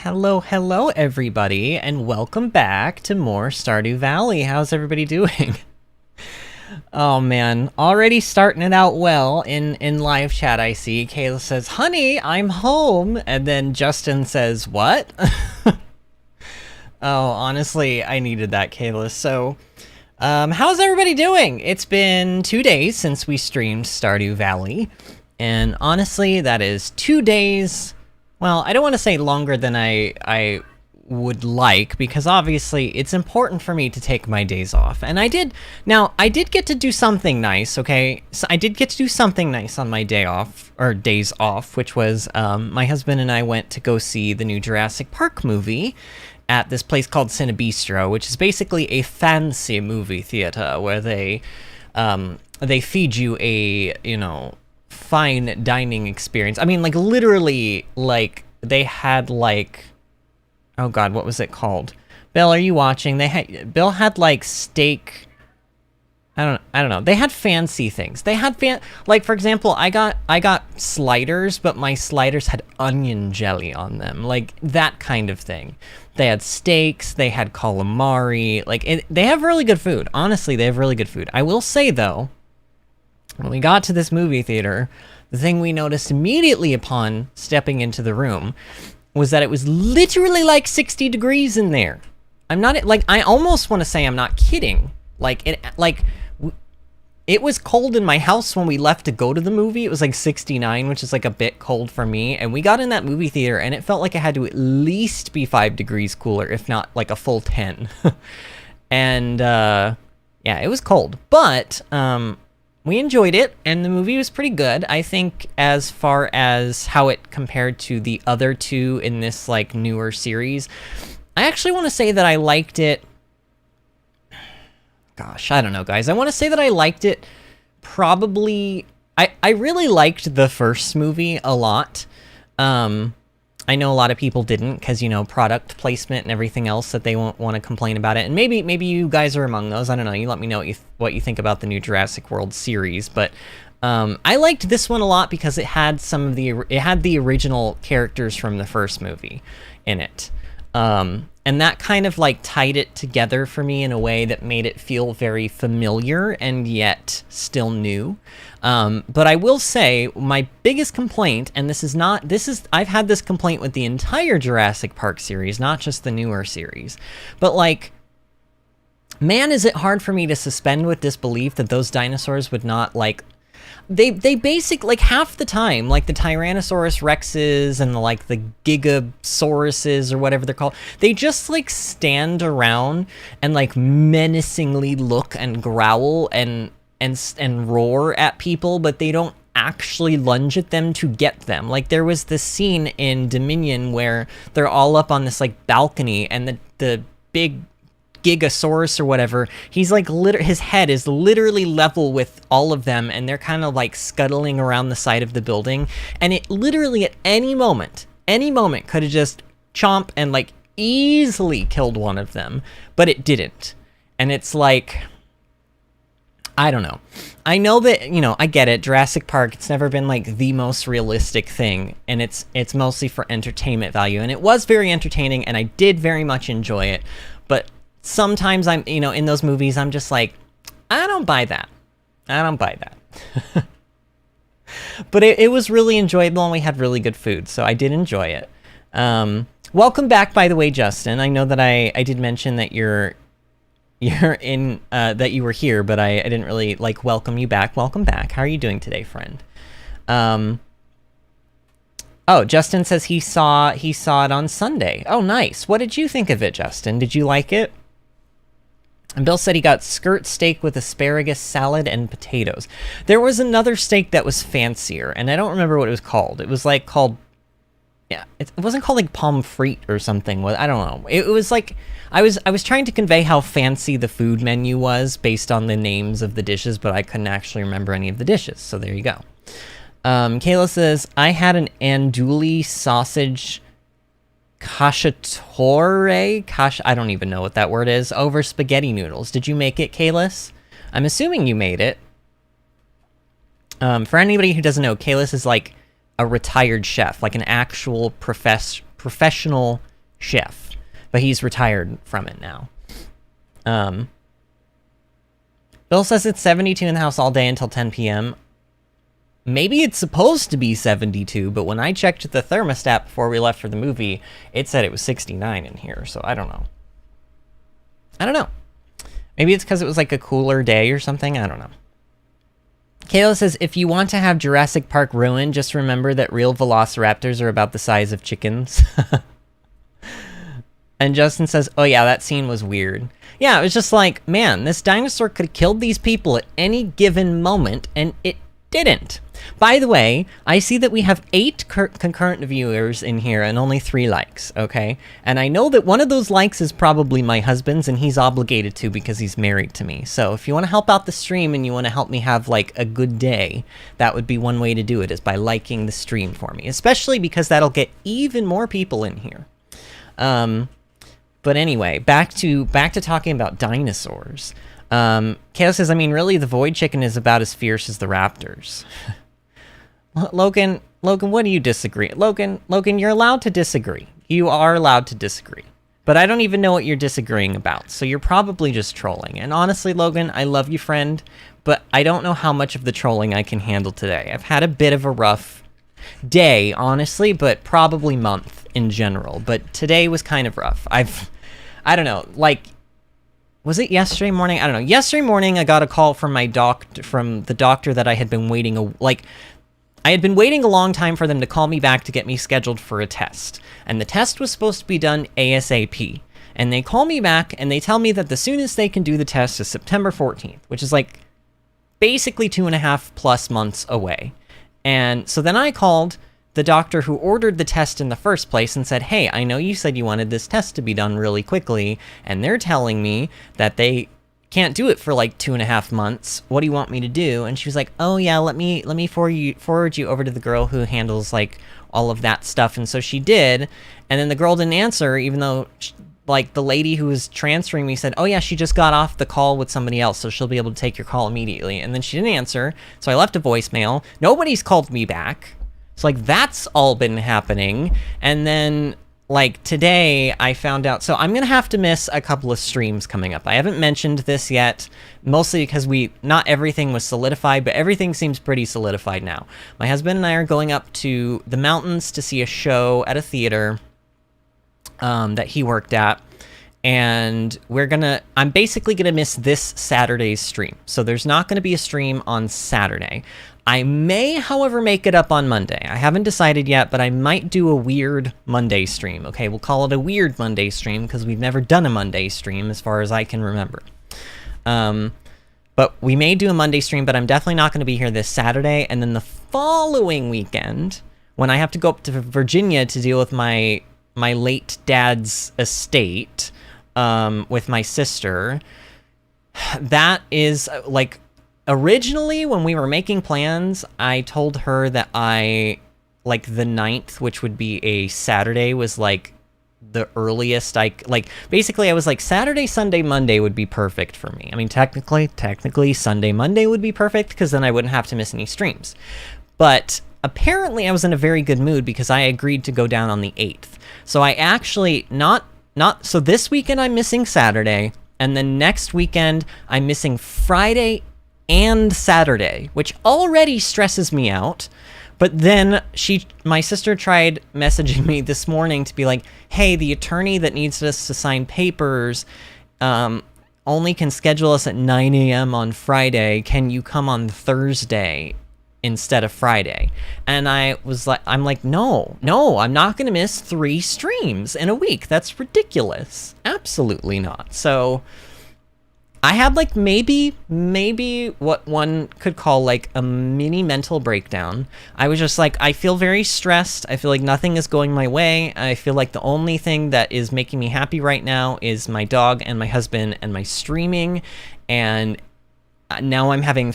Hello, everybody, and welcome back to more Stardew Valley. How's everybody doing? Oh man, already starting it out well in live chat. I see Kayla says, "Honey, I'm home," and then Justin says, "What?" Oh, honestly, I needed that, Kayla. So, how's everybody doing? It's been 2 days since we streamed Stardew Valley, and honestly, that is 2 days. Well, I don't want to say longer than I would like, because obviously it's important for me to take my days off. And I did get to do something nice, okay? So I did get to do something nice on my day off, or days off, which was my husband and I went to go see the new Jurassic Park movie at this place called Cinebistro, which is basically a fancy movie theater where they feed you a, fine dining experience. I mean, like, literally, like, they had, like, oh god, what was it called? Bill, are you watching? Bill had, like, steak. I don't know. They had fancy things. They had like, for example, I got sliders, but my sliders had onion jelly on them, like that kind of thing. They had steaks. They had calamari. Like, they have really good food. Honestly, they have really good food. I will say though, when we got to this movie theater, the thing we noticed immediately upon stepping into the room was that it was literally like 60 degrees in there. I'm not, like, I almost want to say I'm not kidding. It was cold in my house when we left to go to the movie. It was like 69, which is like a bit cold for me. And we got in that movie theater and it felt like it had to at least be 5 degrees cooler, if not like a full 10. And yeah, it was cold. But we enjoyed it, and the movie was pretty good. I think as far as how it compared to the other two in this, like, newer series, I actually want to say that I liked it. Gosh, I don't know, guys. I want to say that I liked it probably. I really liked the first movie a lot. I know a lot of people didn't, because, product placement and everything else that they won't want to complain about it. And maybe you guys are among those. I don't know. You let me know what you think about the new Jurassic World series. But I liked this one a lot because it had the original characters from the first movie in it. And that kind of, like, tied it together for me in a way that made it feel very familiar and yet still new. But I will say my biggest complaint, and I've had this complaint with the entire Jurassic Park series, not just the newer series, but, like, man, is it hard for me to suspend with disbelief that those dinosaurs would not, like, they basically, like, half the time, like the Tyrannosaurus Rexes and like the Gigasauruses or whatever they're called, they just, like, stand around and, like, menacingly look and growl and roar at people, but they don't actually lunge at them to get them. Like, there was this scene in Dominion where they're all up on this, like, balcony, and the big Gigasaurus or whatever, he's like, his head is literally level with all of them, and they're kind of, like, scuttling around the side of the building, and it literally at any moment could have just chomp and, like, easily killed one of them, but it didn't. And it's like, I don't know. I know that, I get it. Jurassic Park, it's never been, like, the most realistic thing, and it's mostly for entertainment value, and it was very entertaining, and I did very much enjoy it, but sometimes I'm, in those movies, I'm just like, I don't buy that. But it was really enjoyable, and we had really good food, so I did enjoy it. Welcome back, by the way, Justin. I know that I did mention that you're in, that you were here, but I didn't really, like, welcome you back. Welcome back. How are you doing today, friend? Oh, Justin says he saw it on Sunday. Oh, nice. What did you think of it, Justin? Did you like it? And Bill said he got skirt steak with asparagus salad and potatoes. There was another steak that was fancier, and I don't remember what it was called. It was, like, called... Yeah, it wasn't called, like, pommes frites or something. I don't know. It was, like... I was trying to convey how fancy the food menu was based on the names of the dishes, but I couldn't actually remember any of the dishes, so there you go. Kayla says, I had an andouille sausage cacciatore, I don't even know what that word is, over spaghetti noodles. Did you make it, Kalis? I'm assuming you made it. For anybody who doesn't know, Kalis is, like, a retired chef, like an actual professional chef, but he's retired from it now. Bill says it's 72 in the house all day until 10 p.m. Maybe it's supposed to be 72, but when I checked the thermostat before we left for the movie, it said it was 69 in here, so I don't know. Maybe it's because it was like a cooler day or something, I don't know. Kayla says, if you want to have Jurassic Park ruined, just remember that real velociraptors are about the size of chickens. And Justin says, oh yeah, that scene was weird. Yeah, it was just like, man, this dinosaur could have killed these people at any given moment, and it didn't. By the way, I see that we have 8 concurrent viewers in here and only 3 likes, okay? And I know that one of those likes is probably my husband's, and he's obligated to because he's married to me. So if you want to help out the stream and you want to help me have, like, a good day, that would be one way to do it, is by liking the stream for me. Especially because that'll get even more people in here. But anyway, back to talking about dinosaurs. Chaos says, I mean, really, the void chicken is about as fierce as the raptors. Logan, what do you disagree? Logan, you're allowed to disagree. You are allowed to disagree. But I don't even know what you're disagreeing about, so you're probably just trolling. And honestly, Logan, I love you, friend, but I don't know how much of the trolling I can handle today. I've had a bit of a rough day, honestly, but probably month in general. But today was kind of rough. I don't know, like, was it yesterday morning? I don't know. Yesterday morning, I got a call from the doctor that I had been waiting, I had been waiting a long time for them to call me back to get me scheduled for a test. And the test was supposed to be done ASAP. And they call me back, and they tell me that the soonest they can do the test is September 14th, which is, like, basically 2.5+ months away. And so then I called the doctor who ordered the test in the first place and said, hey, I know you said you wanted this test to be done really quickly, and they're telling me that they can't do it for like 2.5 months. What do you want me to do? And she was like, oh yeah, let me forward you over to the girl who handles like all of that stuff. And so she did, and then the girl didn't answer, even though like the lady who was transferring me said, oh yeah, she just got off the call with somebody else, so she'll be able to take your call immediately. And then she didn't answer, so I left a voicemail. Nobody's called me back. So, like, that's all been happening. And then, like, today I found out... So, I'm going to have to miss a couple of streams coming up. I haven't mentioned this yet, mostly because not everything was solidified, but everything seems pretty solidified now. My husband and I are going up to the mountains to see a show at a theater that he worked at. And I'm basically going to miss this Saturday's stream. So, there's not going to be a stream on Saturday. I may, however, make it up on Monday. I haven't decided yet, but I might do a weird Monday stream. Okay, we'll call it a weird Monday stream because we've never done a Monday stream as far as I can remember. But we may do a Monday stream, but I'm definitely not going to be here this Saturday. And then the following weekend, when I have to go up to Virginia to deal with my late dad's estate with my sister, that is, like... Originally, when we were making plans, I told her that the 9th, which would be a Saturday, was, like, the earliest basically I was like, Saturday, Sunday, Monday would be perfect for me. I mean, technically, Sunday, Monday would be perfect, because then I wouldn't have to miss any streams. But apparently I was in a very good mood, because I agreed to go down on the 8th. So I actually, so this weekend I'm missing Saturday, and then next weekend I'm missing Friday and Saturday, which already stresses me out. But then my sister tried messaging me this morning to be like, hey, the attorney that needs us to sign papers only can schedule us at 9 a.m. on Friday. Can you come on Thursday instead of Friday? And I'm like, no, I'm not going to miss 3 streams in a week. That's ridiculous. Absolutely not. So... I had, like, maybe what one could call, like, a mini mental breakdown. I was just like, I feel very stressed. I feel like nothing is going my way. I feel like the only thing that is making me happy right now is my dog and my husband and my streaming. And now I'm having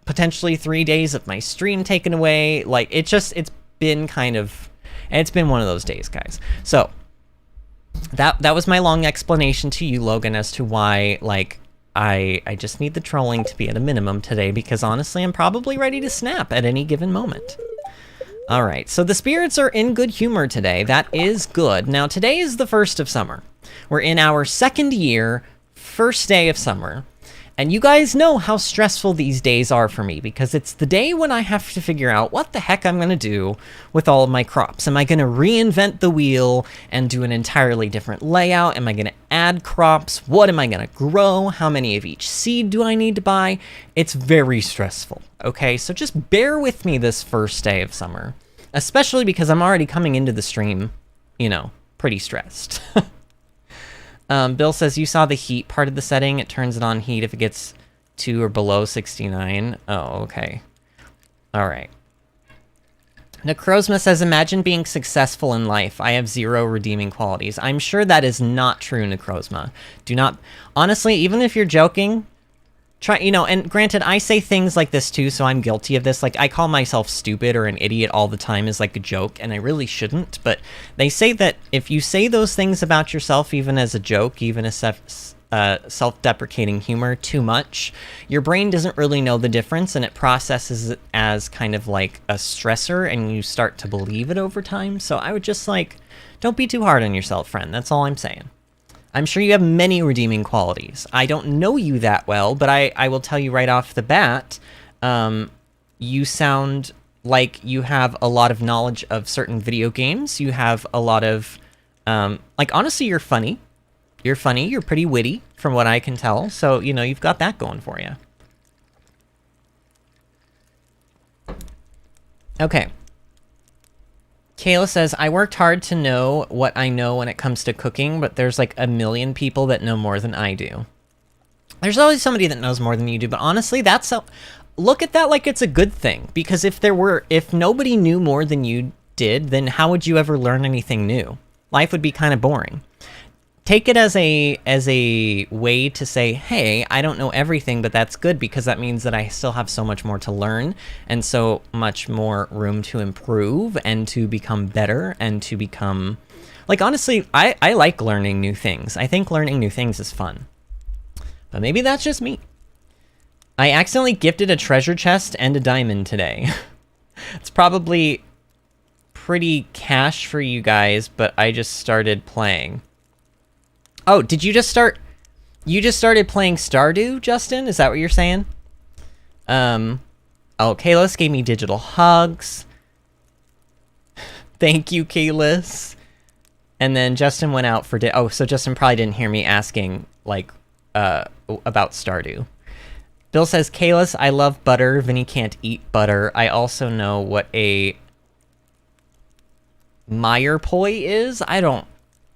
potentially 3 days of my stream taken away. Like, it's been one of those days, guys. So... That was my long explanation to you, Logan, as to why, like, I just need the trolling to be at a minimum today, because honestly, I'm probably ready to snap at any given moment. All right, so the spirits are in good humor today. That is good. Now, today is the 1st of summer. We're in our 2nd year, 1st day of summer. And you guys know how stressful these days are for me, because it's the day when I have to figure out what the heck I'm going to do with all of my crops. Am I going to reinvent the wheel and do an entirely different layout? Am I going to add crops? What am I going to grow? How many of each seed do I need to buy? It's very stressful, okay? So just bear with me this 1st day of summer, especially because I'm already coming into the stream, you know, pretty stressed. Bill says, you saw the heat part of the setting. It turns it on heat if it gets to or below 69. Oh, okay. All right. Necrozma says, imagine being successful in life. I have 0 redeeming qualities. I'm sure that is not true, Necrozma. Do not... Honestly, even if you're joking, try... You know, and granted, I say things like this too, so I'm guilty of this. Like, I call myself stupid or an idiot all the time as like a joke, and I really shouldn't. But they say that if you say those things about yourself, even as a joke, even as self-deprecating humor too much, your brain doesn't really know the difference, and it processes it as kind of like a stressor, and you start to believe it over time. So I would just like, don't be too hard on yourself, friend. That's all I'm saying. I'm sure you have many redeeming qualities. I don't know you that well, but I will tell you right off the bat, you sound like you have a lot of knowledge of certain video games. You have a lot of, like, honestly, you're funny. You're funny, you're pretty witty, from what I can tell. So, you know, you've got that going for you. Okay. Kayla says, I worked hard to know what I know when it comes to cooking, but there's like a million people that know more than I do. There's always somebody that knows more than you do, but honestly, that's a... Look at that like it's a good thing, because if nobody knew more than you did, then how would you ever learn anything new? Life would be kind of boring. Take it as a way to say, hey, I don't know everything, but that's good, because that means that I still have so much more to learn and so much more room to improve and to become better and to become... Like, honestly, I like learning new things. I think learning new things is fun. But maybe that's just me. I accidentally gifted a treasure chest and a diamond today. It's probably pretty cash for you guys, but I just started playing. Oh, did you just start... You just started playing Stardew, Justin? Is that what you're saying? Oh, Kalis gave me digital hugs. Thank you, Kalis. And then Justin went out for... Oh, so Justin probably didn't hear me asking, like, about Stardew. Bill says, Kalis, I love butter. Vinny can't eat butter. I also know what a Meyerpoi is. I don't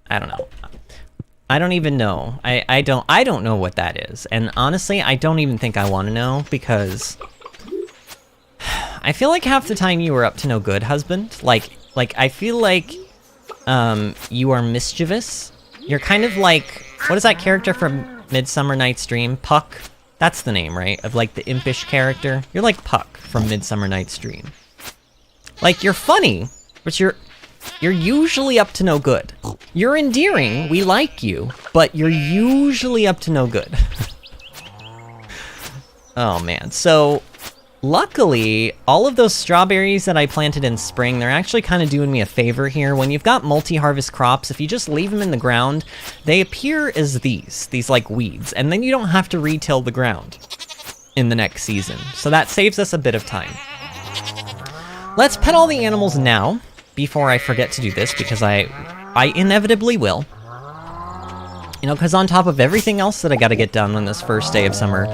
know. I don't even know. I don't know what that is. And honestly, I don't even think I want to know, because I feel like half the time you are up to no good, husband. Like I feel like you are mischievous. You're kind of like, what is that character from Midsummer Night's Dream? Puck? That's the name, right? Of like the impish character. You're like Puck from Midsummer Night's Dream. Like, you're funny, but you're usually up to no good. You're endearing, we like you, but you're usually up to no good. Oh man, so luckily, all of those strawberries that I planted in spring, they're actually kind of doing me a favor here. When you've got multi-harvest crops, if you just leave them in the ground, they appear as these like weeds, and then you don't have to re-till the ground in the next season. So that saves us a bit of time. Let's pet all the animals now, before I forget to do this, because I inevitably will. You know, because on top of everything else that I gotta get done on this first day of summer,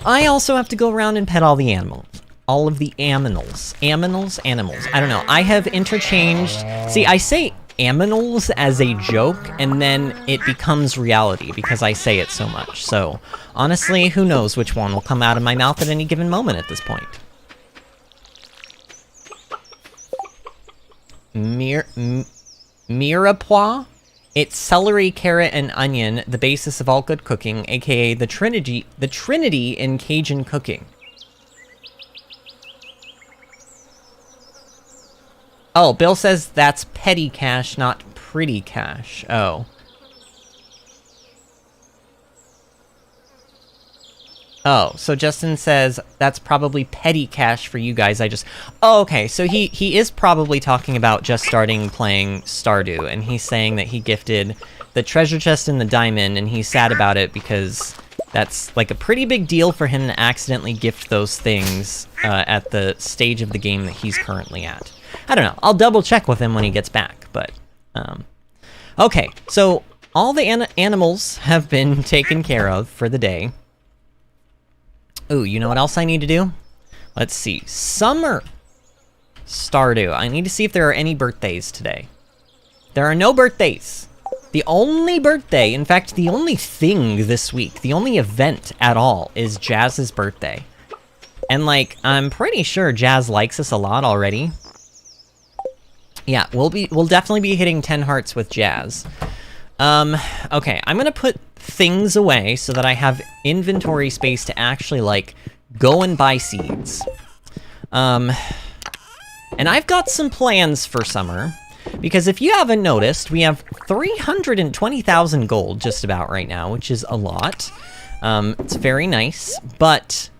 I also have to go around and pet all the animals. All of the aminals. Aminals? Animals. I don't know. I have interchanged... See, I say aminals as a joke, and then it becomes reality, because I say it so much. So, honestly, who knows which one will come out of my mouth at any given moment at this point. Mirepoix? It's celery, carrot, and onion, the basis of all good cooking, aka the Trinity in Cajun cooking. Oh, Bill says that's petty cash, not pretty cash. Oh. Oh, so Justin says that's probably petty cash for you guys. Oh, okay. So he is probably talking about just starting playing Stardew, and he's saying that he gifted the treasure chest and the diamond, and he's sad about it because that's like a pretty big deal for him to accidentally gift those things at the stage of the game that he's currently at. I don't know. I'll double check with him when he gets back, but okay. So all the animals have been taken care of for the day. Ooh, you know what else I need to do? Let's see. Summer Stardew. I need to see if there are any birthdays today. There are no birthdays. The only birthday, in fact, the only thing this week, the only event at all is Jazz's birthday. And, like, I'm pretty sure Jazz likes us a lot already. Yeah, we'll definitely be hitting 10 hearts with Jazz. Okay, I'm gonna put things away so that I have inventory space to actually, like, go and buy seeds. And I've got some plans for summer, because if you haven't noticed, we have 320,000 gold just about right now, which is a lot. It's very nice, but,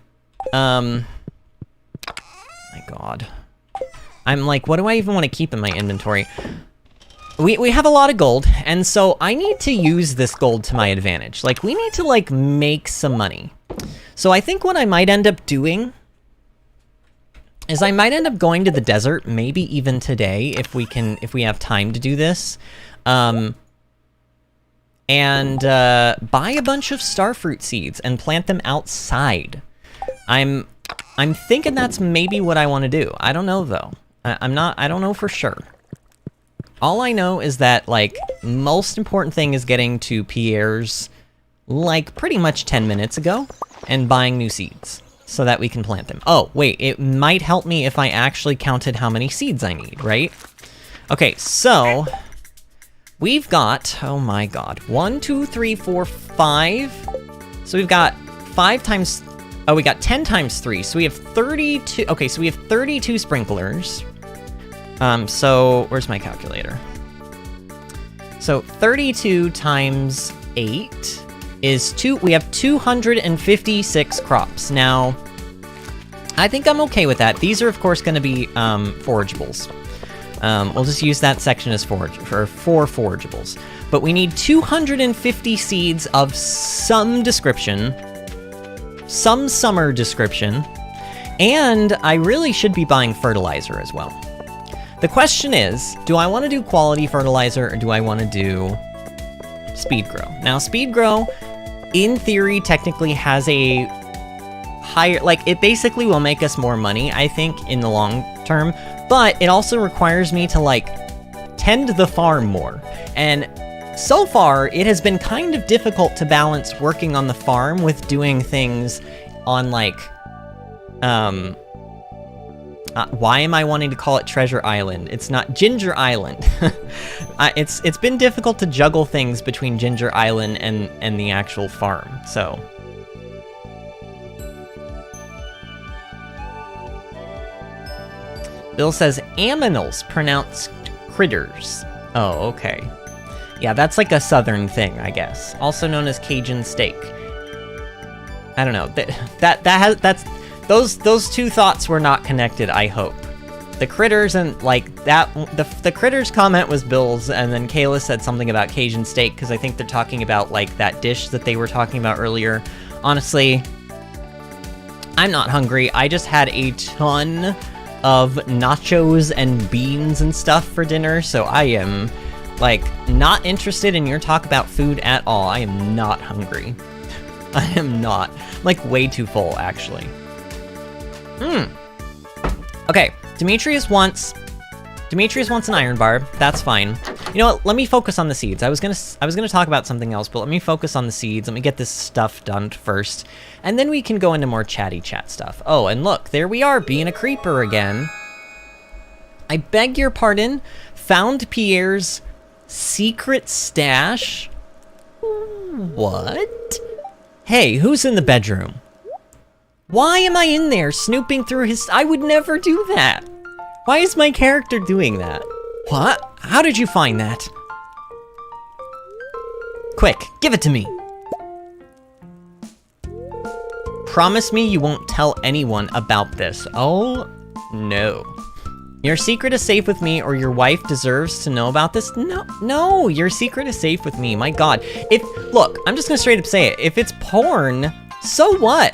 my God. I'm like, what do I even want to keep in my inventory? We have a lot of gold, and so I need to use this gold to my advantage. Like, we need to, like, make some money. So I think what I might end up doing is I might end up going to the desert, maybe even today, if we have time to do this, and buy a bunch of starfruit seeds and plant them outside. I'm thinking that's maybe what I want to do. I don't know, though. I don't know for sure. All I know is that, like, most important thing is getting to Pierre's, like, pretty much 10 minutes ago, and buying new seeds, so that we can plant them. Oh, wait, it might help me if I actually counted how many seeds I need, right? Okay, so, we've got, oh my God, 1, 2, 3, 4, 5. So we've got 5 times, oh, we got 10 times 3, so we have 32, okay, so we have 32 sprinklers. So, where's my calculator? So, 32 times 8 is we have 256 crops. Now, I think I'm okay with that. These are, of course, going to be, forageables. We'll just use that section as for forageables. But we need 250 seeds of some description, some summer description, and I really should be buying fertilizer as well. The question is, do I want to do quality fertilizer or do I want to do speed grow? Now, speed grow, in theory, technically has a higher, like, it basically will make us more money, I think, in the long term, but it also requires me to, like, tend the farm more. And so far, it has been kind of difficult to balance working on the farm with doing things on, like, why am I wanting to call it Treasure Island? It's not Ginger Island. It's been difficult to juggle things between Ginger Island and the actual farm, so. Bill says aminals, pronounced critters. Oh, okay. Yeah, that's like a southern thing, I guess. Also known as Cajun steak. I don't know. Those two thoughts were not connected, I hope. The critters and, like, that, the critters comment was Bill's, and then Kayla said something about Cajun steak, because I think they're talking about, like, that dish that they were talking about earlier. Honestly, I'm not hungry. I just had a ton of nachos and beans and stuff for dinner, so I am, like, not interested in your talk about food at all. I am not hungry. I am not. Like, way too full, actually. Okay, Demetrius wants an iron bar. That's fine. You know what? Let me focus on the seeds. I was gonna talk about something else, but let me focus on the seeds. Let me get this stuff done first, and then we can go into more chatty chat stuff. Oh, and look, there we are, being a creeper again. I beg your pardon. Found Pierre's secret stash. What? Hey, who's in the bedroom? Why am I in there snooping through his... I would never do that. Why is my character doing that? What? How did you find that? Quick, give it to me. Promise me you won't tell anyone about this. Oh, no. Your secret is safe with me, or your wife deserves to know about this? No, your secret is safe with me, my god. Look, I'm just gonna straight up say it. If it's porn, so what?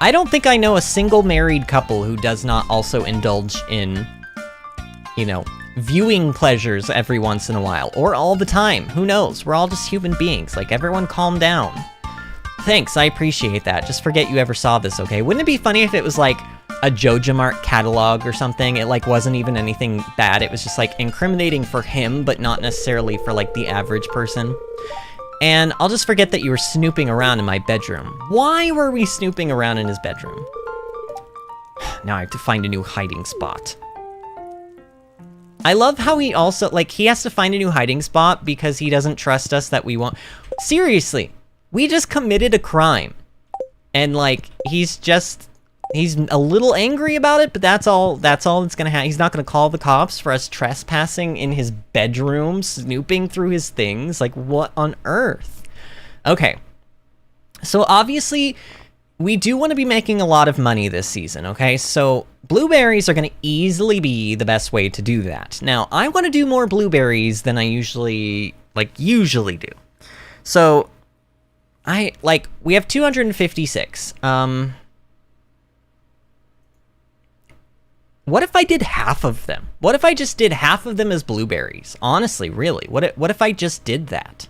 I don't think I know a single married couple who does not also indulge in, you know, viewing pleasures every once in a while, or all the time. Who knows? We're all just human beings. Like, everyone calm down. Thanks, I appreciate that. Just forget you ever saw this, okay? Wouldn't it be funny if it was like a JojaMart catalog or something? It like wasn't even anything bad. It was just like incriminating for him, but not necessarily for like the average person. And I'll just forget that you were snooping around in my bedroom. Why were we snooping around in his bedroom? Now I have to find a new hiding spot. I love how he also, like, he has to find a new hiding spot because he doesn't trust us that we won't. Seriously, we just committed a crime. And, like, he's a little angry about it, but that's all that's gonna happen. He's not gonna call the cops for us trespassing in his bedroom, snooping through his things. Like, what on earth? Okay. So, obviously, we do want to be making a lot of money this season, okay? So blueberries are going to easily be the best way to do that. Now, I want to do more blueberries than I usually do. So, we have 256. What if I did half of them? What if I just did half of them as blueberries? Honestly, really, what if I just did that?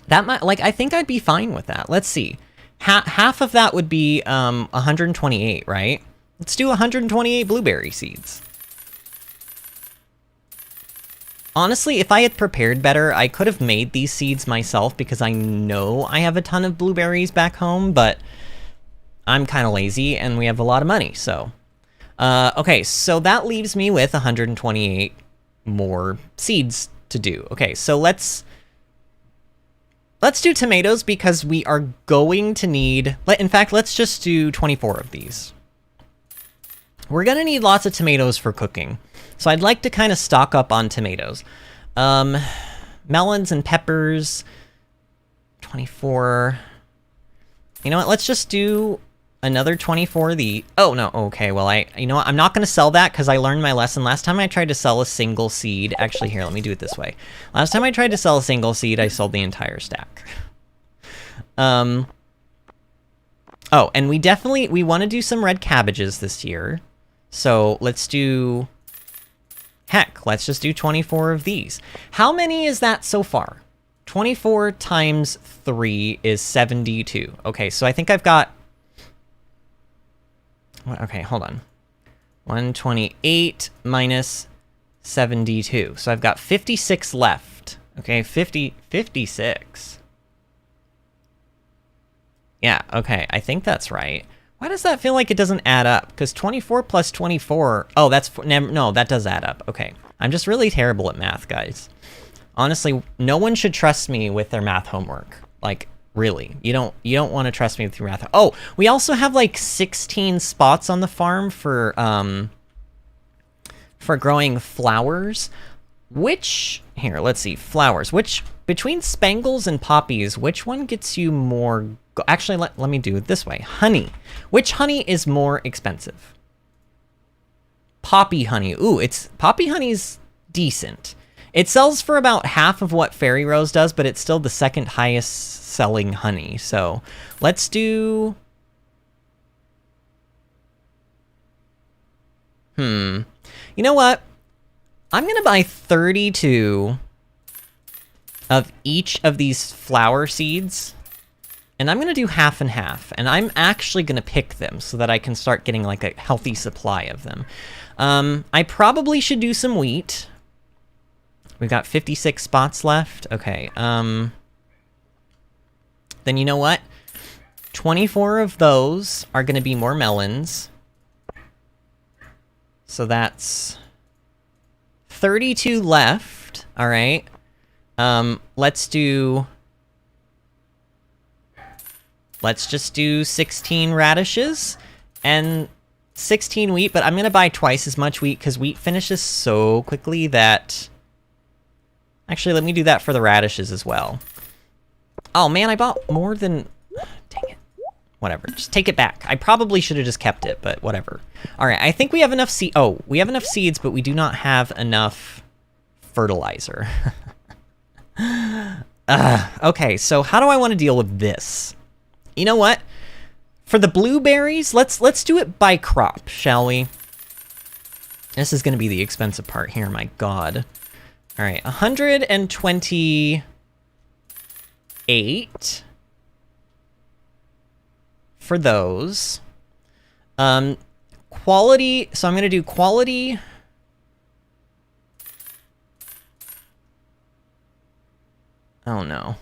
That might, I think I'd be fine with that. Let's see. Half of that would be 128, right? Let's do 128 blueberry seeds. Honestly, if I had prepared better, I could have made these seeds myself because I know I have a ton of blueberries back home, but I'm kind of lazy and we have a lot of money, so. Okay, so that leaves me with 128 more seeds to do. Okay, so let's do tomatoes because we are going to need... In fact, let's just do 24 of these. We're going to need lots of tomatoes for cooking. So I'd like to kind of stock up on tomatoes. Melons and peppers. 24. You know what? Let's just do another 24 of the... Oh, no. Okay, well, you know what? I'm not going to sell that because I learned my lesson. Last time I tried to sell a single seed... Actually, here, let me do it this way. Last time I tried to sell a single seed, I sold the entire stack. Oh, and we want to do some red cabbages this year. So let's do... Heck, let's just do 24 of these. How many is that so far? 24 times 3 is 72. Okay, so I think I've got... Okay, hold on. 128 minus 72. So I've got 56 left. Okay, 56. Yeah, okay, I think that's right. Why does that feel like it doesn't add up? Because 24 plus 24... Oh, no, that does add up. Okay. I'm just really terrible at math, guys. Honestly, no one should trust me with their math homework. Like, really. You don't want to trust me with your math. Oh, we also have like 16 spots on the farm for growing flowers. Here, let's see. Flowers. Between spangles and poppies, which one gets you more... Actually, let me do it this way. Honey. Which honey is more expensive? Poppy honey. Ooh, poppy honey's decent. It sells for about half of what Fairy Rose does, but it's still the second highest selling honey. So let's do... You know what? I'm going to buy 32 of each of these flower seeds. And I'm going to do half and half. And I'm actually going to pick them so that I can start getting like a healthy supply of them. I probably should do some wheat. We've got 56 spots left. Okay. Then you know what? 24 of those are going to be more melons. So that's 32 left. All right. Let's just do 16 radishes and 16 wheat, but I'm going to buy twice as much wheat because wheat finishes so quickly that... Actually, let me do that for the radishes as well. Oh man, I bought more than... Dang it. Whatever, just take it back. I probably should have just kept it, but whatever. All right, I think we have enough we have enough seeds, but we do not have enough fertilizer. Okay, so how do I want to deal with this? You know what? For the blueberries, let's do it by crop, shall we? This is going to be the expensive part here, my god. All right, 128 for those. Quality, so I'm going to do quality. Oh no.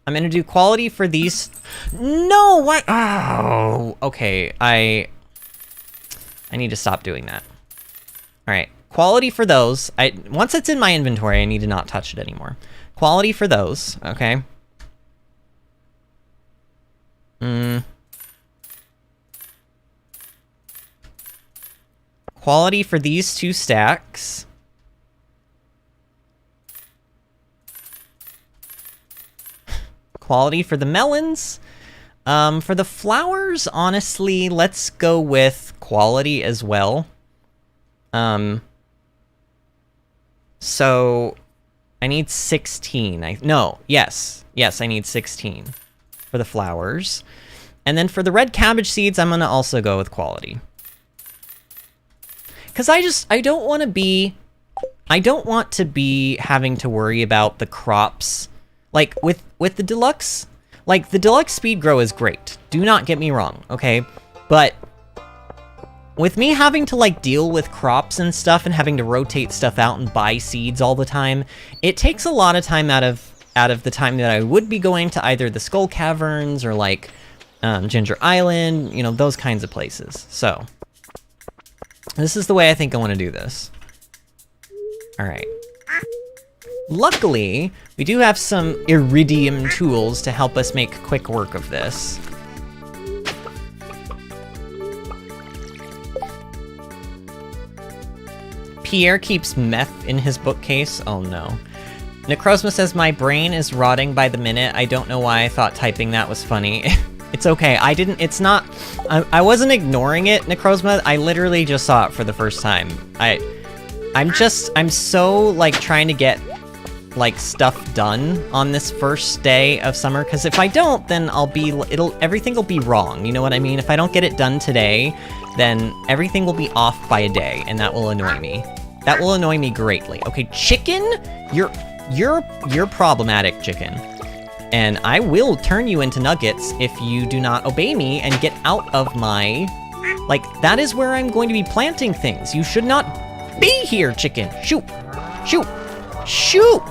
I'm gonna do quality for these. No, what? Oh, okay. I need to stop doing that. All right, quality for those. Once it's in my inventory, I need to not touch it anymore. Quality for those, okay. Quality for these 2 stacks. Quality for the melons. For the flowers, honestly, let's go with quality as well. So I need 16. Yes, I need 16 for the flowers. And then for the red cabbage seeds, I'm gonna also go with quality. Because I don't want to be having to worry about the crops. Like, with the deluxe, like, the deluxe speed grow is great. Do not get me wrong, okay? But with me having to, like, deal with crops and stuff and having to rotate stuff out and buy seeds all the time, it takes a lot of time out of the time that I would be going to either the Skull Caverns or, like, Ginger Island, you know, those kinds of places. So, this is the way I think I want to do this. All right. Luckily, we do have some iridium tools to help us make quick work of this. Pierre keeps meth in his bookcase. Oh no. Necrozma says, my brain is rotting by the minute. I don't know why I thought typing that was funny. It's okay, I wasn't ignoring it, Necrozma. I literally just saw it for the first time. I'm so, like, trying to get, like, stuff done on this first day of summer, because if I don't, then everything will be wrong, you know what I mean? If I don't get it done today, then everything will be off by a day, and that will annoy me. That will annoy me greatly. Okay, chicken? You're problematic, chicken. And I will turn you into nuggets if you do not obey me and get out of my... Like, that is where I'm going to be planting things. You should not be here, chicken. Shoot! Shoot! Shoot!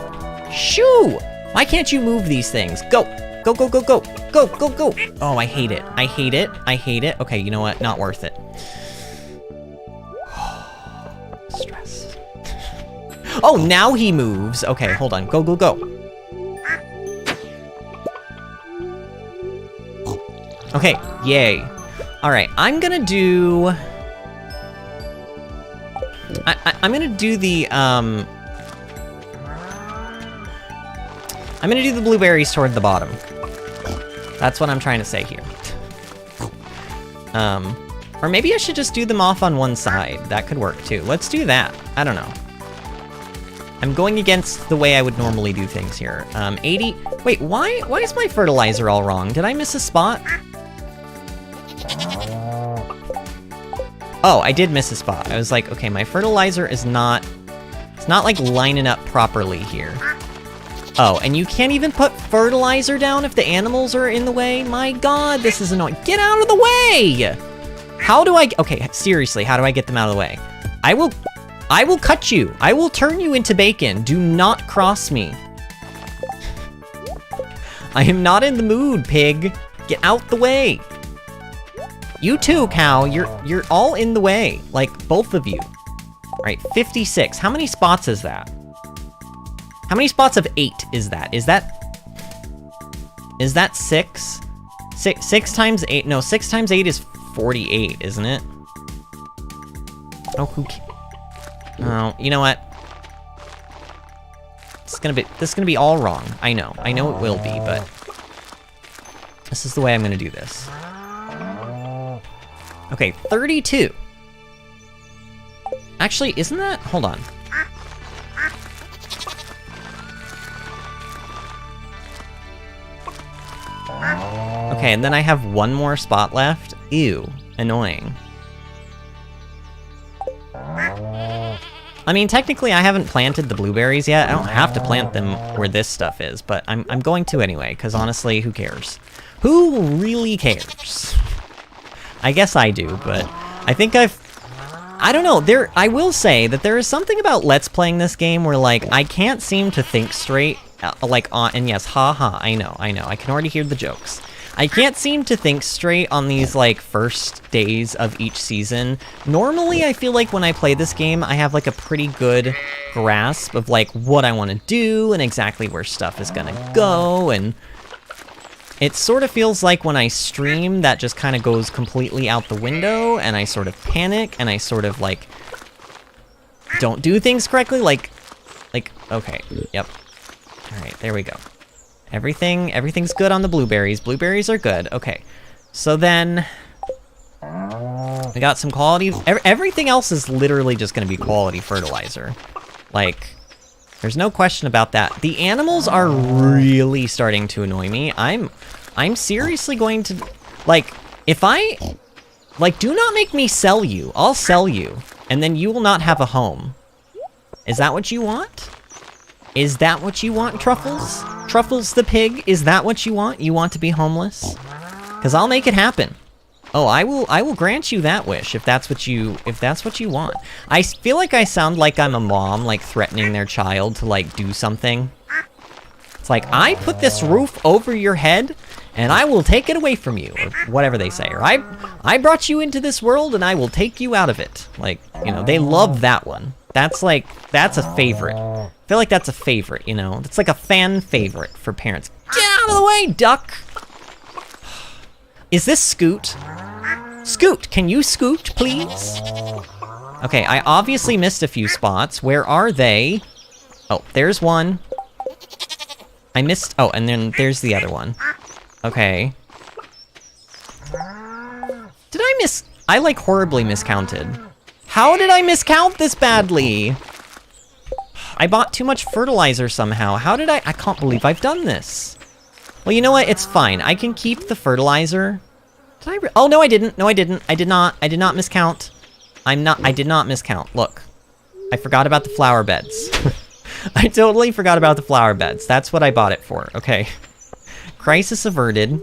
Shoo! Why can't you move these things? Go! Go, go, go, go! Go, go, go! Oh, I hate it. I hate it. I hate it. Okay, you know what? Not worth it. Stress. Oh, now he moves. Okay, hold on. Go, go, go. Okay, yay. Alright, I'm gonna do... I'm gonna do the, I'm gonna do the blueberries toward the bottom. That's what I'm trying to say here. Or maybe I should just do them off on one side. That could work too. Let's do that. I don't know. I'm going against the way I would normally do things here. 80... Wait, why is my fertilizer all wrong? Did I miss a spot? Oh, I did miss a spot. I was like, okay, my fertilizer is not... It's not, like, lining up properly here. Oh, and you can't even put fertilizer down if the animals are in the way? My god, this is annoying. Get out of the way! How do I... Okay, seriously, how do I get them out of the way? I will cut you. I will turn you into bacon. Do not cross me. I am not in the mood, pig. Get out the way. You too, cow. You're all in the way. Like, both of you. All right, 56. How many spots is that? How many spots of 8 is that? Is that 6? 6 times 8? No, 6 times 8 is 48, isn't it? Oh, oh, you know what? is gonna be all wrong. I know it will be, but this is the way I'm gonna do this. Okay, 32. Actually, isn't that? Hold on. Okay, and then I have one more spot left. Ew, annoying. I mean, technically, I haven't planted the blueberries yet. I don't have to plant them where this stuff is, but I'm going to anyway, because honestly, who cares? Who really cares? I guess I do, but I think I don't know, I will say that there is something about Let's Playing this game where, like, I can't seem to think straight, and yes, haha, I know, I can already hear the jokes. I can't seem to think straight on these, like, first days of each season. Normally, I feel like when I play this game, I have, like, a pretty good grasp of, like, what I want to do and exactly where stuff is gonna go, and it sort of feels like when I stream, that just kind of goes completely out the window, and I sort of panic, and I sort of, like, don't do things correctly, like, okay, yep. Alright, there we go. Everything's good on the blueberries. Blueberries are good. Okay. So then we got some quality. Everything else is literally just going to be quality fertilizer. Like, there's no question about that. The animals are really starting to annoy me. I'm seriously going to, like, if I, like, do not make me sell you. I'll sell you, and then you will not have a home. Is that what you want? Is that what you want, Truffles? Truffles the pig, is that what you want? You want to be homeless? Because I'll make it happen. Oh, I will grant you that wish if that's what you want. I feel like I sound like I'm a mom, like threatening their child to like do something. It's like, I put this roof over your head and I will take it away from you, or whatever they say. Or I brought you into this world and I will take you out of it. Like, you know, they love that one. That's a favorite. I feel like that's a favorite, you know? It's like a fan favorite for parents. Get out of the way, duck! Is this Scoot? Scoot, can you scoot, please? Okay, I obviously missed a few spots. Where are they? Oh, there's one. I missed, oh, and then there's the other one. Okay. Did I miss, I like horribly miscounted. How did I miscount this badly? I bought too much fertilizer somehow. How did I can't believe I've done this. Well, you know what? It's fine. I can keep the fertilizer. Did I oh, no, I didn't. No, I didn't. I did not miscount. I did not miscount. Look. I forgot about the flower beds. I totally forgot about the flower beds. That's what I bought it for. Okay. Crisis averted.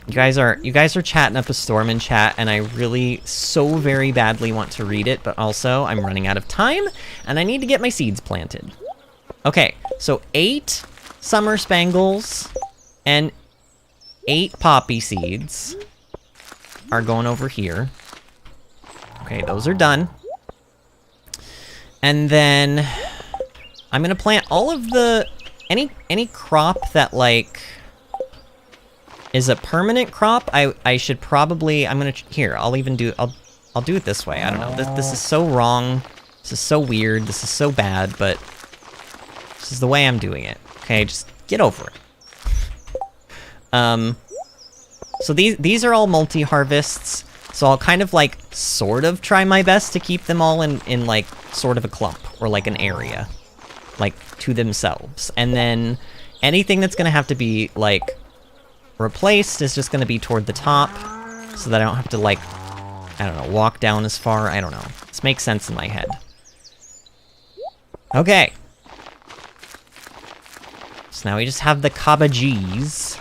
You guys are chatting up a storm in chat, and I really so very badly want to read it, but also I'm running out of time, and I need to get my seeds planted. Okay, so 8 summer spangles and 8 poppy seeds are going over here. Okay, those are done. And then I'm gonna plant all of the any crop that like is a permanent crop. I should probably, I'm gonna, here, I'll do it this way. I don't know, this is so wrong. This is so weird. This is so bad, but this is the way I'm doing it. Okay, just get over it. So these are all multi-harvests, so I'll kind of like, sort of try my best to keep them all in like, sort of a clump, or like an area, like, to themselves. And then, anything that's gonna have to be, like, replaced is just gonna be toward the top, so that I don't have to, like, I don't know, walk down as far. I don't know. This makes sense in my head. Okay. So now we just have the cabbages.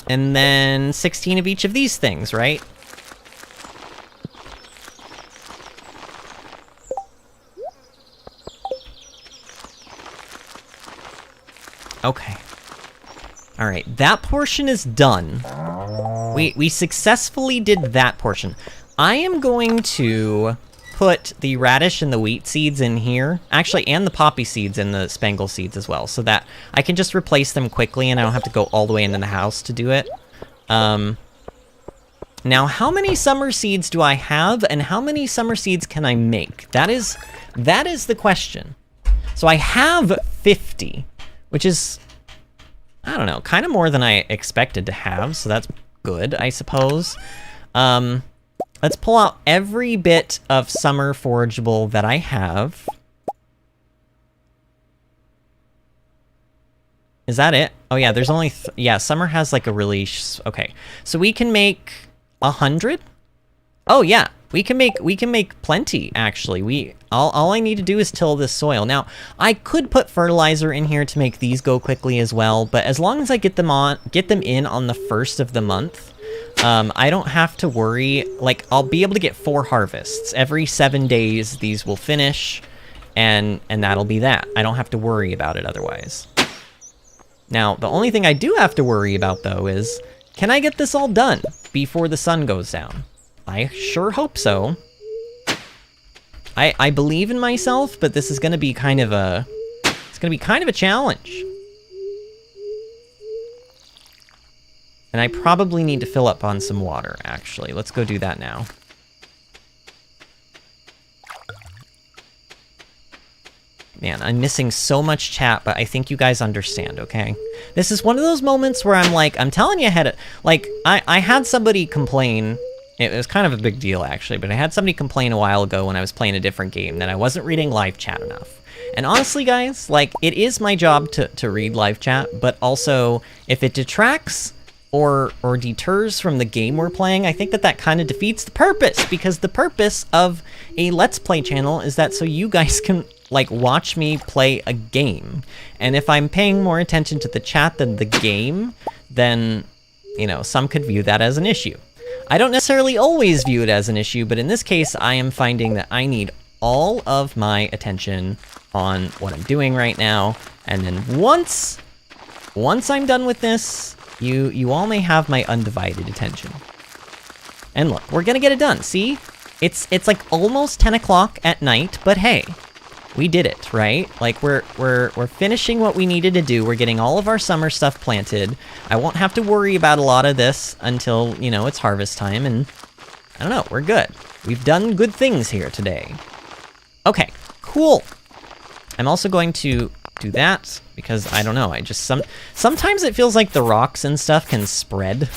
And then 16 of each of these things, right? Okay. Alright, that portion is done. We successfully did that portion. I am going to put the radish and the wheat seeds in here. Actually, and the poppy seeds and the spangle seeds as well, so that I can just replace them quickly and I don't have to go all the way into the house to do it. Now, how many summer seeds do I have, and how many summer seeds can I make? That is the question. So I have 50, which is, I don't know, kind of more than I expected to have, so that's good, I suppose. Let's pull out every bit of summer forageable that I have. Is that it? Oh yeah, there's only, yeah, summer has like a really, okay. So we can make 100? Oh yeah, we can make plenty, actually. All I need to do is till this soil. Now, I could put fertilizer in here to make these go quickly as well, but as long as I get them in on the 1st of the month, I don't have to worry. Like, I'll be able to get 4 harvests. Every 7 days, these will finish, and that'll be that. I don't have to worry about it otherwise. Now, the only thing I do have to worry about, though, is, can I get this all done before the sun goes down? I sure hope so. I believe in myself, but this is going to be kind of a... It's going to be kind of a challenge. And I probably need to fill up on some water, actually. Let's go do that now. Man, I'm missing so much chat, but I think you guys understand, okay? This is one of those moments where I'm like, I'm telling you ahead of... Like, I had somebody complain... It was kind of a big deal, actually, but I had somebody complain a while ago when I was playing a different game that I wasn't reading live chat enough. And honestly, guys, like, it is my job to read live chat, but also, if it detracts or deters from the game we're playing, I think that kind of defeats the purpose, because the purpose of a Let's Play channel is that so you guys can, like, watch me play a game. And if I'm paying more attention to the chat than the game, then, you know, some could view that as an issue. I don't necessarily always view it as an issue, but in this case, I am finding that I need all of my attention on what I'm doing right now. And then once I'm done with this, you all may have my undivided attention. And look, we're gonna get it done, see? It's like almost 10 o'clock at night, but hey, we did it, right? Like, we're finishing what we needed to do. We're getting all of our summer stuff planted. I won't have to worry about a lot of this until, you know, it's harvest time, and I don't know, we're good. We've done good things here today. Okay, cool. I'm also going to do that because, I don't know, I just, sometimes it feels like the rocks and stuff can spread,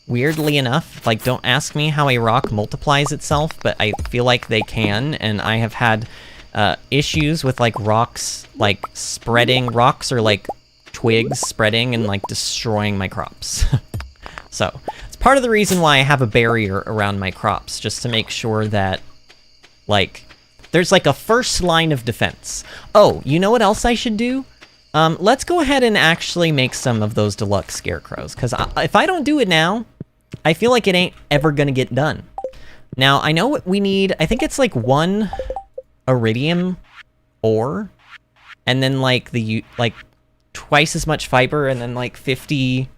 weirdly enough. Like, don't ask me how a rock multiplies itself, but I feel like they can, and I have had issues with, like, rocks, like, spreading. Rocks or, like, twigs spreading and, like, destroying my crops. So, it's part of the reason why I have a barrier around my crops, just to make sure that, like, there's, like, a first line of defense. Oh, you know what else I should do? Let's go ahead and actually make some of those deluxe scarecrows, because if I don't do it now, I feel like it ain't ever gonna get done. Now, I know what we need. I think it's, like, 1... iridium ore, and then like twice as much fiber, and then like 50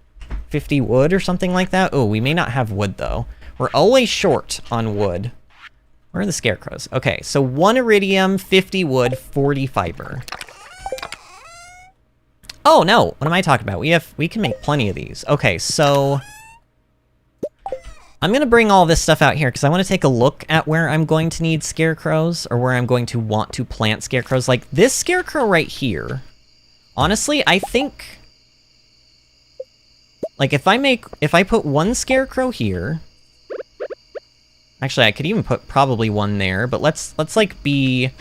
wood or something like that. Oh, we may not have wood though. We're always short on wood. Where are the scarecrows? Okay, so 1 iridium, 50 wood, 40 fiber. Oh no, what am I talking about? We can make plenty of these. Okay, so I'm gonna bring all this stuff out here because I want to take a look at where I'm going to need scarecrows, or where I'm going to want to plant scarecrows. Like this scarecrow right here, honestly, I think, like, if I put 1 scarecrow here, actually I could even put probably 1 there, but let's be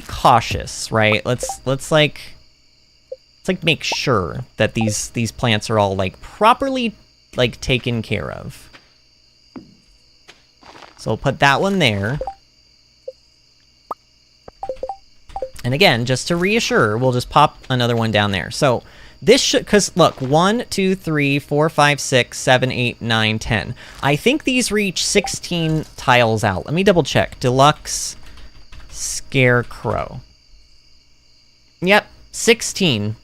cautious, right? Let's make sure that these plants are all, like, properly, like, taken care of. So we'll put that one there. And again, just to reassure, we'll just pop another one down there. So this should, because look, 1, 2, 3, 4, 5, 6, 7, 8, 9, 10. I think these reach 16 tiles out. Let me double check. Deluxe Scarecrow. Yep, 16.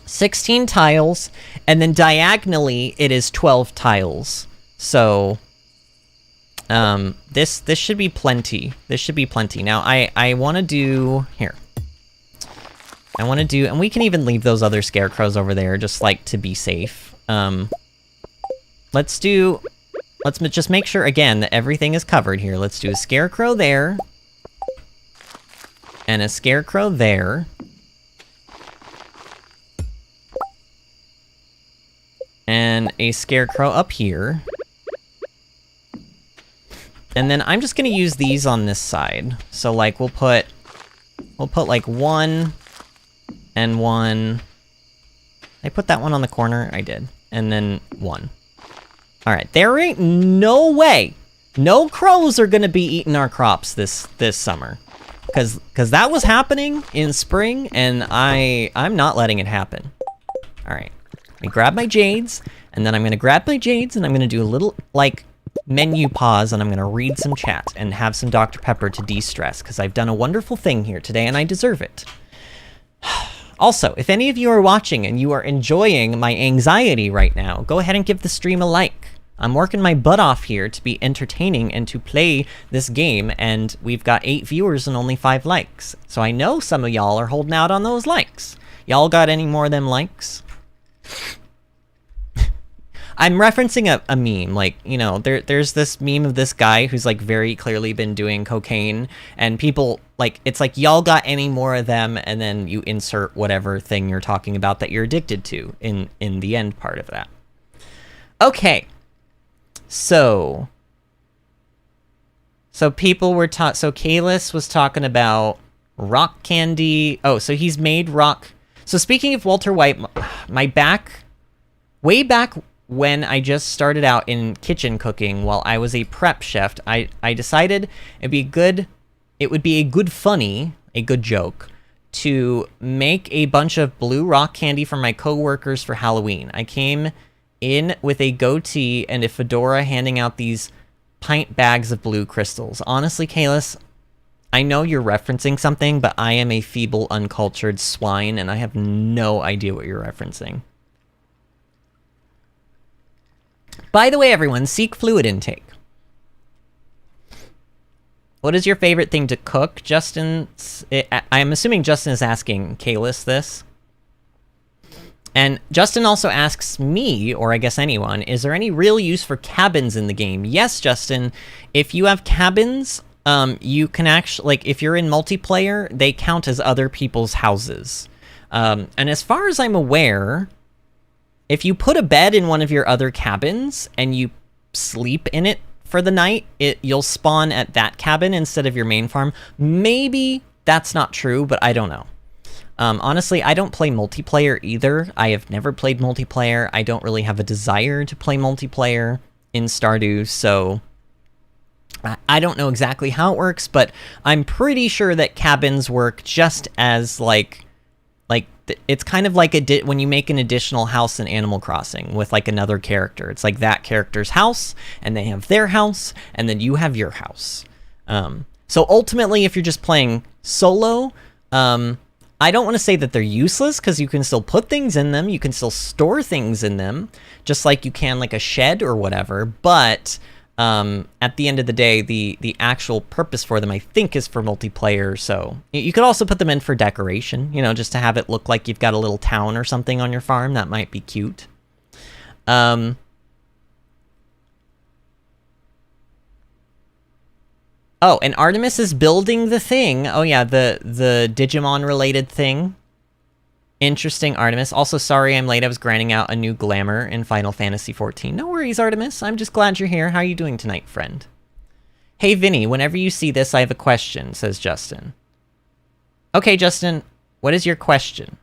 16 tiles, and then diagonally it is 12 tiles. So this should be plenty. This should be plenty. Now I want to do here. I want to do, and we can even leave those other scarecrows over there, just like to be safe. Let's do let's just make sure, again, that everything is covered here. Let's do a scarecrow there. And a scarecrow there. And a scarecrow up here. And then I'm just gonna use these on this side. So like we'll put like 1 and 1. I put that one on the corner? I did. And then 1. Alright, there ain't no way. No crows are gonna be eating our crops this summer. Cause that was happening in spring, and I'm not letting it happen. Alright. I grab my jades, and then I'm gonna grab my jades, and I'm gonna do a little, like, menu pause, and I'm gonna read some chat and have some Dr. Pepper to de-stress, because I've done a wonderful thing here today, and I deserve it. Also, if any of you are watching and you are enjoying my anxiety right now, go ahead and give the stream a like. I'm working my butt off here to be entertaining and to play this game, and we've got 8 viewers and only 5 likes. So I know some of y'all are holding out on those likes. Y'all got any more of them likes? I'm referencing a meme, like, you know, there's this meme of this guy who's, like, very clearly been doing cocaine, and people, like, it's like, y'all got any more of them, and then you insert whatever thing you're talking about that you're addicted to in the end part of that. Okay. So people were so Kalis was talking about rock candy. Oh, so he's made rock. So speaking of Walter White, way back when I just started out in kitchen cooking while I was a prep chef, I decided it would be a good joke to make a bunch of blue rock candy for my coworkers for Halloween. I came in with a goatee and a fedora handing out these pint bags of blue crystals. Honestly, Kalis, I know you're referencing something, but I am a feeble, uncultured swine, and I have no idea what you're referencing. By the way, everyone, seek fluid intake. What is your favorite thing to cook? I'm assuming Justin is asking Kalis this. And Justin also asks me, or I guess anyone, is there any real use for cabins in the game? Yes, Justin. If you have cabins, you can actually, like, if you're in multiplayer, they count as other people's houses. And as far as I'm aware, if you put a bed in one of your other cabins and you sleep in it for the night, you'll spawn at that cabin instead of your main farm. Maybe that's not true, but I don't know. Honestly, I don't play multiplayer either. I have never played multiplayer. I don't really have a desire to play multiplayer in Stardew, so I don't know exactly how it works, but I'm pretty sure that cabins work just as, like it's kind of like when you make an additional house in Animal Crossing with, like, another character. It's like that character's house, and they have their house, and then you have your house. So ultimately, if you're just playing solo, I don't want to say that they're useless, because you can still put things in them, you can still store things in them, just like you can, like, a shed or whatever, but at the end of the day, the actual purpose for them, I think, is for multiplayer, so you could also put them in for decoration, you know, just to have it look like you've got a little town or something on your farm. That might be cute. Oh, and Artemis is building the thing. Oh yeah, the Digimon-related thing. Interesting, Artemis. Also, sorry I'm late. I was grinding out a new glamour in Final Fantasy XIV. No worries, Artemis. I'm just glad you're here. How are you doing tonight, friend? Hey, Vinny, whenever you see this, I have a question, says Justin. Okay, Justin, what is your question?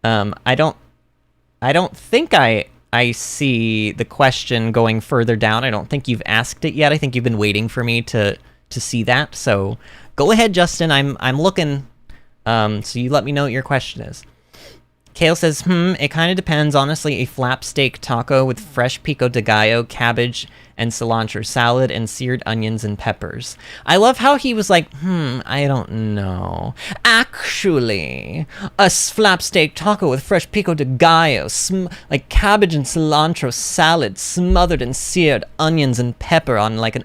I don't think I see the question going further down. I don't think you've asked it yet. I think you've been waiting for me to see that. So go ahead, Justin. I'm looking. So you let me know what your question is. Kale says, it kind of depends. Honestly, a flap steak taco with fresh pico de gallo, cabbage, and cilantro salad, and seared onions and peppers. I love how he was like, I don't know. Actually, a flap steak taco with fresh pico de gallo, like cabbage and cilantro salad, smothered in seared onions and pepper on like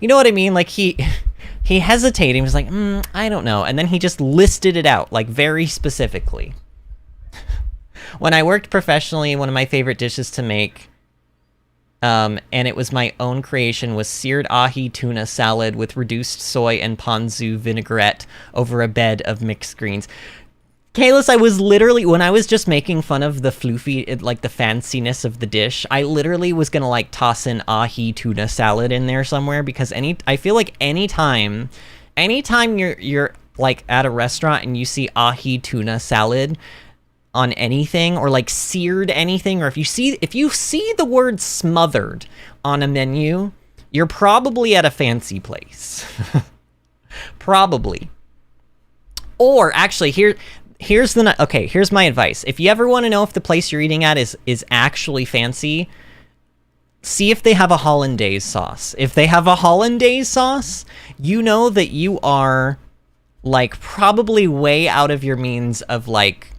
you know what I mean? Like he hesitated. He was like, I don't know. And then he just listed it out, like, very specifically. When I worked professionally, one of my favorite dishes to make And it was my own creation, was seared ahi tuna salad with reduced soy and ponzu vinaigrette over a bed of mixed greens. Kalis, I was literally, when I was just making fun of the floofy, like the fanciness of the dish, I literally was gonna like toss in ahi tuna salad in there somewhere, because I feel like anytime you're like at a restaurant and you see ahi tuna salad on anything, or like seared anything, or if you see the word smothered on a menu, you're probably at a fancy place. Probably. Or actually, here's my advice. If you ever want to know if the place you're eating at is actually fancy, see if they have a hollandaise sauce. If they have a hollandaise sauce, you know that you are like probably way out of your means of like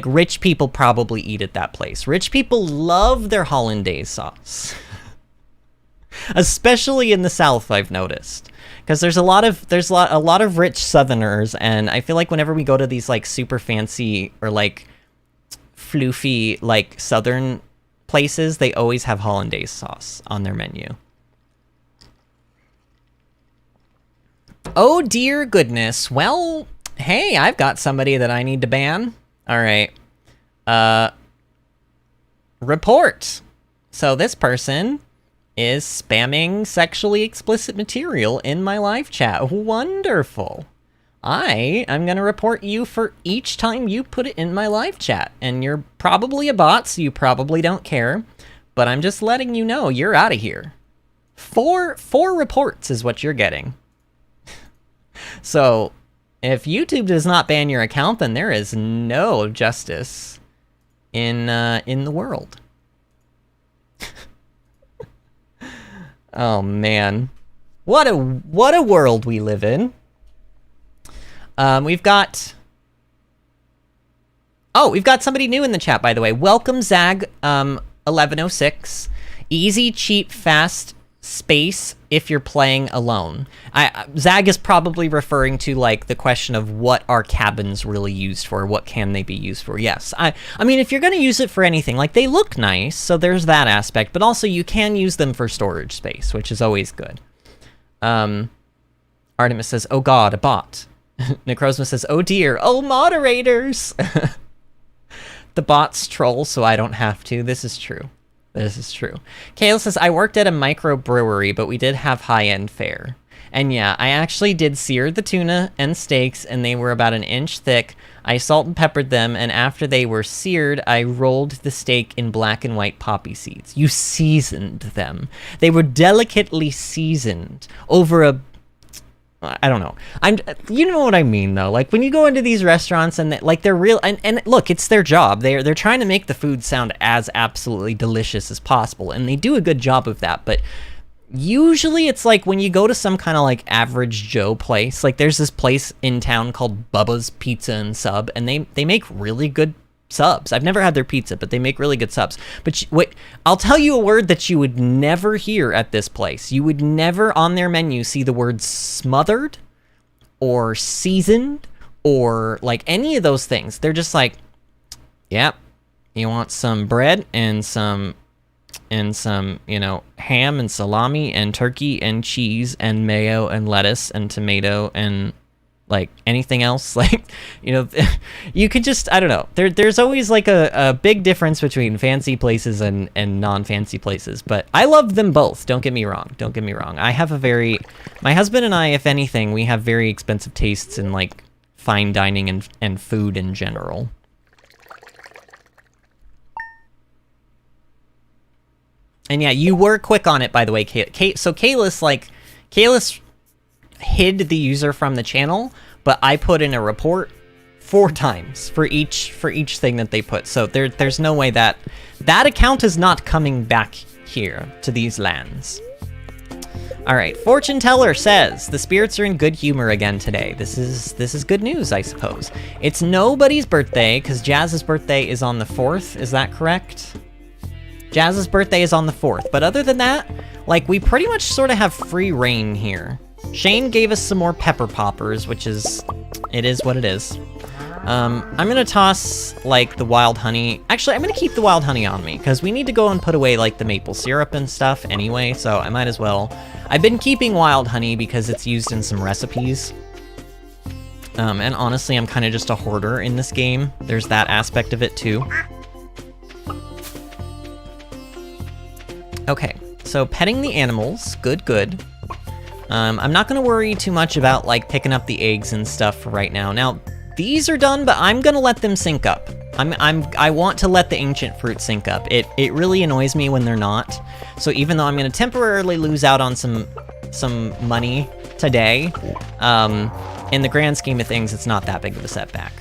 rich people probably eat at that place. Rich people love their hollandaise sauce. Especially in the South, I've noticed. Because there's a lot of rich Southerners, and I feel like whenever we go to these like super fancy or like floofy like Southern places, they always have hollandaise sauce on their menu. Oh dear goodness. Well, hey, I've got somebody that I need to ban. All right. Report. So this person is spamming sexually explicit material in my live chat. Wonderful. I'm gonna report you for each time you put it in my live chat. And you're probably a bot, so you probably don't care. But I'm just letting you know you're out of here. Four reports is what you're getting. So if YouTube does not ban your account, then there is no justice in the world. Oh man, what a world we live in. We've got somebody new in the chat, by the way. Welcome, Zag 1106. Easy, cheap, fast space if you're playing alone. Zag is probably referring to like the question of what are cabins really used for? What can they be used for? Yes, I mean, if you're going to use it for anything, like they look nice, so there's that aspect, but also you can use them for storage space, which is always good. Artemis says, oh god, a bot. Necrozma says, oh dear, oh moderators. The bots troll, so I don't have to. This is true. This is true. Kale says, I worked at a microbrewery, but we did have high-end fare. And yeah, I actually did sear the tuna and steaks, and they were about an inch thick. I salt and peppered them, and after they were seared, I rolled the steak in black and white poppy seeds. You seasoned them. They were delicately seasoned over a... I don't know. You know what I mean, though. Like, when you go into these restaurants and like they're real, and look, it's their job. They're trying to make the food sound as absolutely delicious as possible, and they do a good job of that. But usually, it's like when you go to some kind of like average Joe place. Like, there's this place in town called Bubba's Pizza and Sub, and they make really good subs. I've never had their pizza, but they make really good subs. But wait, I'll tell you a word that you would never hear at this place. You would never on their menu see the word smothered or seasoned or like any of those things. They're just like, yep, you want some bread and some, you know, ham and salami and turkey and cheese and mayo and lettuce and tomato and like anything else, like, you know, you could just, I don't know. There's always like a big difference between fancy places and non-fancy places, but I love them both. Don't get me wrong. Don't get me wrong. My husband and I, if anything, we have very expensive tastes in like fine dining and food in general. And yeah, you were quick on it, by the way, so Kalis hid the user from the channel, but I put in a report 4 times for each thing that they put. So there's no way that account is not coming back here to these lands. All right, Fortune Teller says the spirits are in good humor again today. This is good news, I suppose. It's nobody's birthday because Jazz's birthday is on the 4th. Is that correct? Jazz's birthday is on the 4th, but other than that, like, we pretty much sort of have free reign here. Shane gave us some more pepper poppers, which is... it is what it is. I'm gonna toss, like, the wild honey. Actually, I'm gonna keep the wild honey on me, because we need to go and put away, like, the maple syrup and stuff anyway, so I might as well. I've been keeping wild honey because it's used in some recipes. And honestly, I'm kind of just a hoarder in this game. There's that aspect of it, too. Okay, so petting the animals. Good, good. I'm not gonna worry too much about, like, picking up the eggs and stuff for right now. Now, these are done, but I'm gonna let them sink up. I want to let the ancient fruit sink up. It really annoys me when they're not. So even though I'm gonna temporarily lose out on some money today, in the grand scheme of things, it's not that big of a setback.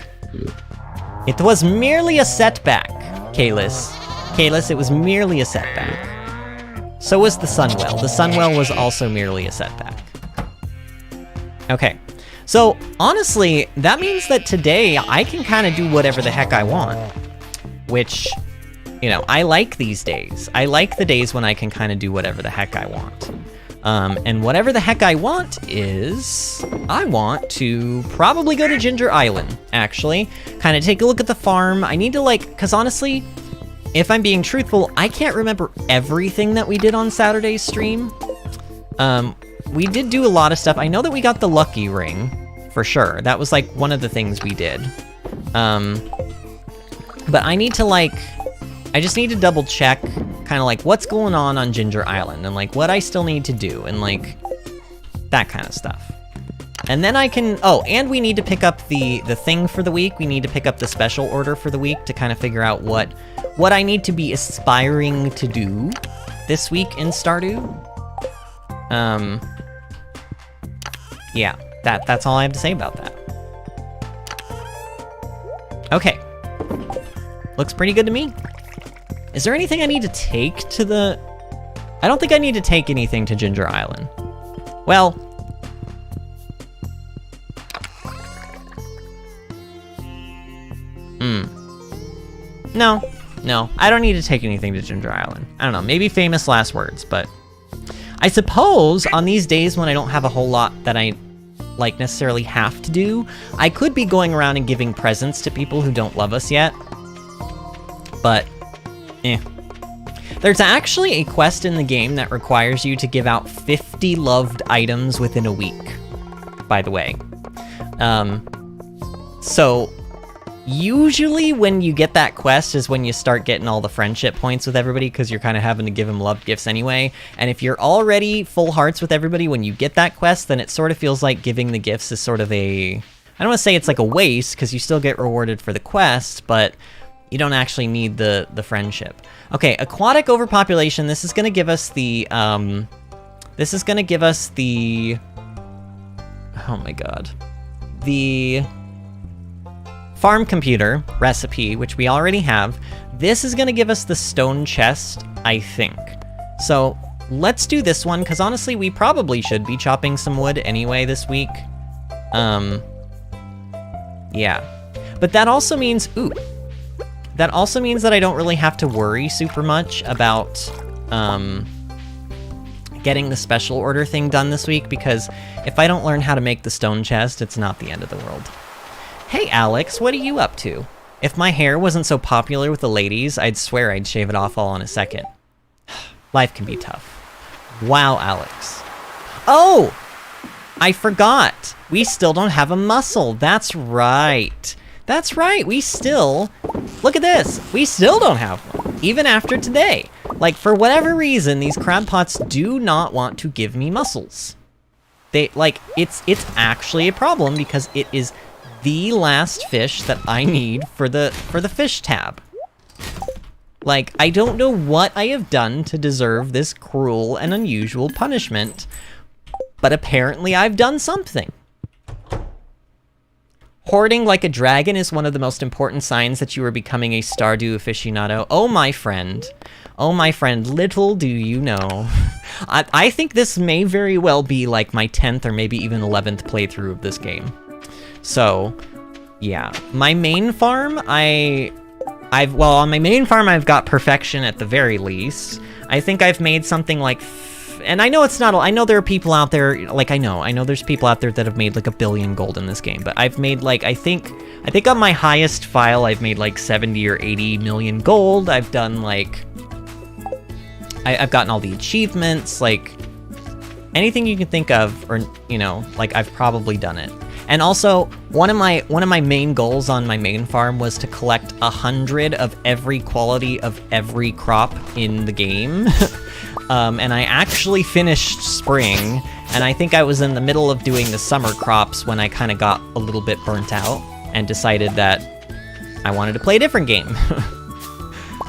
It was merely a setback, Kalis. Kalis, it was merely a setback. So was the Sunwell. The Sunwell was also merely a setback. Okay. So, honestly, that means that today I can kind of do whatever the heck I want. Which, you know, I like these days. I like the days when I can kind of do whatever the heck I want. And whatever the heck I want is... I want to probably go to Ginger Island, actually. Kind of take a look at the farm. I need to, like... Because honestly, if I'm being truthful, I can't remember everything that we did on Saturday's stream. We did do a lot of stuff. I know that we got the lucky ring, for sure. That was, like, one of the things we did. But I need to, like... I just need to double check, kind of like, what's going on Ginger Island, and, like, what I still need to do, and, like, that kind of stuff. And then I can... Oh, and we need to pick up the thing for the week. We need to pick up the special order for the week to kind of figure out what I need to be aspiring to do this week in Stardew. Yeah, that's all I have to say about that. Okay. Looks pretty good to me. Is there anything I need to take to the... I don't think I need to take anything to Ginger Island. Well... No, I don't need to take anything to Ginger Island. I don't know, maybe famous last words, but... I suppose on these days when I don't have a whole lot that I, like, necessarily have to do, I could be going around and giving presents to people who don't love us yet. But, There's actually a quest in the game that requires you to give out 50 loved items within a week, by the way. So, usually when you get that quest is when you start getting all the friendship points with everybody, because you're kind of having to give them loved gifts anyway. And if you're already full hearts with everybody when you get that quest, then it sort of feels like giving the gifts is sort of a... I don't want to say it's like a waste, because you still get rewarded for the quest, but you don't actually need the friendship. Okay, aquatic overpopulation. This is going to give us the... This is going to give us the... Oh my god. The... farm computer recipe, which we already have. This is gonna give us the stone chest, I think. So let's do this one, because honestly, we probably should be chopping some wood anyway this week. Yeah. But that also means, that also means that I don't really have to worry super much about, getting the special order thing done this week, because if I don't learn how to make the stone chest, it's not the end of the world. Hey Alex, what are you up to? If my hair wasn't so popular with the ladies, I'd swear I'd shave it off all in a second. Life can be tough. Wow, Alex. Oh! I forgot. We still don't have a mussel. That's right. That's right, we still... Look at this! We still don't have one, even after today. Like, for whatever reason, these crab pots do not want to give me mussels. They, like, it's actually a problem, because it is... the last fish that I need for the fish tab. Like, I don't know what I have done to deserve this cruel and unusual punishment, but apparently I've done something. Hoarding like a dragon is one of the most important signs that you are becoming a Stardew aficionado. Oh my friend, little do you know. I think this may very well be like my 10th or maybe even 11th playthrough of this game. So, yeah. My main farm, on my main farm I've got perfection at the very least. I think I've made something like and I know it's not, I know there are people out there, like, I know there's people out there that have made, like, 1 billion gold in this game, but I've made, like, I think on my highest file, I've made, like, 70 or 80 million gold. I've done, like, I've gotten all the achievements, like, anything you can think of, or, you know, like, I've probably done it. And also, one of my main goals on my main farm was to collect 100 of every quality of every crop in the game. And I actually finished spring, and I think I was in the middle of doing the summer crops when I kind of got a little bit burnt out and decided that I wanted to play a different game.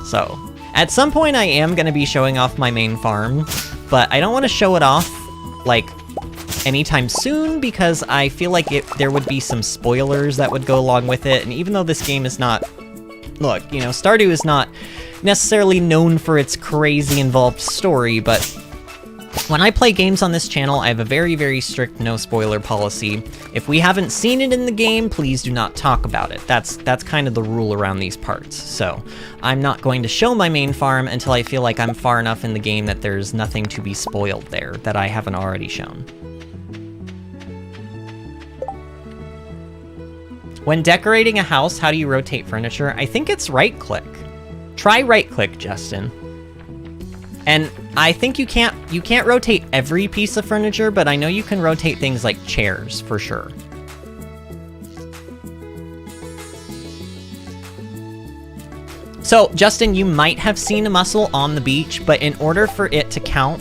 So, at some point I am going to be showing off my main farm, but I don't want to show it off, like, anytime soon, because I feel like there would be some spoilers that would go along with it, and even though this game is not... Look, you know, Stardew is not necessarily known for its crazy involved story, but when I play games on this channel, I have a very, very strict no-spoiler policy. If we haven't seen it in the game, please do not talk about it. That's kind of the rule around these parts. So, I'm not going to show my main farm until I feel like I'm far enough in the game that there's nothing to be spoiled there that I haven't already shown. When decorating a house, how do you rotate furniture? I think it's right-click. Try right-click, Justin. And I think you can't rotate every piece of furniture, but I know you can rotate things like chairs, for sure. So, Justin, you might have seen a mussel on the beach, but in order for it to count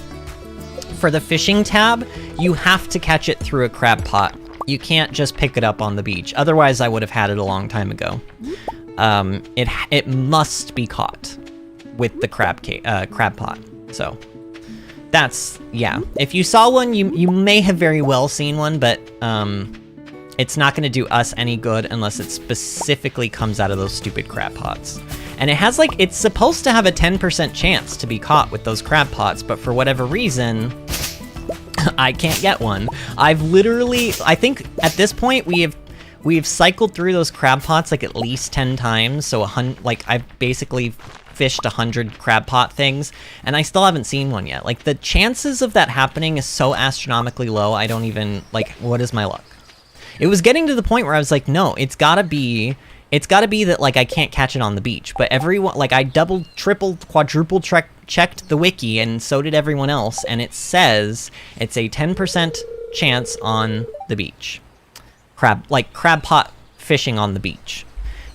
for the fishing tab, you have to catch it through a crab pot. You can't just pick it up on the beach. Otherwise, I would have had it a long time ago. It must be caught with the crab pot. So that's, yeah. If you saw one, you may have very well seen one, but it's not going to do us any good unless it specifically comes out of those stupid crab pots. And it has, like, it's supposed to have a 10% chance to be caught with those crab pots, but for whatever reason, I can't get one. I've literally, I think at this point we've cycled through those crab pots like at least 10 times. So I've basically fished 100 crab pot things, and I still haven't seen one yet. Like, the chances of that happening is so astronomically low. I don't even, like, what is my luck? It was getting to the point where I was like, no, it's gotta be that, like, I can't catch it on the beach. But everyone, like, I double, triple, quadruple checked the wiki, and so did everyone else, and it says it's a 10% chance on the beach. Crab pot fishing on the beach.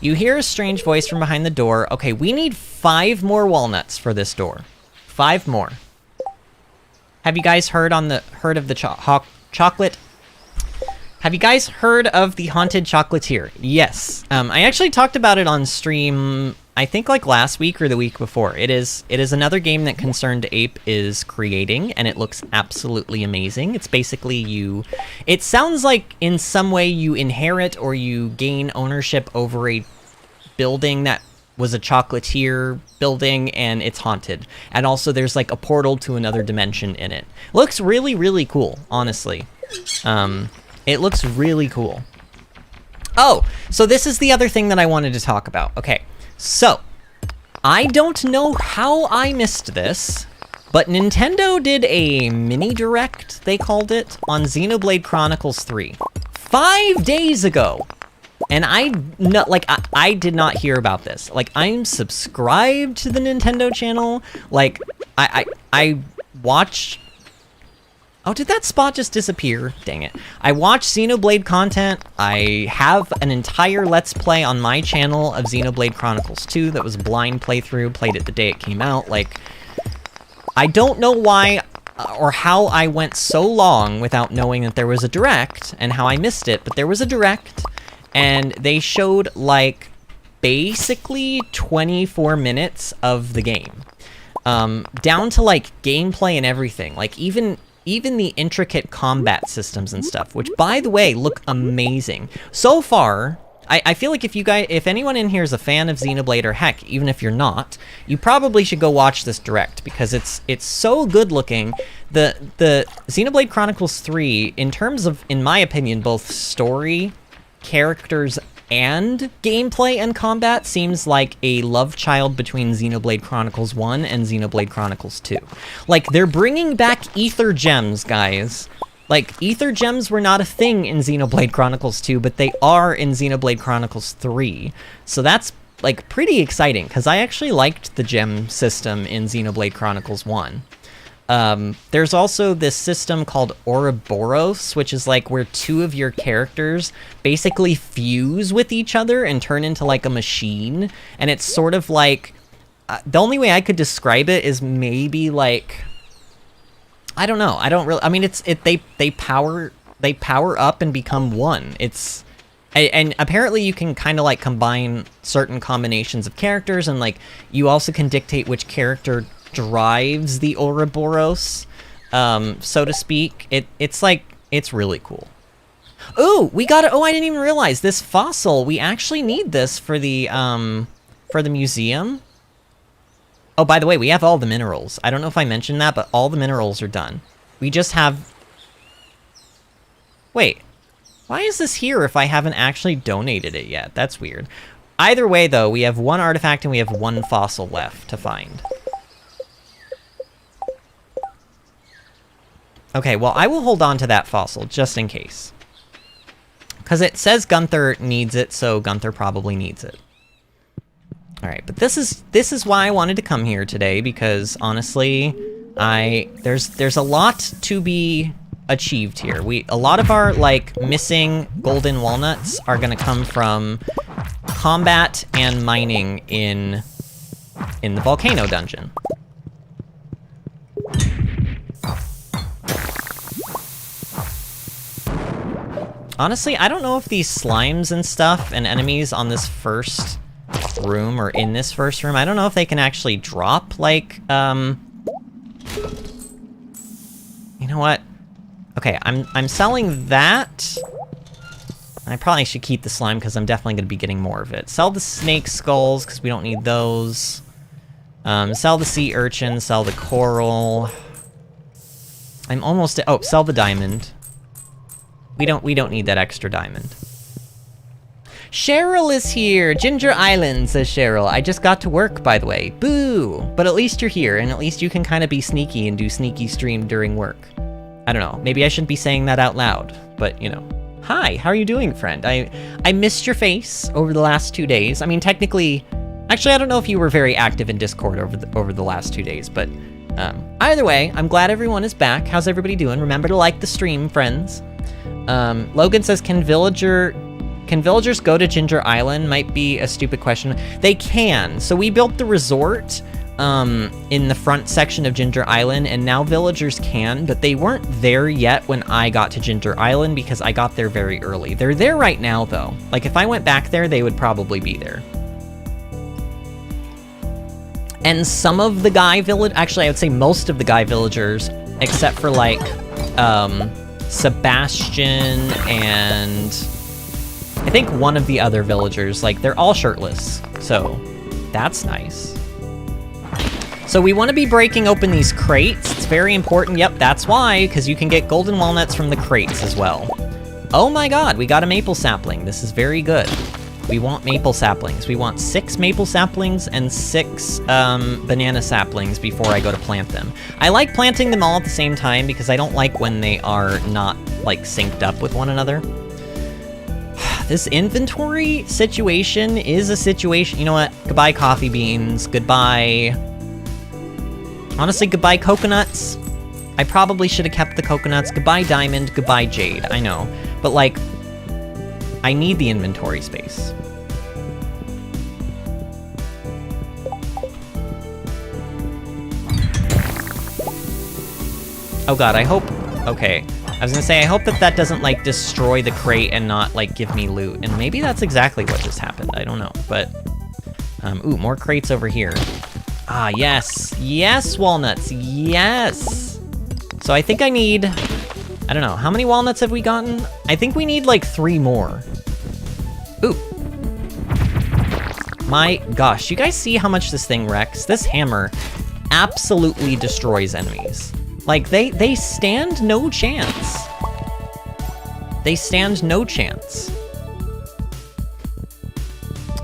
You hear a strange voice from behind the door. Okay, we need 5 more walnuts for this door. 5 more. Have you guys heard of the chocolate? Have you guys heard of the Haunted Chocolatier? Yes. I actually talked about it on stream, I think, like, last week or the week before. It is another game that Concerned Ape is creating, and it looks absolutely amazing. It's basically it sounds like in some way you inherit or you gain ownership over a building that was a chocolatier building, and it's haunted. And also there's, like, a portal to another dimension in it. Looks really, really cool, honestly. It looks really cool. Oh, so this is the other thing that I wanted to talk about. Okay, so I don't know how I missed this, but Nintendo did a mini direct, they called it, on Xenoblade Chronicles 3 5 days ago. And I did not hear about this. Like, I'm subscribed to the Nintendo channel. Like, I watch... Oh, did that spot just disappear? Dang it. I watch Xenoblade content. I have an entire Let's Play on my channel of Xenoblade Chronicles 2 that was a blind playthrough, played it the day it came out. Like, I don't know why or how I went so long without knowing that there was a direct and how I missed it, but there was a direct, and they showed, like, basically 24 minutes of the game. Down to, like, gameplay and everything. Like, even the intricate combat systems and stuff, which, by the way, look amazing. So far, I feel like if anyone in here is a fan of Xenoblade, or heck, even if you're not, you probably should go watch this direct, because it's so good looking. The Xenoblade Chronicles 3, in terms of, in my opinion, both story, characters, and gameplay and combat seems like a love child between Xenoblade Chronicles 1 and Xenoblade Chronicles 2. Like, they're bringing back Ether Gems, guys. Like, Ether Gems were not a thing in Xenoblade Chronicles 2, but they are in Xenoblade Chronicles 3. So that's, like, pretty exciting, because I actually liked the gem system in Xenoblade Chronicles 1. There's also this system called Ouroboros, which is like where two of your characters basically fuse with each other and turn into like a machine. And it's sort of like, the only way I could describe it is maybe like, I don't know. I don't really, I mean, they power up and become one. And apparently you can kind of like combine certain combinations of characters, and like you also can dictate which character drives the Ouroboros, so to speak. It's like, it's really cool. Ooh, we got it. Oh, I didn't even realize this fossil. We actually need this for the museum. Oh, by the way, we have all the minerals. I don't know if I mentioned that, but all the minerals are done. We just have... Wait, why is this here if I haven't actually donated it yet? That's weird. Either way, though, we have one artifact and we have one fossil left to find. Okay, well, I will hold on to that fossil, just in case. Because it says Gunther needs it, so Gunther probably needs it. Alright, but this is why I wanted to come here today, because, honestly, there's a lot to be achieved here. A lot of our, like, missing golden walnuts are gonna come from combat and mining in the volcano dungeon. Honestly, I don't know if these slimes and stuff and enemies on this first room or in this first room, I don't know if they can actually drop, like, you know what? Okay, I'm selling that. I probably should keep the slime because I'm definitely going to be getting more of it. Sell the snake skulls because we don't need those. Sell the sea urchin, sell the coral. I'm almost... Oh, sell the diamond. We don't need that extra diamond. Cheryl is here! Ginger Island, says Cheryl. I just got to work, by the way. Boo! But at least you're here, and at least you can kind of be sneaky and do sneaky stream during work. I don't know, maybe I shouldn't be saying that out loud, but, you know. Hi, how are you doing, friend? I missed your face over the last 2 days. I mean, technically... Actually, I don't know if you were very active in Discord over the last 2 days, but... either way, I'm glad everyone is back. How's everybody doing? Remember to like the stream, friends. Logan says, can villagers go to Ginger Island? Might be a stupid question. They can. So we built the resort in the front section of Ginger Island, and now villagers can, but they weren't there yet when I got to Ginger Island because I got there very early. They're there right now, though. Like, if I went back there, they would probably be there. And some of the actually, I would say most of the guy villagers, except for, like, Sebastian and I think one of the other villagers, like, they're all shirtless, so that's nice. So we want to be breaking open these crates. It's very important. Yep, that's why, because you can get golden walnuts from the crates as well. Oh my god, we got a maple sapling. This is very good. We want maple saplings. We want 6 maple saplings and 6 banana saplings before I go to plant them. I like planting them all at the same time because I don't like when they are not, like, synced up with one another. This inventory situation is a situation. You know what? Goodbye, coffee beans. Goodbye. Honestly, goodbye, coconuts. I probably should have kept the coconuts. Goodbye, diamond. Goodbye, jade. I know. But, like, I need the inventory space. Oh god, I hope... Okay. I was gonna say, I hope that doesn't, like, destroy the crate and not, like, give me loot. And maybe that's exactly what just happened. I don't know. But, ooh, more crates over here. Ah, yes. Yes, walnuts. Yes! So I think I need... I don't know. How many walnuts have we gotten? I think we need, like, 3 more. Ooh. My gosh, you guys see how much this thing wrecks? This hammer absolutely destroys enemies. Like, they stand no chance. They stand no chance.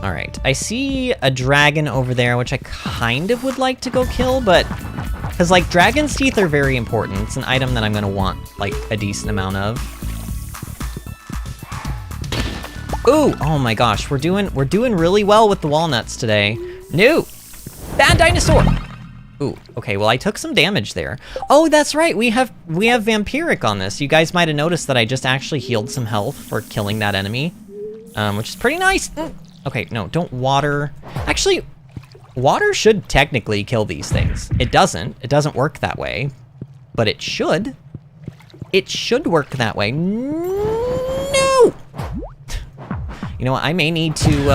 All right, I see a dragon over there, which I kind of would like to go kill, but because like dragon's teeth are very important. It's an item that I'm gonna want like a decent amount of. Ooh, oh my gosh, we're doing really well with the walnuts today. No, bad dinosaur. Ooh, okay, well I took some damage there. Oh, that's right, we have vampiric on this. You guys might have noticed that I just actually healed some health for killing that enemy, which is pretty nice. Okay, no, don't water. Actually, water should technically kill these things. It doesn't work that way, but it should. It should work that way. No! You know what, I may need to,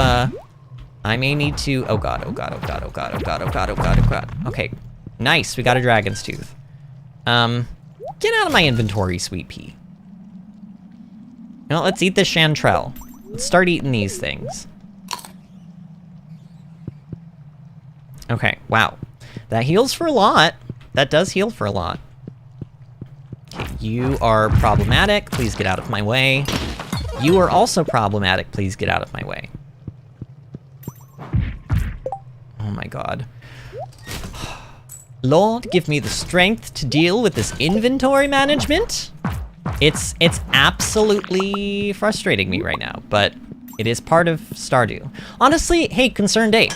oh god, oh god, oh god, oh god, oh god, oh god, oh god, oh god. Okay, nice, we got a dragon's tooth. Get out of my inventory, sweet pea. You know, let's eat this chanterelle. Let's start eating these things. Okay, wow. That heals for a lot. That does heal for a lot. Okay, you are problematic. Please get out of my way. You are also problematic. Please get out of my way. Oh my god. Lord, give me the strength to deal with this inventory management. It's absolutely frustrating me right now, but it is part of Stardew. Honestly, hey, Concerned Ape.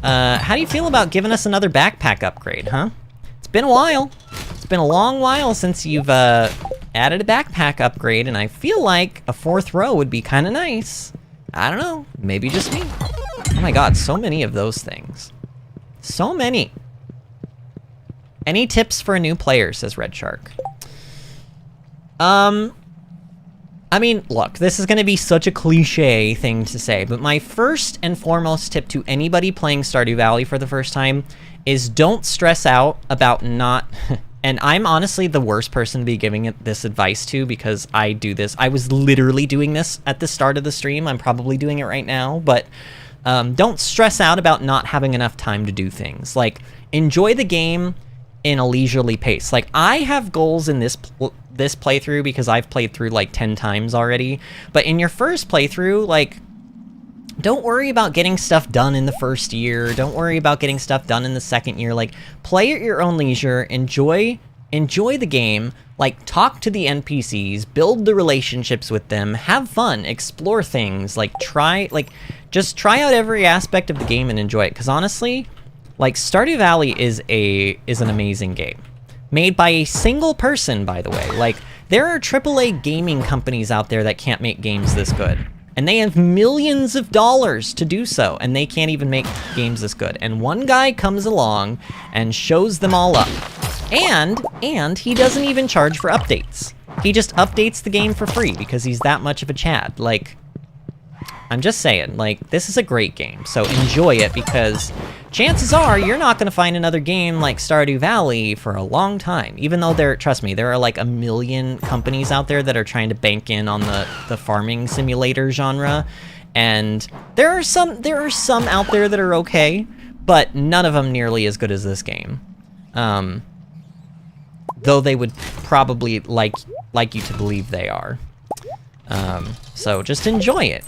How do you feel about giving us another backpack upgrade, huh? It's been a while. It's been a long while since you've added a backpack upgrade, and I feel like a 4th row would be kind of nice. I don't know, maybe just me. Oh my god, so many of those things. So many. Any tips for a new player, says Red Shark. I mean, look, this is gonna be such a cliche thing to say, but my first and foremost tip to anybody playing Stardew Valley for the first time is don't stress out about not, and I'm honestly the worst person to be giving this advice to because I do this. I was literally doing this at the start of the stream. I'm probably doing it right now, but don't stress out about not having enough time to do things. Like, enjoy the game in a leisurely pace. Like, I have goals in this playthrough because I've played through like 10 times already, but in your first playthrough, like, don't worry about getting stuff done in the first year, don't worry about getting stuff done in the second year. Like, play at your own leisure, enjoy the game, like, talk to the NPCs, build the relationships with them, have fun, explore things, like, just try out every aspect of the game and enjoy it, because honestly, like, Stardew Valley is an amazing game. Made by a single person, by the way. Like, there are AAA gaming companies out there that can't make games this good. And they have millions of dollars to do so, and they can't even make games this good. And one guy comes along and shows them all up. And he doesn't even charge for updates. He just updates the game for free because he's that much of a Chad. Like, I'm just saying, like, this is a great game, so enjoy it, because chances are you're not going to find another game like Stardew Valley for a long time, even though trust me, there are like a million companies out there that are trying to bank in on the farming simulator genre, and there are some out there that are okay, but none of them nearly as good as this game. Though they would probably like you to believe they are. So just enjoy it,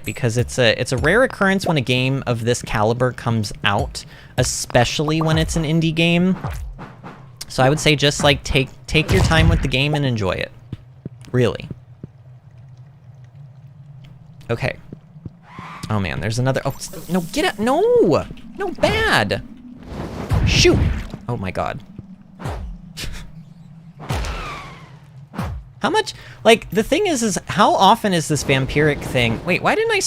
because it's a rare occurrence when a game of this caliber comes out, especially when it's an indie game. So I would say just like take your time with the game and enjoy it, really. Okay. Oh man, there's another. Oh no, get it! No, bad. Shoot! Oh my god. How much, like, the thing is how often is this vampiric thing? Wait, why did I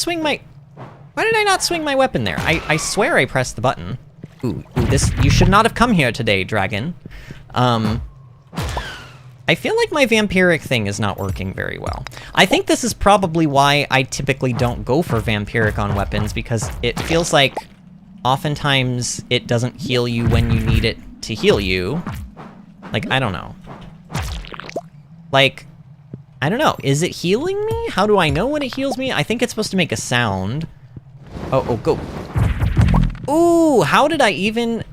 not swing my weapon there? I swear I pressed the button. Ooh, you should not have come here today, dragon. I feel like my vampiric thing is not working very well. I think this is probably why I typically don't go for vampiric on weapons, because it feels like oftentimes it doesn't heal you when you need it to heal you. Like, I don't know. Like, I don't know. Is it healing me? How do I know when it heals me? I think it's supposed to make a sound. Oh, go. Ooh, how did I even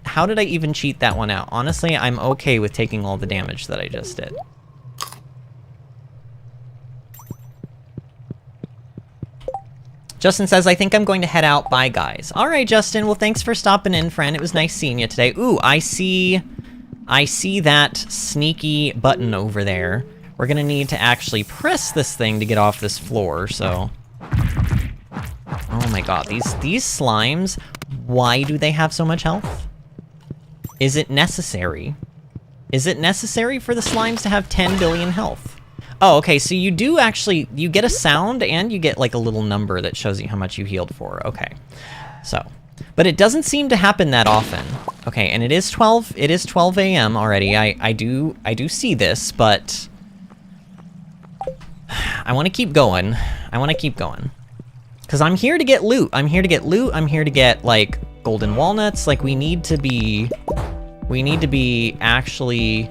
cheat that one out? Honestly, I'm okay with taking all the damage that I just did. Justin says, I think I'm going to head out. Bye, guys. All right, Justin. Well, thanks for stopping in, friend. It was nice seeing you today. Ooh, I see that sneaky button over there. We're gonna need to actually press this thing to get off this floor, so... Oh my god, these slimes, why do they have so much health? Is it necessary? Is it necessary for the slimes to have 10 billion health? Oh, okay, so you do actually, you get a sound and you get like a little number that shows you how much you healed for. Okay, so, but it doesn't seem to happen that often. Okay, and it is 12 a.m. already. I do see this, but I want to keep going. Because I'm here to get loot. I'm here to get, like, golden walnuts. Like, we need to be actually...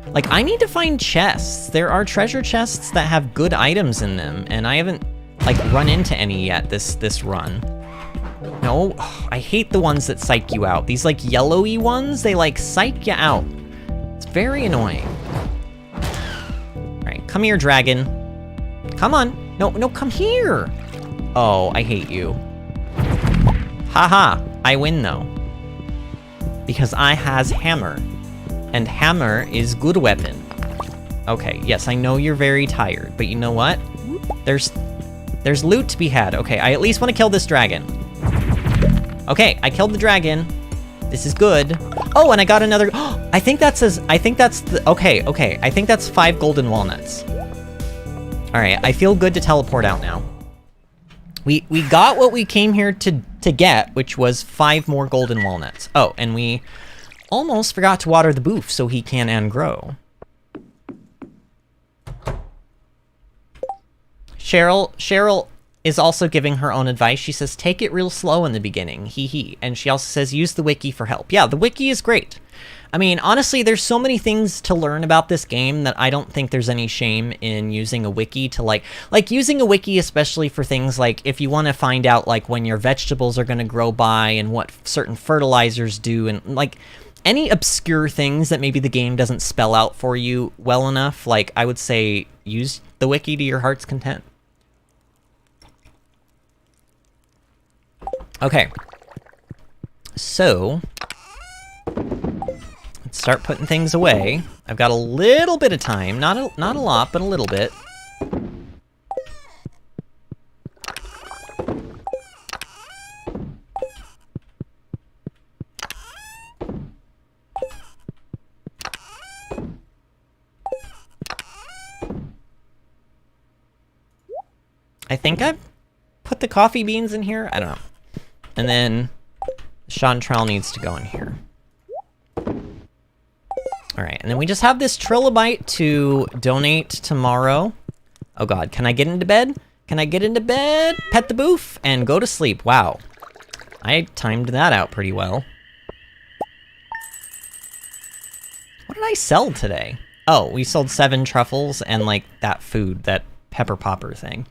Like, I need to find chests. There are treasure chests that have good items in them, and I haven't, like, run into any yet this run. No, I hate the ones that psych you out. These, like, yellowy ones, they, like, psych you out. It's very annoying. Alright, come here, dragon. Come on. No, come here. Oh, I hate you. Haha, I win, though. Because I has hammer. And hammer is good weapon. Okay, yes, I know you're very tired, but you know what? There's loot to be had. Okay, I at least want to kill this dragon. Okay, I killed the dragon. This is good. Oh, and I got another... I think that's the... Okay, I think that's 5 golden walnuts. Alright, I feel good to teleport out now. We got what we came here to get, which was 5 more golden walnuts. Oh, and we... almost forgot to water the boof so he can and grow. Cheryl is also giving her own advice. She says, take it real slow in the beginning, hee. And she also says, use the wiki for help. Yeah, the wiki is great. I mean, honestly, there's so many things to learn about this game that I don't think there's any shame in using a wiki to, like using a wiki especially for things like if you want to find out, like, when your vegetables are going to grow by and what certain fertilizers do and, like... any obscure things that maybe the game doesn't spell out for you well enough, like, I would say use the wiki to your heart's content. Okay. So, let's start putting things away. I've got a little bit of time, not a lot, but a little bit. I think I've put the coffee beans in here. I don't know. And then Chanterelle needs to go in here. All right, and then we just have this trilobite to donate tomorrow. Oh god, can I get into bed? Can I get into bed? Pet the boof and go to sleep. Wow. I timed that out pretty well. What did I sell today? Oh, we sold 7 truffles and, like, that food, that pepper popper thing.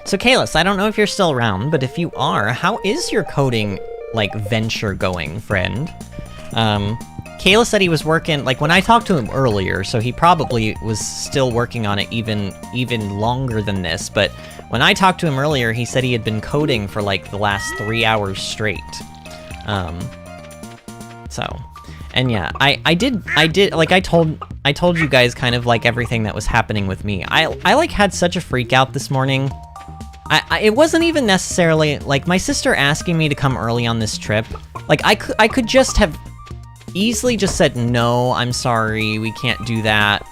So, Kalis, I don't know if you're still around, but if you are, how is your coding, like, venture going, friend? Kalis said he was working, like, when I talked to him earlier, so he probably was still working on it even longer than this, but when I talked to him earlier, he said he had been coding for, like, the last 3 hours straight. So, and yeah, I did, like, I told you guys kind of, like, everything that was happening with me. I like, had such a freak out this morning. It wasn't even necessarily, like, my sister asking me to come early on this trip. Like, I could just have easily just said, no, I'm sorry, we can't do that.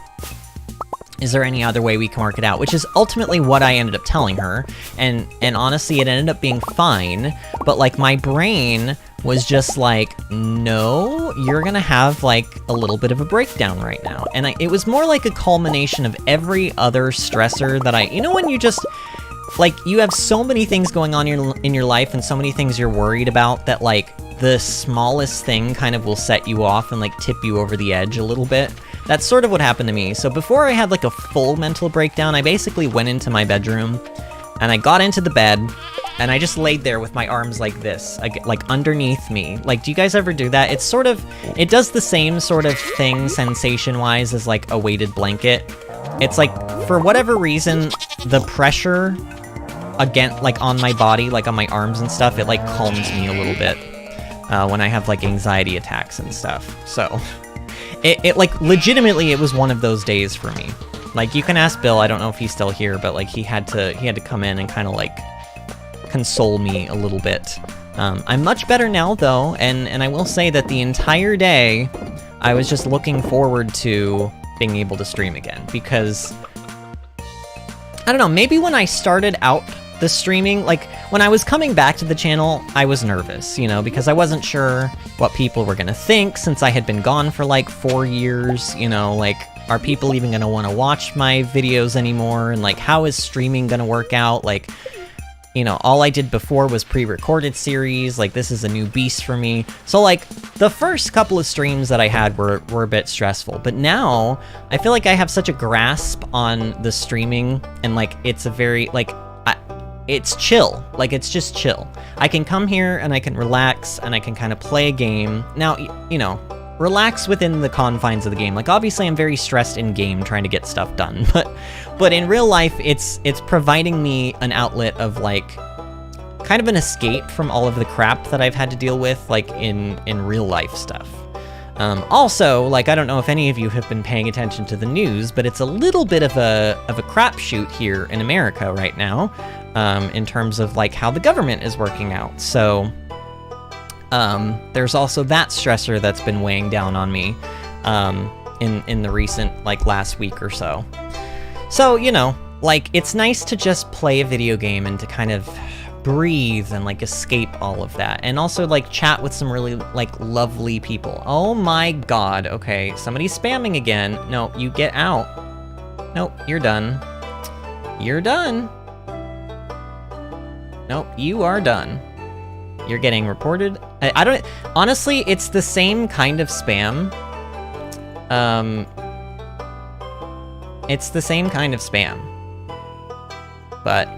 Is there any other way we can work it out? Which is ultimately what I ended up telling her. And honestly, it ended up being fine. But, like, my brain was just like, no, you're gonna have, like, a little bit of a breakdown right now. And it was more like a culmination of every other stressor that you know when you just... like, you have so many things going on in your life and so many things you're worried about that, like, the smallest thing kind of will set you off and, like, tip you over the edge a little bit. That's sort of what happened to me. So before I had, like, a full mental breakdown, I basically went into my bedroom and I got into the bed and I just laid there with my arms like this, like underneath me. Like, do you guys ever do that? It's sort of, it does the same sort of thing sensation-wise as like a weighted blanket. It's like, for whatever reason, the pressure again, like on my body, like on my arms and stuff, it like calms me a little bit when I have like anxiety attacks and stuff. So it like legitimately, it was one of those days for me. Like, you can ask Bill, I don't know if he's still here, but like he had to come in and kind of like console me a little bit. I'm much better now though, and I will say that the entire day I was just looking forward to being able to stream again, because I don't know, maybe when I started out the streaming, like when I was coming back to the channel, I was nervous, you know, because I wasn't sure what people were gonna think since I had been gone for like 4 years, you know, like, are people even gonna want to watch my videos anymore? And like, how is streaming gonna work out? Like, you know, all I did before was pre-recorded series, like this is a new beast for me. So like, the first couple of streams that I had were a bit stressful, but now I feel like I have such a grasp on the streaming, and like, it's a very, like, it's chill. Like, it's just chill. I can come here and I can relax and I can kind of play a game. Now, you know, relax within the confines of the game. Like, obviously I'm very stressed in game trying to get stuff done, but in real life, it's providing me an outlet of like, kind of an escape from all of the crap that I've had to deal with, like in real life stuff. Also, like, I don't know if any of you have been paying attention to the news, but it's a little bit of a crapshoot here in America right now, in terms of like how the government is working out. So, there's also that stressor that's been weighing down on me, in the recent, like, last week or so. So, you know, like, it's nice to just play a video game and to kind of breathe and like escape all of that, and also like chat with some really like lovely people. Oh my god, okay, somebody's spamming again. No, you get out. Nope, you're done. You're done. Nope, you are done. You're getting reported. I don't, honestly, it's the same kind of spam. It's the same kind of spam, but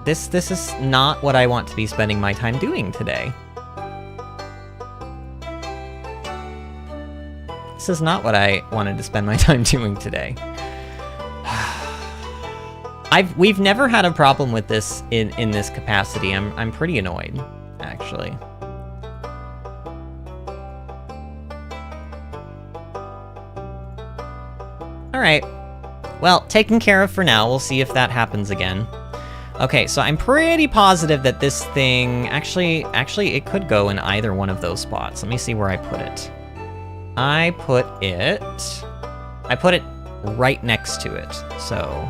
this is not what I want to be spending my time doing today. This is not what I wanted to spend my time doing today. We've never had a problem with this in this capacity. I'm pretty annoyed, actually. All right. Well, taken care of for now. We'll see if that happens again. Okay, so I'm pretty positive that this thing, actually, it could go in either one of those spots. Let me see where I put it. I put it right next to it, so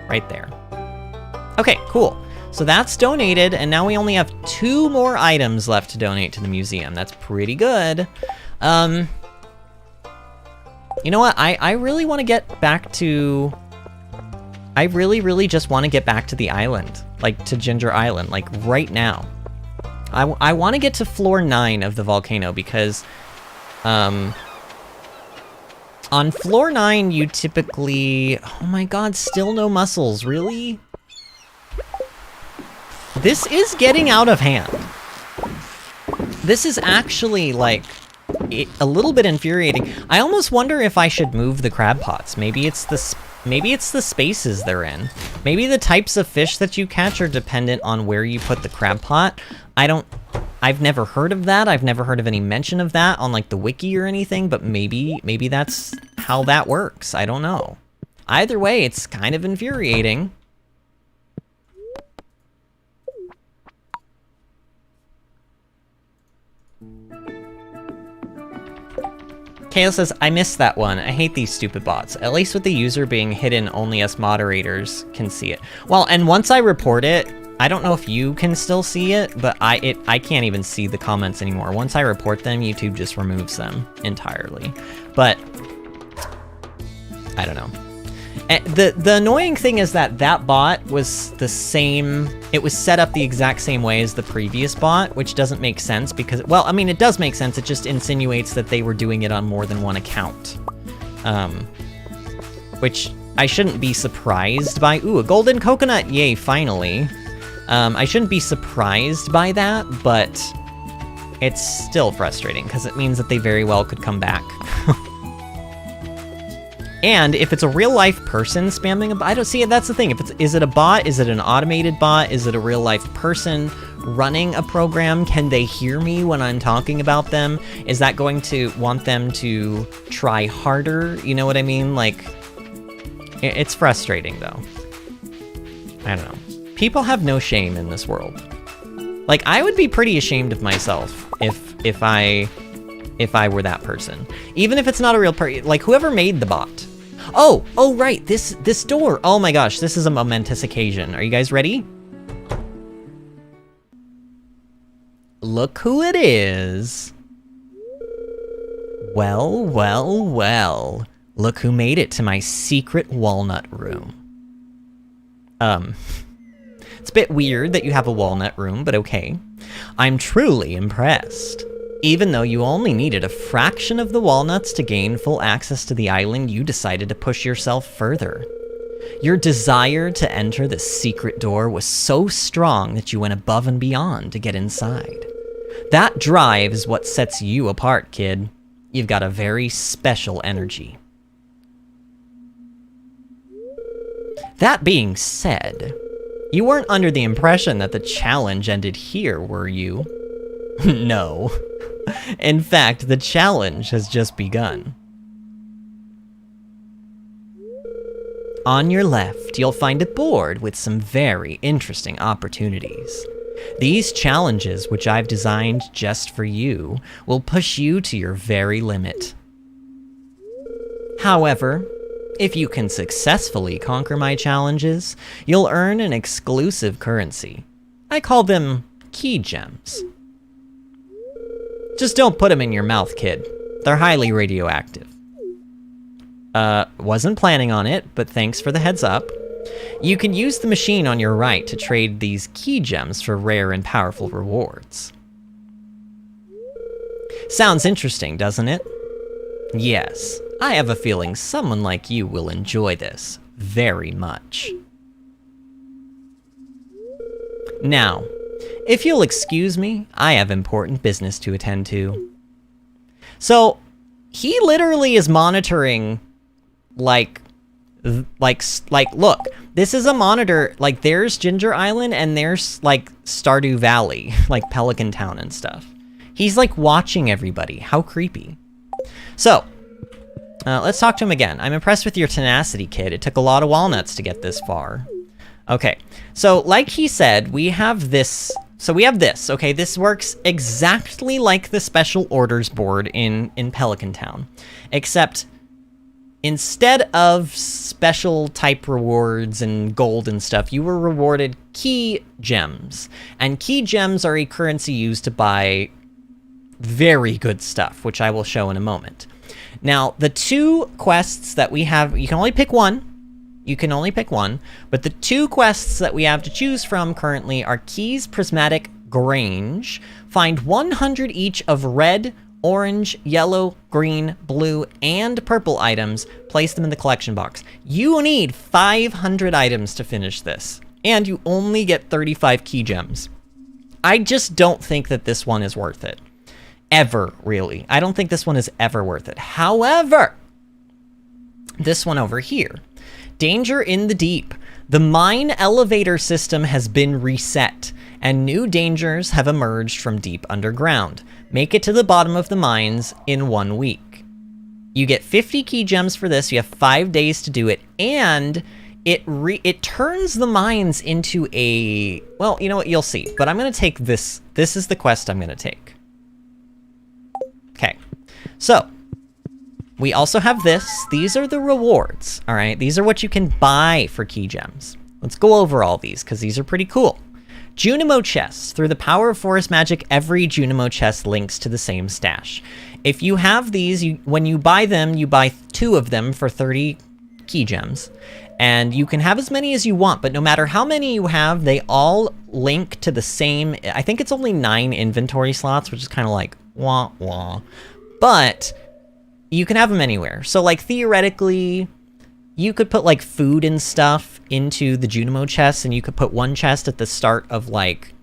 right there. Okay, cool. So that's donated, and now we only have 2 more items left to donate to the museum. That's pretty good. You know what? I really want to get back to... I really just want to get back to the island, like to Ginger Island, like right now. I want to get to floor 9 of the volcano because on floor 9 you typically... Oh my god, still no mussels, really? This is getting out of hand. This is actually like a little bit infuriating. I almost wonder if I should move the crab pots. Maybe it's the spaces they're in. Maybe the types of fish that you catch are dependent on where you put the crab pot. I've never heard of that. I've never heard of any mention of that on like the wiki or anything, but maybe that's how that works. I don't know. Either way, it's kind of infuriating. Kale says, I missed that one. I hate these stupid bots. At least with the user being hidden, only us moderators can see it. Well, and once I report it, I don't know if you can still see it, but I can't even see the comments anymore. Once I report them, YouTube just removes them entirely. But I don't know. The annoying thing is that bot was the same, it was set up the exact same way as the previous bot, which doesn't make sense because, well, I mean, it does make sense, it just insinuates that they were doing it on more than one account. Which I shouldn't be surprised by. Ooh, a golden coconut, yay, finally. I shouldn't be surprised by that, but it's still frustrating because it means that they very well could come back. And if it's a real-life person spamming a bot, I don't see it. That's the thing. Is it a bot? Is it an automated bot? Is it a real-life person running a program? Can they hear me when I'm talking about them? Is that going to want them to try harder? You know what I mean? Like, it's frustrating, though. I don't know. People have no shame in this world. Like, I would be pretty ashamed of myself if I were that person. Even if it's not a real person, like, whoever made the bot. Oh, right, this door. Oh my gosh, this is a momentous occasion. Are you guys ready? Look who it is. Well, well, well. Look who made it to my secret walnut room. It's a bit weird that you have a walnut room, but okay. I'm truly impressed. Even though you only needed a fraction of the walnuts to gain full access to the island, you decided to push yourself further. Your desire to enter the secret door was so strong that you went above and beyond to get inside. That drive is what sets you apart, kid. You've got a very special energy. That being said, you weren't under the impression that the challenge ended here, were you? No. In fact, the challenge has just begun. On your left, you'll find a board with some very interesting opportunities. These challenges, which I've designed just for you, will push you to your very limit. However, if you can successfully conquer my challenges, you'll earn an exclusive currency. I call them key gems. Just don't put them in your mouth, kid. They're highly radioactive. Wasn't planning on it, but thanks for the heads up. You can use the machine on your right to trade these key gems for rare and powerful rewards. Sounds interesting, doesn't it? Yes, I have a feeling someone like you will enjoy this very much. Now, if you'll excuse me, I have important business to attend to. So, he literally is monitoring, like, look, this is a monitor, like, there's Ginger Island and there's, like, Stardew Valley, like Pelican Town and stuff. He's, like, watching everybody. How creepy. So, let's talk to him again. I'm impressed with your tenacity, kid. It took a lot of walnuts to get this far. Okay, so like he said, we have this. So we have this, okay? This works exactly like the special orders board in Pelican Town, except instead of special type rewards and gold and stuff, you were rewarded key gems. And key gems are a currency used to buy very good stuff, which I will show in a moment. Now, the two quests that we have, you can only pick one. You can only pick one, but the two quests that we have to choose from currently are Keys Prismatic Grange. Find 100 each of red, orange, yellow, green, blue, and purple items. Place them in the collection box. You need 500 items to finish this, and you only get 35 key gems. I just don't think that this one is worth it. Ever, really. I don't think this one is ever worth it. However, this one over here. Danger in the deep. The mine elevator system has been reset, and new dangers have emerged from deep underground. Make it to the bottom of the mines in 1 week. You get 50 key gems for this. You have 5 days to do it, and it turns the mines into a... Well, you know what? You'll see. But I'm going to take this. This is the quest I'm going to take. Okay. So... we also have this. These are the rewards, all right? These are what you can buy for key gems. Let's go over all these, because these are pretty cool. Junimo chests. Through the power of forest magic, every Junimo chest links to the same stash. If you have these, when you buy them, you buy 2 of them for 30 key gems. And you can have as many as you want, but no matter how many you have, they all link to the same... I think it's only 9 inventory slots, which is kind of like, wah, wah. But... you can have them anywhere. So, like, theoretically, you could put like food and stuff into the Junimo chests, and you could put one chest at the start of like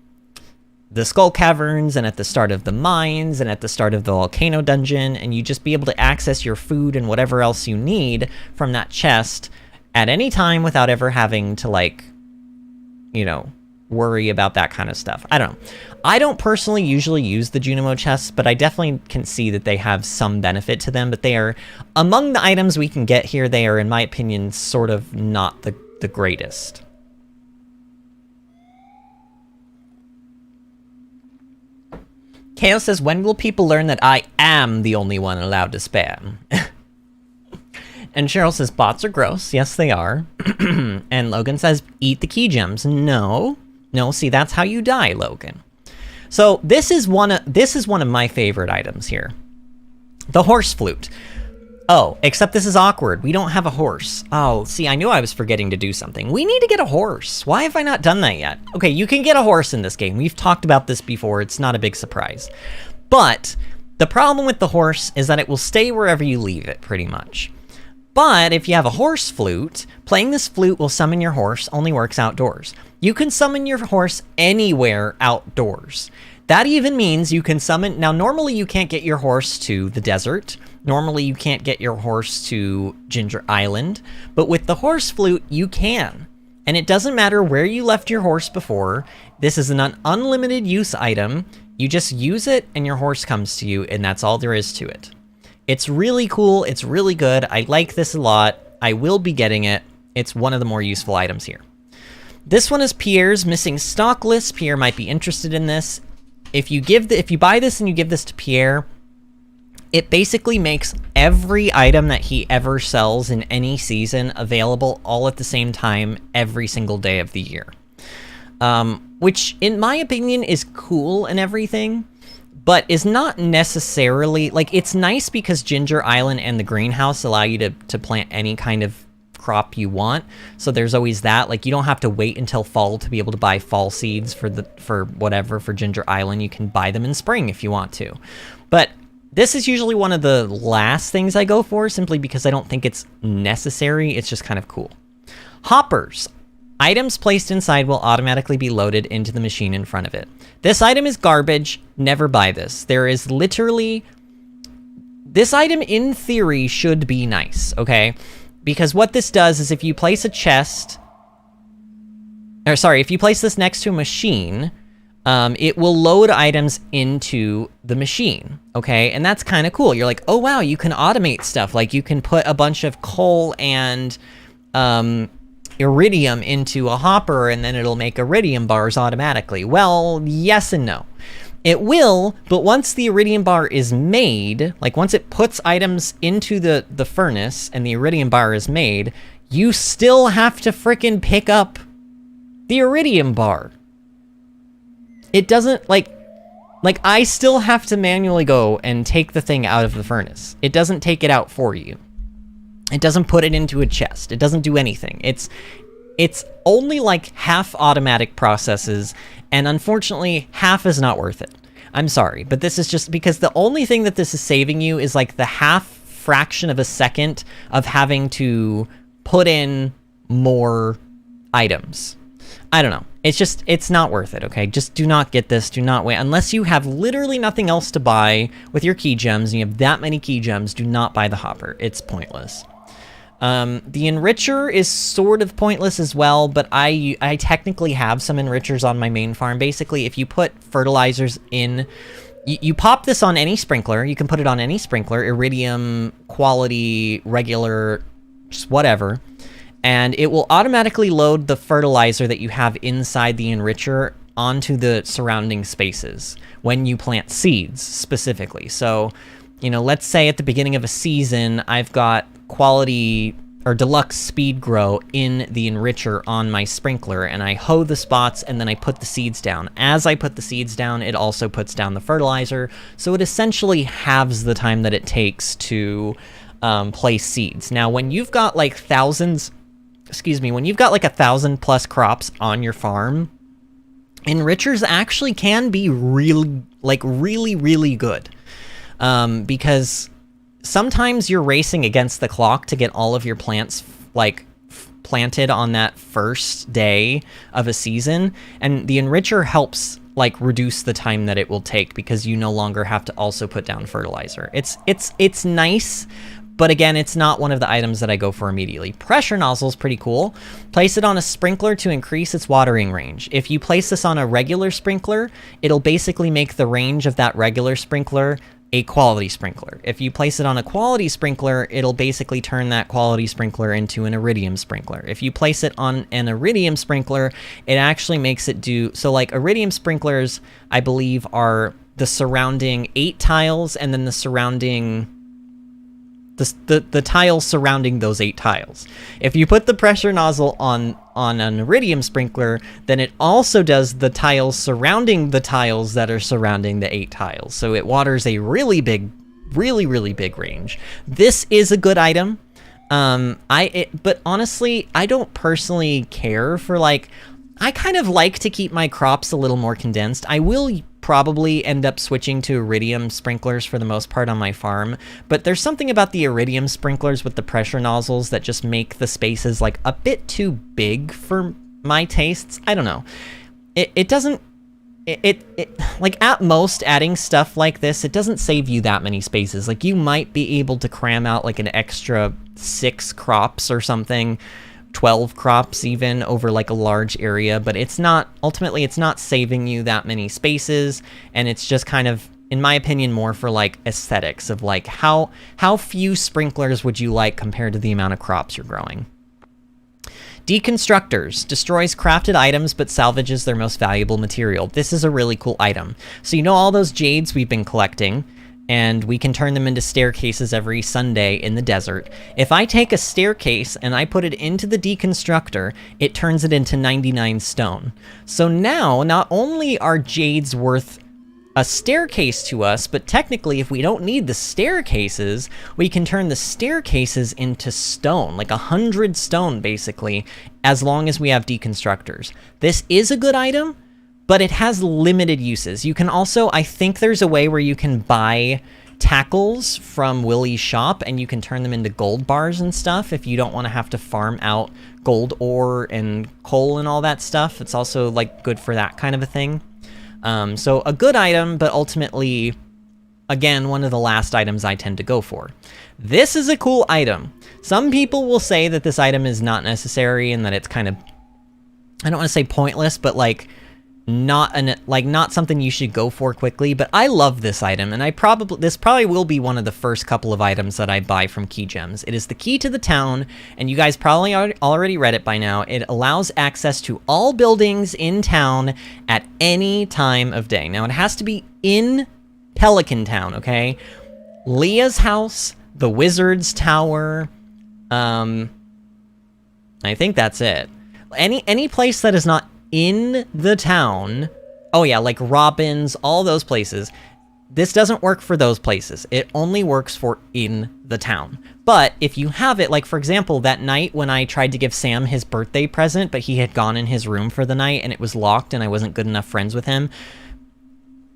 the Skull Caverns and at the start of the mines and at the start of the volcano dungeon, and you just be able to access your food and whatever else you need from that chest at any time without ever having to, like, you know, worry about that kind of stuff. I don't know. I don't personally usually use the Junimo chests, but I definitely can see that they have some benefit to them, but they are, among the items we can get here, they are, in my opinion, sort of not the greatest. Chaos says, when will people learn that I am the only one allowed to spam? And Cheryl says, bots are gross. Yes, they are. And Logan says, eat the key gems. No, see, that's how you die, Logan. So this is one of my favorite items here. The horse flute. Oh, except this is awkward. We don't have a horse. Oh, see, I knew I was forgetting to do something. We need to get a horse. Why have I not done that yet? Okay, you can get a horse in this game. We've talked about this before. It's not a big surprise. But the problem with the horse is that it will stay wherever you leave it, pretty much. But if you have a horse flute, playing this flute will summon your horse, only works outdoors. You can summon your horse anywhere outdoors. That even means you can summon... Now, normally you can't get your horse to the desert. Normally you can't get your horse to Ginger Island. But with the horse flute, you can. And it doesn't matter where you left your horse before. This is an unlimited use item. You just use it and your horse comes to you, and that's all there is to it. It's really cool. It's really good. I like this a lot. I will be getting it. It's one of the more useful items here. This one is Pierre's missing stock list. Pierre might be interested in this. If you buy this and you give this to Pierre, it basically makes every item that he ever sells in any season available all at the same time every single day of the year. Which, in my opinion, is cool and everything, but is not necessarily... Like, it's nice because Ginger Island and the greenhouse allow you to plant any kind of crop you want, so there's always that. Like, you don't have to wait until fall to be able to buy fall seeds for Ginger Island. You can buy them in spring if you want to. But this is usually one of the last things I go for, simply because I don't think it's necessary. It's just kind of cool. Hoppers. Items placed inside will automatically be loaded into the machine in front of it. This item is garbage. Never buy this. There is literally... This item, in theory, should be nice, okay? Because what this does is if you place a chest... if you place this next to a machine, it will load items into the machine, okay? And that's kind of cool. You're like, oh wow, you can automate stuff. Like, you can put a bunch of coal and iridium into a hopper, and then it'll make iridium bars automatically. Well, yes and no. It will, but once the iridium bar is made, like once it puts items into the furnace and the iridium bar is made, you still have to frickin' pick up the iridium bar. It doesn't, like I still have to manually go and take the thing out of the furnace. It doesn't take it out for you. It doesn't put it into a chest. It doesn't do anything. It's only like half automatic processes, and unfortunately, half is not worth it. I'm sorry, but this is just because the only thing that this is saving you is like the half fraction of a second of having to put in more items. I don't know. It's not worth it, okay? Just do not get this. Do not wait. Unless you have literally nothing else to buy with your key gems, and you have that many key gems, do not buy the hopper. It's pointless. The enricher is sort of pointless as well, but I technically have some enrichers on my main farm. Basically, if you put fertilizers in... You pop this on any sprinkler. You can put it on any sprinkler. Iridium, quality, regular, just whatever. And it will automatically load the fertilizer that you have inside the enricher onto the surrounding spaces when you plant seeds, specifically. So, you know, let's say at the beginning of a season, I've got quality or deluxe speed grow in the enricher on my sprinkler, and I hoe the spots and then I put the seeds down. As I put the seeds down, it also puts down the fertilizer, so it essentially halves the time that it takes to place seeds. Now, when you've got like when you've got like 1,000 plus crops on your farm, enrichers actually can be really good. Because sometimes you're racing against the clock to get all of your plants like planted on that first day of a season, and the enricher helps like reduce the time that it will take because you no longer have to also put down fertilizer. It's nice, but again, it's not one of the items that I go for immediately. Pressure nozzle is pretty cool. Place it on a sprinkler to increase its watering range. If you place this on a regular sprinkler, it'll basically make the range of that regular sprinkler a quality sprinkler. If you place it on a quality sprinkler, it'll basically turn that quality sprinkler into an iridium sprinkler. If you place it on an iridium sprinkler, it actually makes it do... So like iridium sprinklers, I believe, are the surrounding 8 tiles and then the surrounding... The tiles surrounding those 8 tiles. If you put the pressure nozzle on an iridium sprinkler, then it also does the tiles surrounding the tiles that are surrounding the 8 tiles. So it waters a really big range. This is a good item. But honestly, I don't personally care for like... I kind of like to keep my crops a little more condensed. I will probably end up switching to iridium sprinklers for the most part on my farm, but there's something about the iridium sprinklers with the pressure nozzles that just make the spaces like a bit too big for my tastes. I don't know. It doesn't... like at most adding stuff like this, it doesn't save you that many spaces. Like you might be able to cram out like an extra 6 crops or something, 12 crops even, over like a large area, but it's not, ultimately it's not saving you that many spaces, and it's just kind of, in my opinion, more for like aesthetics of like how few sprinklers would you like compared to the amount of crops you're growing. Deconstructors. Destroys crafted items but salvages their most valuable material. This is a really cool item. So you know all those jades we've been collecting, and we can turn them into staircases every Sunday in the desert. If I take a staircase and I put it into the deconstructor, it turns it into 99 stone. So now, not only are jades worth a staircase to us, but technically if we don't need the staircases, we can turn the staircases into stone, like 100 stone basically, as long as we have deconstructors. This is a good item, but it has limited uses. You can also, I think there's a way where you can buy tackles from Willie's shop and you can turn them into gold bars and stuff if you don't want to have to farm out gold ore and coal and all that stuff. It's also like good for that kind of a thing. So a good item, but ultimately, again, one of the last items I tend to go for. This is a cool item. Some people will say that this item is not necessary and that it's kind of, I don't want to say pointless, but like not something you should go for quickly, but I love this item, and this probably will be one of the first couple of items that I buy from Key Gems. It is the key to the town, and you guys probably already read it by now. It allows access to all buildings in town at any time of day. Now, it has to be in Pelican Town, okay? Leah's house, the Wizard's Tower, I think that's it. Any place that is not in the town, oh yeah, like Robin's, all those places. This doesn't work for those places. It only works for in the town. But if you have it, like for example, that night when I tried to give Sam his birthday present, but he had gone in his room for the night and it was locked and I wasn't good enough friends with him,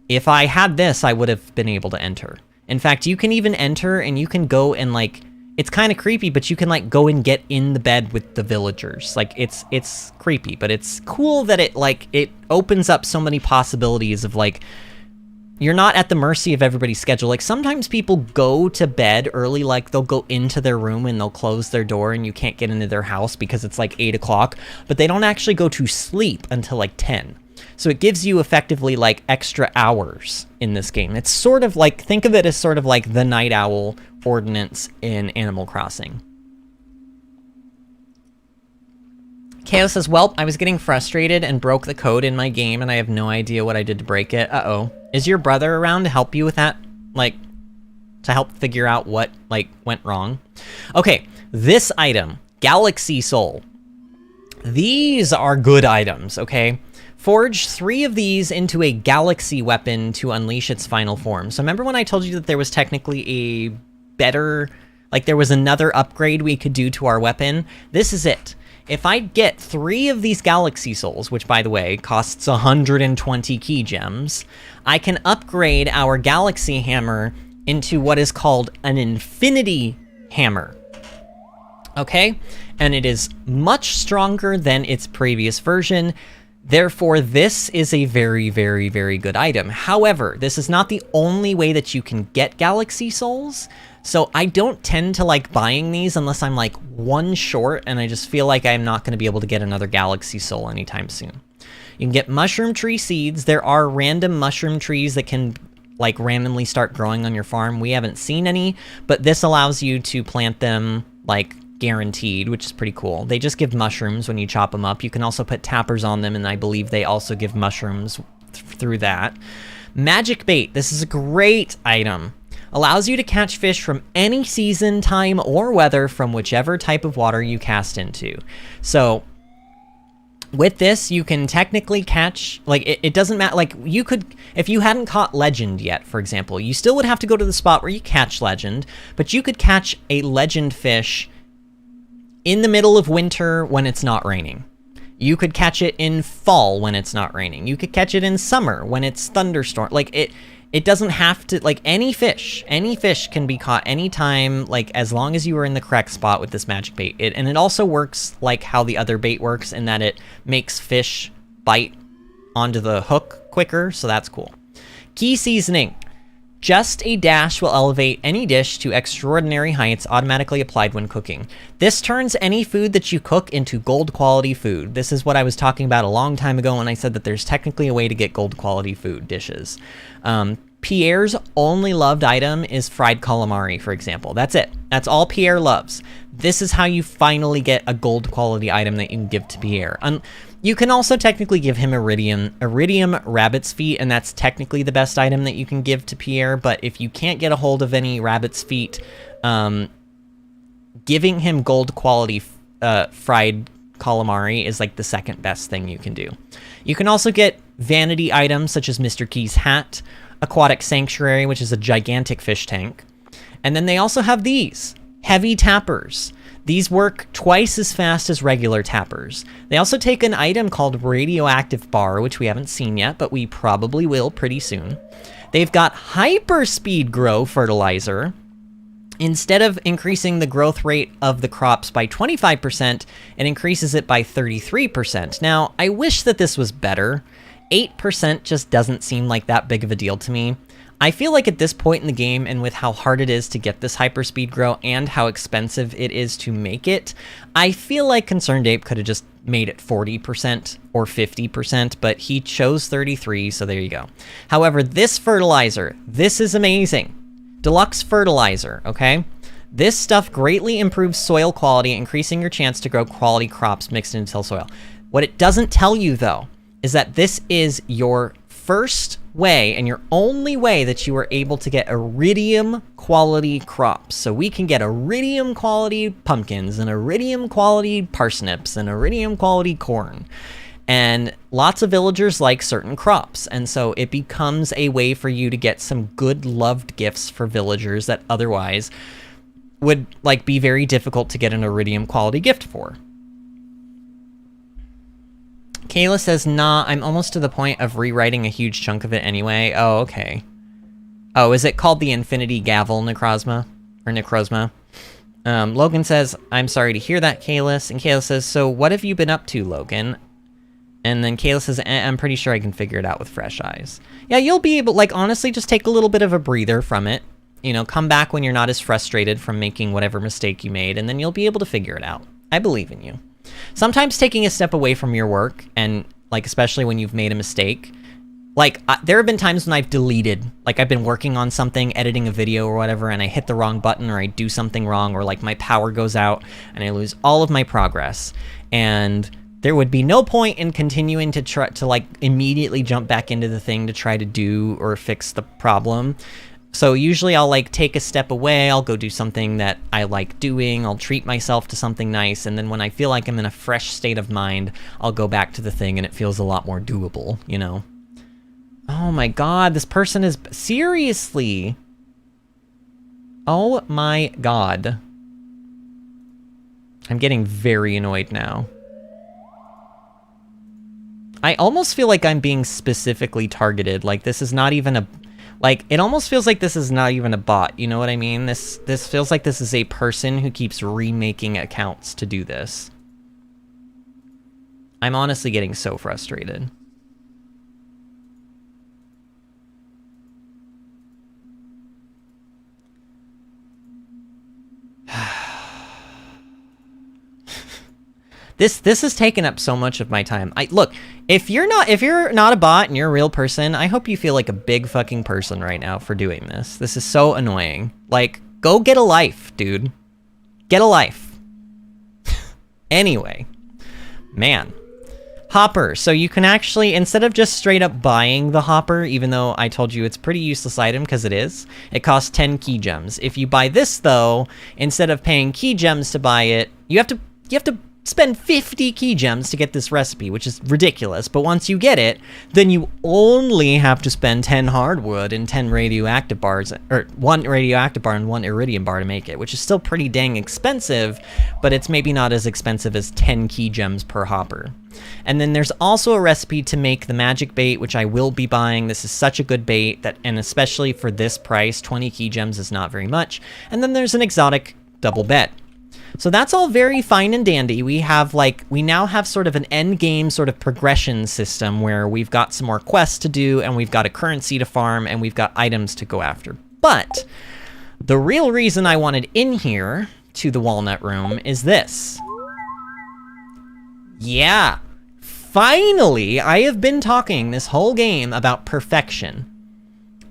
if I had this, I would have been able to enter. In fact, you can even enter and you can go and like, it's kind of creepy, but you can like go and get in the bed with the villagers. Like it's creepy, but it's cool that it opens up so many possibilities of like, you're not at the mercy of everybody's schedule. Like sometimes people go to bed early, like they'll go into their room and they'll close their door and you can't get into their house because it's like 8 o'clock, but they don't actually go to sleep until like 10. So it gives you effectively like extra hours in this game. It's sort of like, think of it as sort of like the night owl ordinance in Animal Crossing. Chaos says, well, I was getting frustrated and broke the code in my game and I have no idea what I did to break it. Uh-oh. Is your brother around to help you with that? Like, to help figure out what, like, went wrong? Okay, this item, Galaxy Soul. These are good items, okay? Forge 3 of these into a galaxy weapon to unleash its final form. So remember when I told you that there was technically a better, like there was another upgrade we could do to our weapon? This is it. If I get 3 of these Galaxy Souls, which by the way costs 120 key gems, I can upgrade our Galaxy Hammer into what is called an Infinity Hammer. Okay? And it is much stronger than its previous version. Therefore, this is a very, very, very good item. However, this is not the only way that you can get Galaxy Souls. So I don't tend to like buying these unless I'm like one short and I just feel like I'm not going to be able to get another Galaxy Soul anytime soon. You can get mushroom tree seeds. There are random mushroom trees that can like randomly start growing on your farm. We haven't seen any, but this allows you to plant them like guaranteed, which is pretty cool. They just give mushrooms when you chop them up. You can also put tappers on them, and I believe they also give mushrooms through that. Magic bait. This is a great item. Allows you to catch fish from any season, time, or weather from whichever type of water you cast into. So with this, you can technically catch, like, it doesn't matter, like, you could, if you hadn't caught Legend yet, for example, you still would have to go to the spot where you catch Legend, but you could catch a Legend fish in the middle of winter when it's not raining. You could catch it in fall when it's not raining. You could catch it in summer when it's thunderstorm. Like, it doesn't have to, like, any fish can be caught anytime, like, as long as you are in the correct spot with this magic bait. And it also works like how the other bait works in that it makes fish bite onto the hook quicker, so that's cool. Key seasoning. Just a dash will elevate any dish to extraordinary heights automatically applied when cooking. This turns any food that you cook into gold quality food. This is what I was talking about a long time ago when I said that there's technically a way to get gold quality food dishes. Pierre's only loved item is fried calamari, for example. That's it. That's all Pierre loves. This is how you finally get a gold quality item that you can give to Pierre. You can also technically give him Iridium Rabbit's Feet, and that's technically the best item that you can give to Pierre, but if you can't get a hold of any Rabbit's Feet, giving him gold quality fried calamari is like the second best thing you can do. You can also get vanity items such as Mr. Key's hat, Aquatic Sanctuary, which is a gigantic fish tank, and then they also have these, heavy tappers. These work twice as fast as regular tappers. They also take an item called Radioactive Bar, which we haven't seen yet, but we probably will pretty soon. They've got Hyperspeed Grow Fertilizer. Instead of increasing the growth rate of the crops by 25%, it increases it by 33%. Now, I wish that this was better. 8% just doesn't seem like that big of a deal to me. I feel like at this point in the game, and with how hard it is to get this hyperspeed grow and how expensive it is to make it, I feel like Concerned Ape could have just made it 40% or 50%, but he chose 33, so there you go. However, this fertilizer, this is amazing. Deluxe fertilizer, okay? This stuff greatly improves soil quality, increasing your chance to grow quality crops mixed into till soil. What it doesn't tell you, though, is that this is your first way and your only way that you are able to get iridium quality crops. So we can get iridium quality pumpkins and iridium quality parsnips and iridium quality corn. And lots of villagers like certain crops. And so it becomes a way for you to get some good loved gifts for villagers that otherwise would like be very difficult to get an iridium quality gift for. Kayla says, nah, I'm almost to the point of rewriting a huge chunk of it anyway. Oh, okay. Oh, is it called the Infinity Gavel Necrozma? Or Necrozma? Logan says, I'm sorry to hear that, Kayla. And Kayla says, so what have you been up to, Logan? And then Kayla says, I'm pretty sure I can figure it out with fresh eyes. Yeah, you'll be able, like, honestly, just take a little bit of a breather from it. You know, come back when you're not as frustrated from making whatever mistake you made, and then you'll be able to figure it out. I believe in you. Sometimes taking a step away from your work, and like especially when you've made a mistake, like there have been times when I've deleted, like I've been working on something, editing a video or whatever, and I hit the wrong button or I do something wrong, or like my power goes out and I lose all of my progress, and there would be no point in continuing to try to like immediately jump back into the thing to try to do or fix the problem. So usually I'll like take a step away, I'll go do something that I like doing, I'll treat myself to something nice, and then when I feel like I'm in a fresh state of mind, I'll go back to the thing and it feels a lot more doable, you know? Oh my god, this person is... Seriously? Oh my god. I'm getting very annoyed now. I almost feel like I'm being specifically targeted, like this is not even a... Like, it almost feels like this is not even a bot, you know what I mean? This feels like this is a person who keeps remaking accounts to do this. I'm honestly getting so frustrated. This has taken up so much of my time. Look, if you're not a bot and you're a real person, I hope you feel like a big fucking person right now for doing this. This is so annoying. Like, go get a life, dude. Get a life. Anyway, man. Hopper. So you can actually, instead of just straight up buying the hopper, even though I told you it's a pretty useless item because it is, it costs 10 key gems. If you buy this though, instead of paying key gems to buy it, you have to spend 50 key gems to get this recipe, which is ridiculous. But once you get it, then you only have to spend 10 hardwood and 10 radioactive bars, or 1 radioactive bar and 1 iridium bar to make it, which is still pretty dang expensive, but it's maybe not as expensive as 10 key gems per hopper. And then there's also a recipe to make the magic bait, which I will be buying. This is such a good bait, that, and especially for this price, 20 key gems is not very much. And then there's an exotic double bet. So that's all very fine and dandy. We now have sort of an end game sort of progression system where we've got some more quests to do, and we've got a currency to farm, and we've got items to go after. But the real reason I wanted in here to the Walnut Room is this. Yeah, finally, I have been talking this whole game about perfection.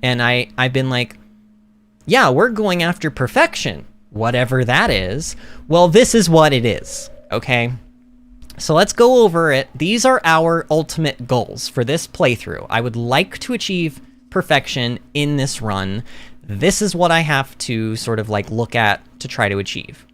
And I've been like, yeah, we're going after perfection. Whatever that is. Well, this is what it is, okay? So let's go over it. These are our ultimate goals for this playthrough. I would like to achieve perfection in this run. This is what I have to sort of like look at to try to achieve.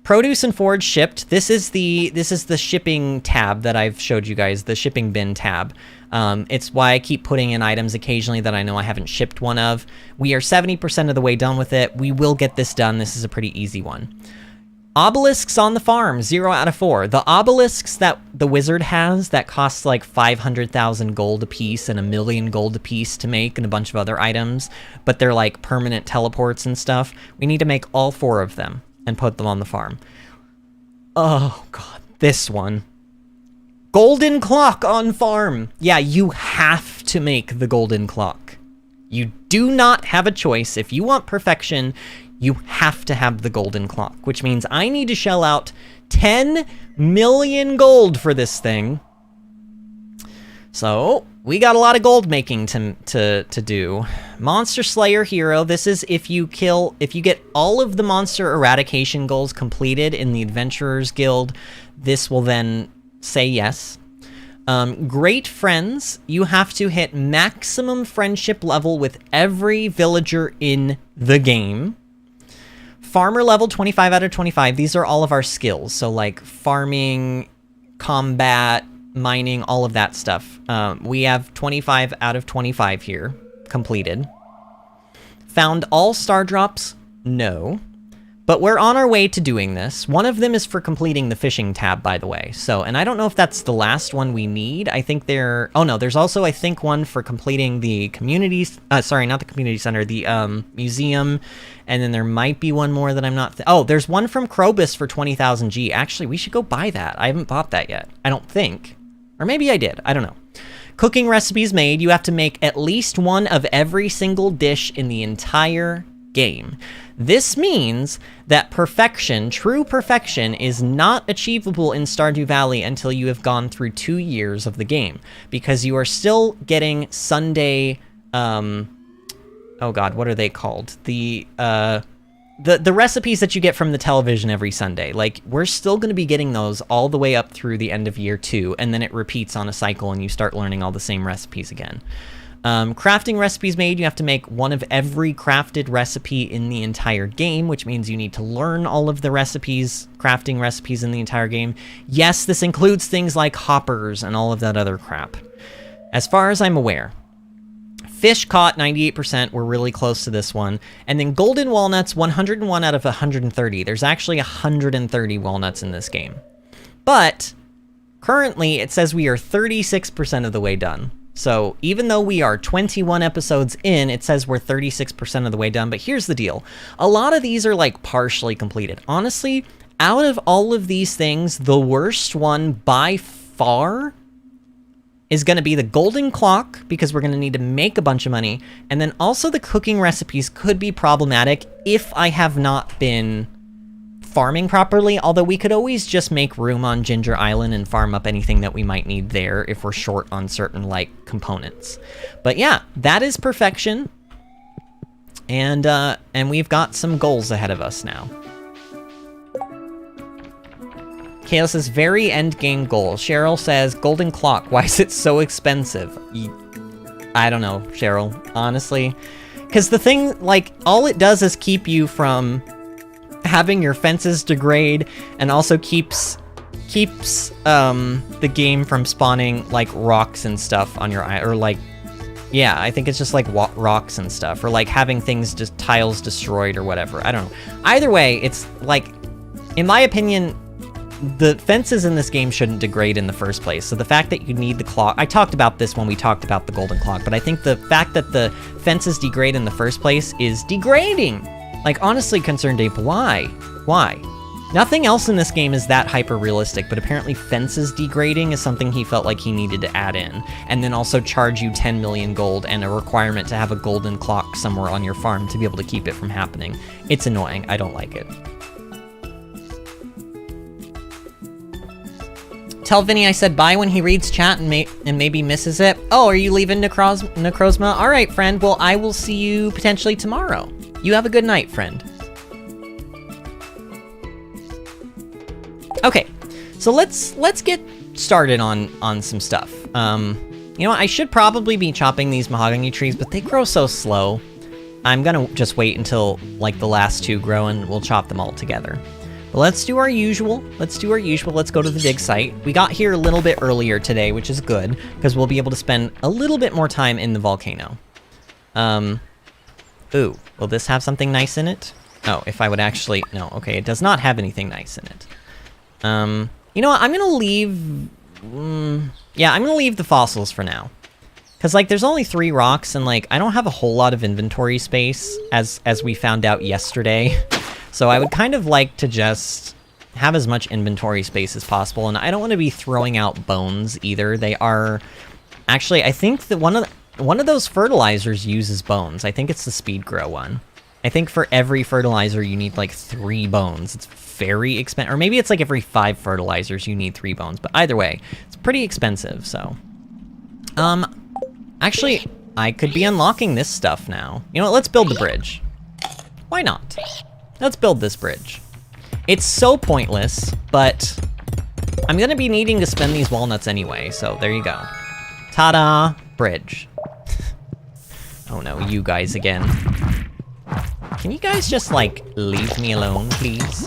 Produce and forage shipped. This is the shipping tab that I've showed you guys, the shipping bin tab. It's why I keep putting in items occasionally that I know I haven't shipped one of. We are 70% of the way done with it. We will get this done. This is a pretty easy one. Obelisks on the farm, 0 out of 4. The obelisks that the wizard has that costs like 500,000 gold a piece and 1 million gold a piece to make and a bunch of other items, but they're like permanent teleports and stuff. We need to make all 4 of them and put them on the farm. Oh god, this one. Golden clock on farm. Yeah, you have to make the golden clock. You do not have a choice. If you want perfection, you have to have the golden clock, which means I need to shell out 10 million gold for this thing. So we got a lot of gold making to do. Monster Slayer Hero. This is if you get all of the monster eradication goals completed in the Adventurers Guild, this will then say yes. Great Friends. You have to hit maximum friendship level with every villager in the game. Farmer level 25 out of 25. These are all of our skills. So like farming, combat, mining, all of that stuff. We have 25 out of 25 here completed. Found all star drops? No. But we're on our way to doing this. One of them is for completing the fishing tab, by the way. So, and I don't know if that's the last one we need. I think oh no, there's also, I think, one for completing the communities, sorry, not the community center, the museum. And then there might be one more that I'm not, oh, there's one from Krobus for 20,000 G. Actually, we should go buy that. I haven't bought that yet. I don't think. Or maybe I did, I don't know. Cooking recipes made. You have to make at least one of every single dish in the entire game. This means that perfection, true perfection, is not achievable in Stardew Valley until you have gone through 2 years of the game, because you are still getting Sunday, oh god, what are they called? The recipes that you get from the television every Sunday. Like, we're still going to be getting those all the way up through the end of year 2, and then it repeats on a cycle and you start learning all the same recipes again. Crafting recipes made, you have to make one of every crafted recipe in the entire game, which means you need to learn all of the recipes, crafting recipes in the entire game. Yes, this includes things like hoppers and all of that other crap. As far as I'm aware. Fish caught, 98%, we're really close to this one. And then golden walnuts, 101 out of 130. There's actually 130 walnuts in this game. But currently, it says we are 36% of the way done. So even though we are 21 episodes in, it says we're 36% of the way done. But here's the deal. A lot of these are like partially completed. Honestly, out of all of these things, the worst one by far is going to be the golden clock, because we're going to need to make a bunch of money. And then also the cooking recipes could be problematic if I have not been farming properly, although we could always just make room on Ginger Island and farm up anything that we might need there if we're short on certain, like, components. But yeah, that is perfection. And we've got some goals ahead of us now. Kayla says, very end game goal. Cheryl says, golden clock, why is it so expensive? I don't know, Cheryl, honestly. Because the thing, like, all it does is keep you from having your fences degrade, and also keeps the game from spawning, like, rocks and stuff on your eye, or, like, yeah, I think it's just, like, rocks and stuff, or, like, having things, just tiles destroyed or whatever. I don't know. Either way, it's, like, in my opinion, the fences in this game shouldn't degrade in the first place. So the fact that you need the clock, I talked about this when we talked about the golden clock, but I think the fact that the fences degrade in the first place is degrading. Like, honestly, Concerned Ape, why? Why? Nothing else in this game is that hyper-realistic, but apparently fences degrading is something he felt like he needed to add in. And then also charge you 10 million gold and a requirement to have a golden clock somewhere on your farm to be able to keep it from happening. It's annoying. I don't like it. Tell Vinny I said bye when he reads chat and maybe misses it. Oh, are you leaving Necrozma? All right, friend. Well, I will see you potentially tomorrow. You have a good night, friend. Okay, so let's get started on some stuff. You know what? I should probably be chopping these mahogany trees, but they grow so slow. I'm gonna just wait until like the last two grow and we'll chop them all together. But let's do our usual. Let's go to the dig site. We got here a little bit earlier today, which is good, because we'll be able to spend a little bit more time in the volcano. Ooh, will this have something nice in it? Oh, if I would actually, no, okay, it does not have anything nice in it. You know what, I'm gonna leave, yeah, I'm gonna leave the fossils for now. Because, like, there's only 3 rocks, and, like, I don't have a whole lot of inventory space, as we found out yesterday. So I would kind of like to just have as much inventory space as possible, and I don't want to be throwing out bones either. They are... Actually, I think that one of those fertilizers uses bones. I think it's the speed grow one. I think for every fertilizer you need, like, 3 bones. It's very expensive. Or maybe it's, like, every 5 fertilizers you need 3 bones. But either way, it's pretty expensive, so... Actually, I could be unlocking this stuff now. You know what, let's build the bridge. Why not? Let's build this bridge. It's so pointless, but I'm gonna be needing to spend these walnuts anyway, so there you go. Ta-da! Bridge. Oh no, you guys again. Can you guys just, like, leave me alone, please?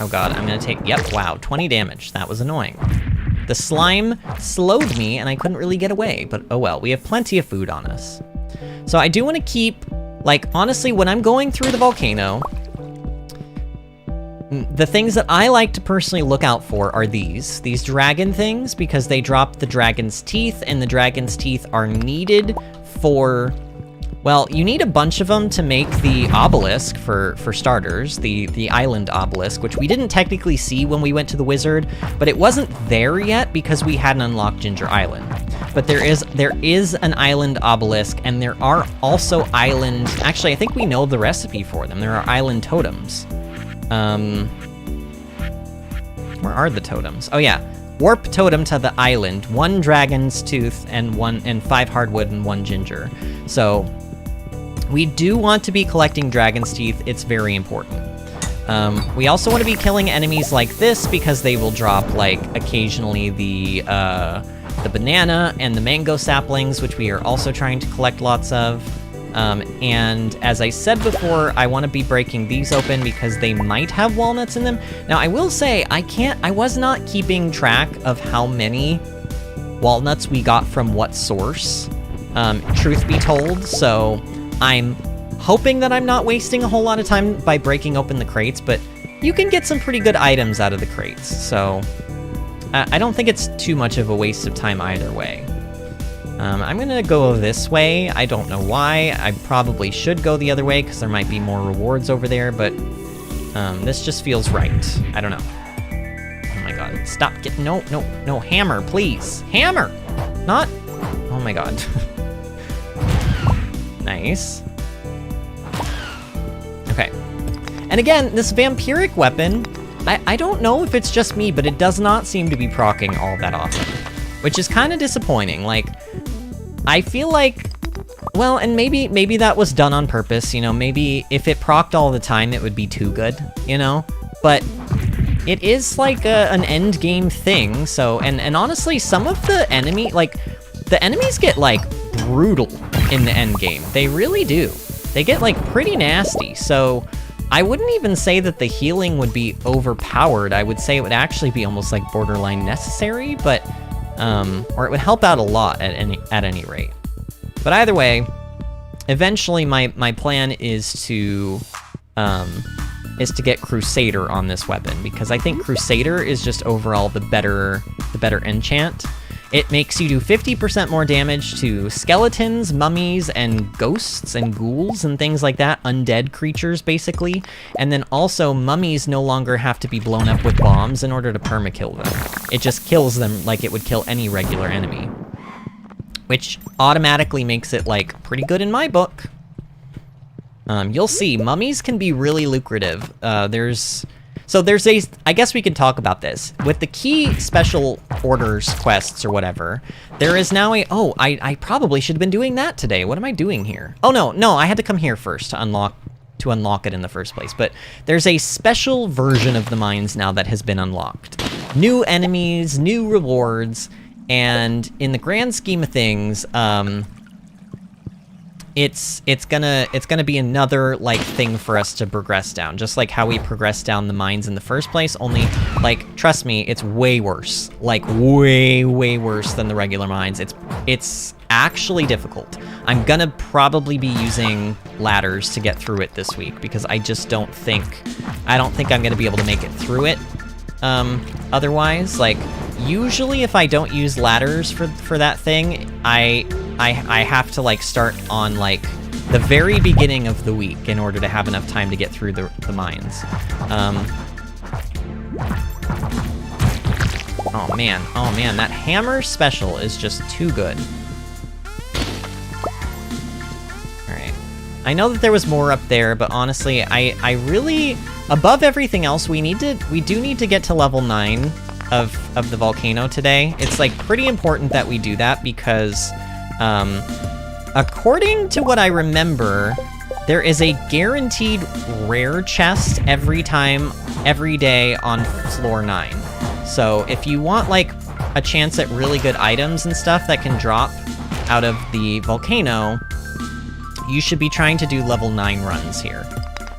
Oh god, I'm gonna take... Yep, wow, 20 damage. That was annoying. The slime slowed me, and I couldn't really get away, but oh well. We have plenty of food on us. So I do want to keep... Like, honestly, when I'm going through the volcano, the things that I like to personally look out for are these dragon things, because they drop the dragon's teeth, and the dragon's teeth are needed for... Well, you need a bunch of them to make the obelisk, for starters, the island obelisk, which we didn't technically see when we went to the wizard, but it wasn't there yet because we hadn't unlocked Ginger Island. But there is an island obelisk, and there are also island... Actually, I think we know the recipe for them. There are island totems. Where are the totems? Oh yeah, warp totem to the island, 1 dragon's tooth and 5 hardwood and 1 ginger. So we do want to be collecting dragon's teeth. It's very important. We also want to be killing enemies like this because they will drop, like, occasionally the banana and the mango saplings, which we are also trying to collect lots of. And as I said before, I want to be breaking these open because they might have walnuts in them. Now, I will say, I was not keeping track of how many walnuts we got from what source, truth be told, so I'm hoping that I'm not wasting a whole lot of time by breaking open the crates, but you can get some pretty good items out of the crates, so I don't think it's too much of a waste of time either way. I'm gonna go this way. I don't know why. I probably should go the other way because there might be more rewards over there, but this just feels right. I don't know. Oh my god, stop, no, hammer, please. Hammer! Not, oh my god. Nice. Okay. And again, this vampiric weapon, I don't know if it's just me, but it does not seem to be proccing all that often, which is kind of disappointing. Like, I feel like, well, and maybe that was done on purpose, you know, maybe if it procced all the time, it would be too good, you know, but it is like an end game thing. So, and honestly, some of the enemies get like brutal in the end game. They really do. They get like pretty nasty. So I wouldn't even say that the healing would be overpowered. I would say it would actually be almost like borderline necessary, but or it would help out a lot at any rate. But either way, eventually my plan is to get Crusader on this weapon, because I think Crusader is just overall the better enchant. It makes you do 50% more damage to skeletons, mummies, and ghosts and ghouls and things like that, undead creatures basically. And then also mummies no longer have to be blown up with bombs in order to permakill them. It just kills them like it would kill any regular enemy, which automatically makes it like pretty good in my book. You'll see, mummies can be really lucrative. I guess we can talk about this. With the key special orders quests or whatever, there is now I probably should have been doing that today. What am I doing here? Oh, no, I had to come here first to unlock it in the first place. But there's a special version of the mines now that has been unlocked. New enemies, new rewards, and in the grand scheme of things, it's gonna be another like thing for us to progress down, just like how we progressed down the mines in the first place, only like, trust me, it's way worse, like way worse than the regular mines. It's actually difficult. I'm gonna probably be using ladders to get through it this week, because I don't think I'm gonna be able to make it through it otherwise. Like, usually if I don't use ladders for that thing, I have to like start on like the very beginning of the week in order to have enough time to get through the mines. Oh man, that hammer special is just too good. Alright. I know that there was more up there, but honestly, I really, above everything else, we do need to get to level 9 of the volcano today. It's like pretty important that we do that, because according to what I remember, there is a guaranteed rare chest every day on floor 9. So if you want like a chance at really good items and stuff that can drop out of the volcano, you should be trying to do level 9 runs here.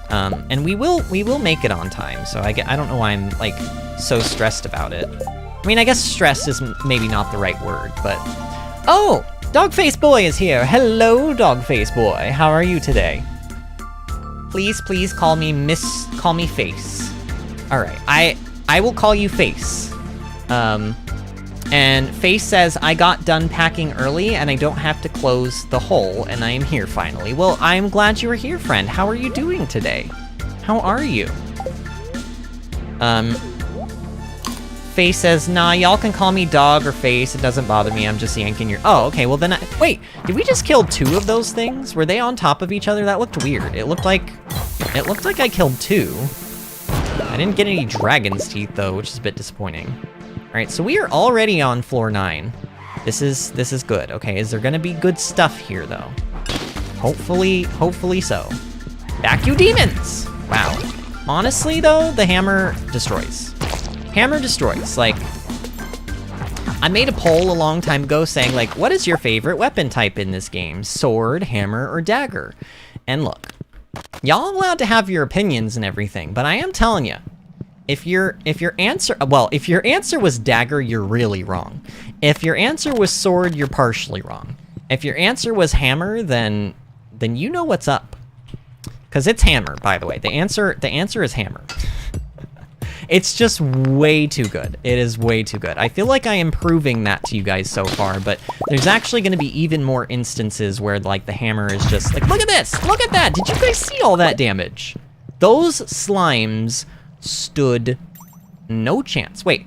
And we will make it on time, so I don't know why I'm like so stressed about it. I mean, I guess stress is maybe not the right word, but... Oh! Dogface Boy is here! Hello, Dogface Boy! How are you today? Please call me Face. Alright, I will call you Face. And Face says, I got done packing early and I don't have to close the hole, and I am here finally. Well, I'm glad you were here, friend. How are you doing today? How are you? Face says, nah, y'all can call me Dog or Face. It doesn't bother me. I'm just yanking your... Oh, okay, well then wait, did we just kill 2 of those things? Were they on top of each other? That looked weird. It looked like I killed 2. I didn't get any dragon's teeth, though, which is a bit disappointing. All right, so we are already on floor 9. This is good. Okay, is there gonna be good stuff here, though? Hopefully so. Back you demons! Wow. Honestly, though, the hammer destroys. Hammer destroys. Like, I made a poll a long time ago saying, like, what is your favorite weapon type in this game? Sword, hammer, or dagger? And look, y'all allowed to have your opinions and everything, but I am telling you, if your answer was dagger, you're really wrong. If your answer was sword, you're partially wrong. If your answer was hammer, then you know what's up. Because it's hammer, by the way. The answer is hammer. It's just way too good. It is way too good. I feel like I am proving that to you guys so far, but there's actually going to be even more instances where, like, the hammer is just like, look at this! Look at that! Did you guys see all that damage? Those slimes stood no chance. Wait,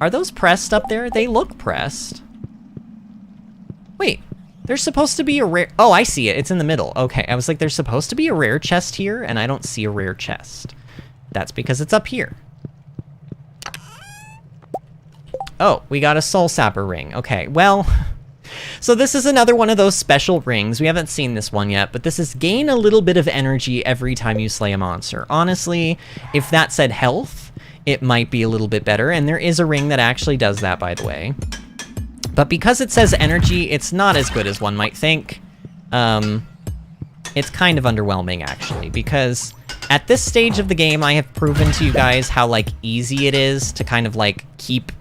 are those pressed up there? They look pressed. Wait, there's supposed to be a rare... Oh, I see it. It's in the middle. Okay, I was like, there's supposed to be a rare chest here, and I don't see a rare chest. That's because it's up here. Oh, we got a Soul Sapper ring. Okay, well... So this is another one of those special rings. We haven't seen this one yet, but this is gain a little bit of energy every time you slay a monster. Honestly, if that said health, it might be a little bit better, and there is a ring that actually does that, by the way. But because it says energy, it's not as good as one might think. It's kind of underwhelming, actually, because at this stage of the game, I have proven to you guys how, like, easy it is to kind of, like, keep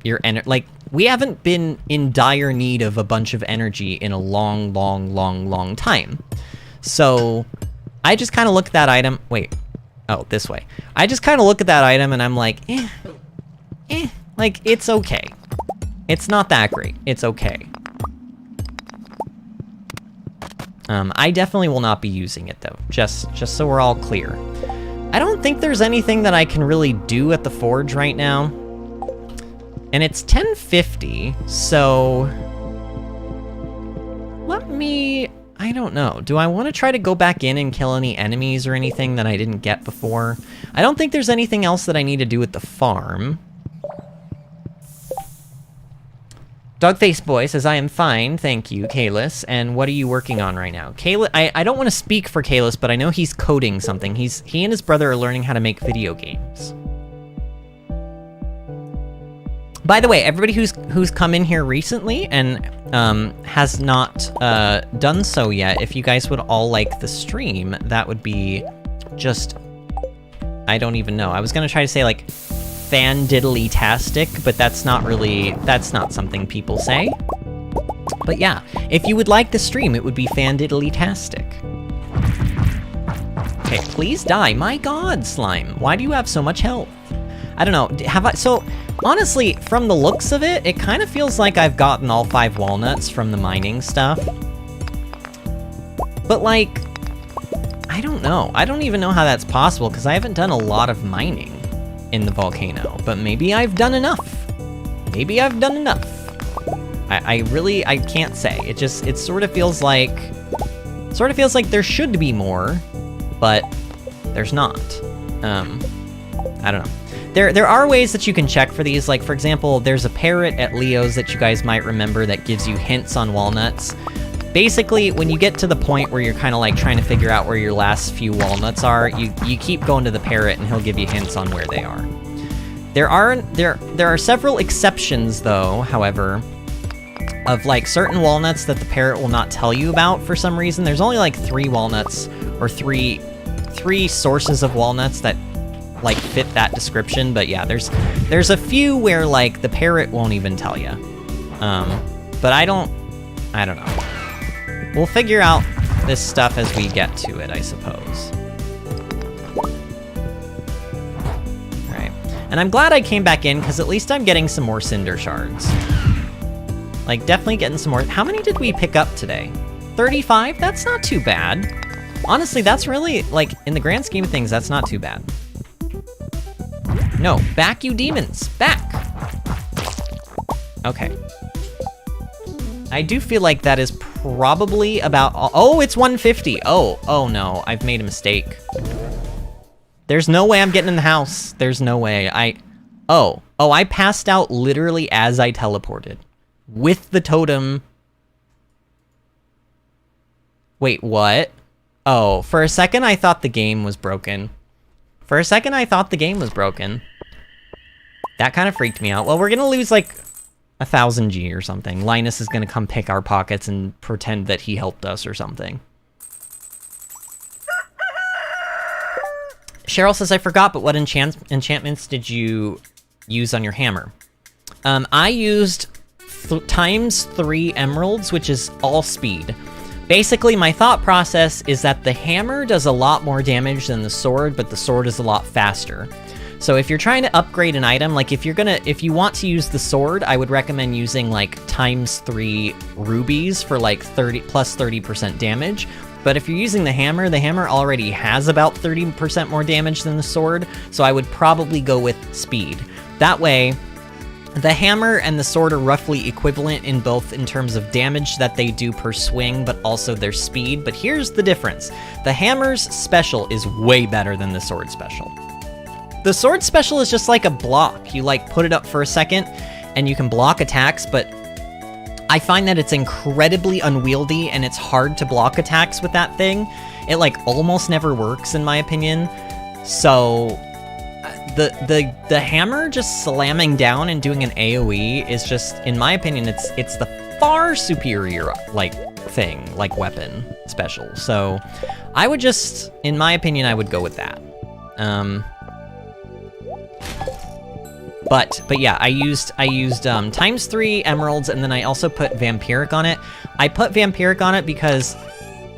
your energy. Like, we haven't been in dire need of a bunch of energy in a long time. So, I just kind of look at that item. Wait. Oh, this way. I just kind of look at that item and I'm like, like, it's okay. It's not that great. It's okay. I definitely will not be using it, though. Just so we're all clear. I don't think there's anything that I can really do at the forge right now. And it's 10:50, so... Let me... I don't know. Do I want to try to go back in and kill any enemies or anything that I didn't get before? I don't think there's anything else that I need to do at the farm. Dogface Boy says, I am fine, thank you, Kalis. And what are you working on right now? Kalis, I don't want to speak for Kalis, but I know he's coding something. He and his brother are learning how to make video games. By the way, everybody who's come in here recently and has not done so yet, if you guys would all like the stream, that would be just... I don't even know. I was gonna try to say, like, fan-diddly-tastic, but that's not really... That's not something people say. But yeah, if you would like the stream, it would be fan-diddly-tastic. Okay, please die. My god, Slime. Why do you have so much health? I don't know. Have I... So... Honestly, from the looks of it, it kind of feels like I've gotten all 5 walnuts from the mining stuff. But, like, I don't know. I don't even know how that's possible, because I haven't done a lot of mining in the volcano. But maybe I've done enough. Maybe I've done enough. I can't say. It sort of feels like... there should be more, but there's not. I don't know. There are ways that you can check for these, like, for example, there's a parrot at Leo's that you guys might remember that gives you hints on walnuts. Basically, when you get to the point where you're kind of, like, trying to figure out where your last few walnuts are, you keep going to the parrot and he'll give you hints on where they are. There are several exceptions, though, however, of, like, certain walnuts that the parrot will not tell you about for some reason. There's only, like, 3 walnuts, or three sources of walnuts that, like, fit that description, but yeah, there's a few where, like, the parrot won't even tell you. But I don't know. We'll figure out this stuff as we get to it, I suppose. Alright. And I'm glad I came back in, because at least I'm getting some more cinder shards. Like, definitely getting some more. How many did we pick up today? 35? That's not too bad. Honestly, that's really, like, in the grand scheme of things, that's not too bad. No, back you demons, back! Okay. I do feel like that is probably about... Oh, it's 150! Oh no, I've made a mistake. There's no way I'm getting in the house. There's no way. Oh, I passed out literally as I teleported. With the totem... Wait, what? Oh, for a second I thought the game was broken. For a second, I thought the game was broken. That kind of freaked me out. Well, we're gonna lose, like, 1,000 G or something. Linus is gonna come pick our pockets and pretend that he helped us or something. Cheryl says, I forgot, but what enchantments did you use on your hammer? I used times 3 emeralds, which is all speed. Basically, my thought process is that the hammer does a lot more damage than the sword, but the sword is a lot faster. So if you're trying to upgrade an item, like if you want to use the sword, I would recommend using like ×3 rubies for like 30% damage. But if you're using the hammer already has about 30% more damage than the sword, so I would probably go with speed. That way, the hammer and the sword are roughly equivalent in both in terms of damage that they do per swing, but also their speed. But here's the difference. The hammer's special is way better than the sword special. The sword special is just like a block. You like put it up for a second and you can block attacks, but I find that it's incredibly unwieldy and it's hard to block attacks with that thing. It like almost never works in my opinion. So the hammer just slamming down and doing an AoE is just, in my opinion, it's the far superior like thing, like weapon special. So I would just, in my opinion, I would go with that. But yeah, I used ×3 emeralds, and then I also put vampiric on it. I put vampiric on it because,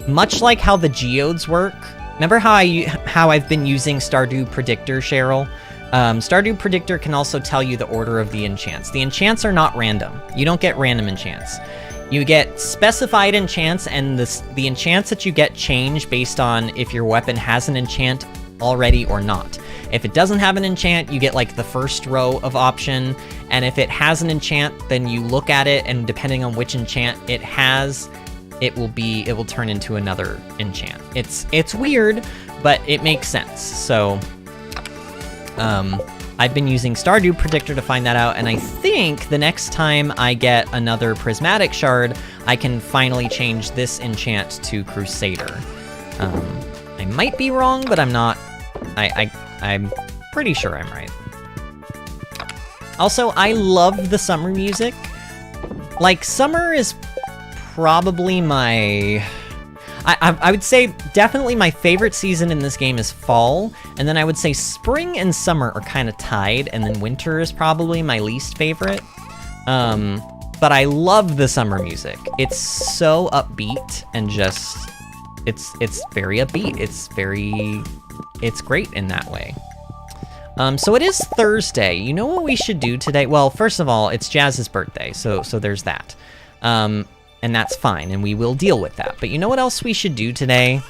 much like how the geodes work, remember how I've been using Stardew Predictor, Cheryl? Stardew Predictor can also tell you the order of the enchants. The enchants are not random. You don't get random enchants. You get specified enchants, and the enchants that you get change based on if your weapon has an enchant already or not. If it doesn't have an enchant, you get like the first row of option, and if it has an enchant, then you look at it, and depending on which enchant it has, it will turn into another enchant. It's weird, but it makes sense. So I've been using Stardew Predictor to find that out, and I think the next time I get another prismatic shard, I can finally change this enchant to Crusader. I might be wrong, but I'm not. I'm pretty sure I'm right. Also, I love the summer music. Like, summer is probably my... I would say definitely my favorite season in this game is fall, and then I would say spring and summer are kind of tied, and then winter is probably my least favorite. But I love the summer music. It's so upbeat and just... It's very upbeat. It's great in that way. So it is Thursday. You know what we should do today? Well, first of all, it's Jazz's birthday, so there's that. And that's fine, and we will deal with that. But you know what else we should do today?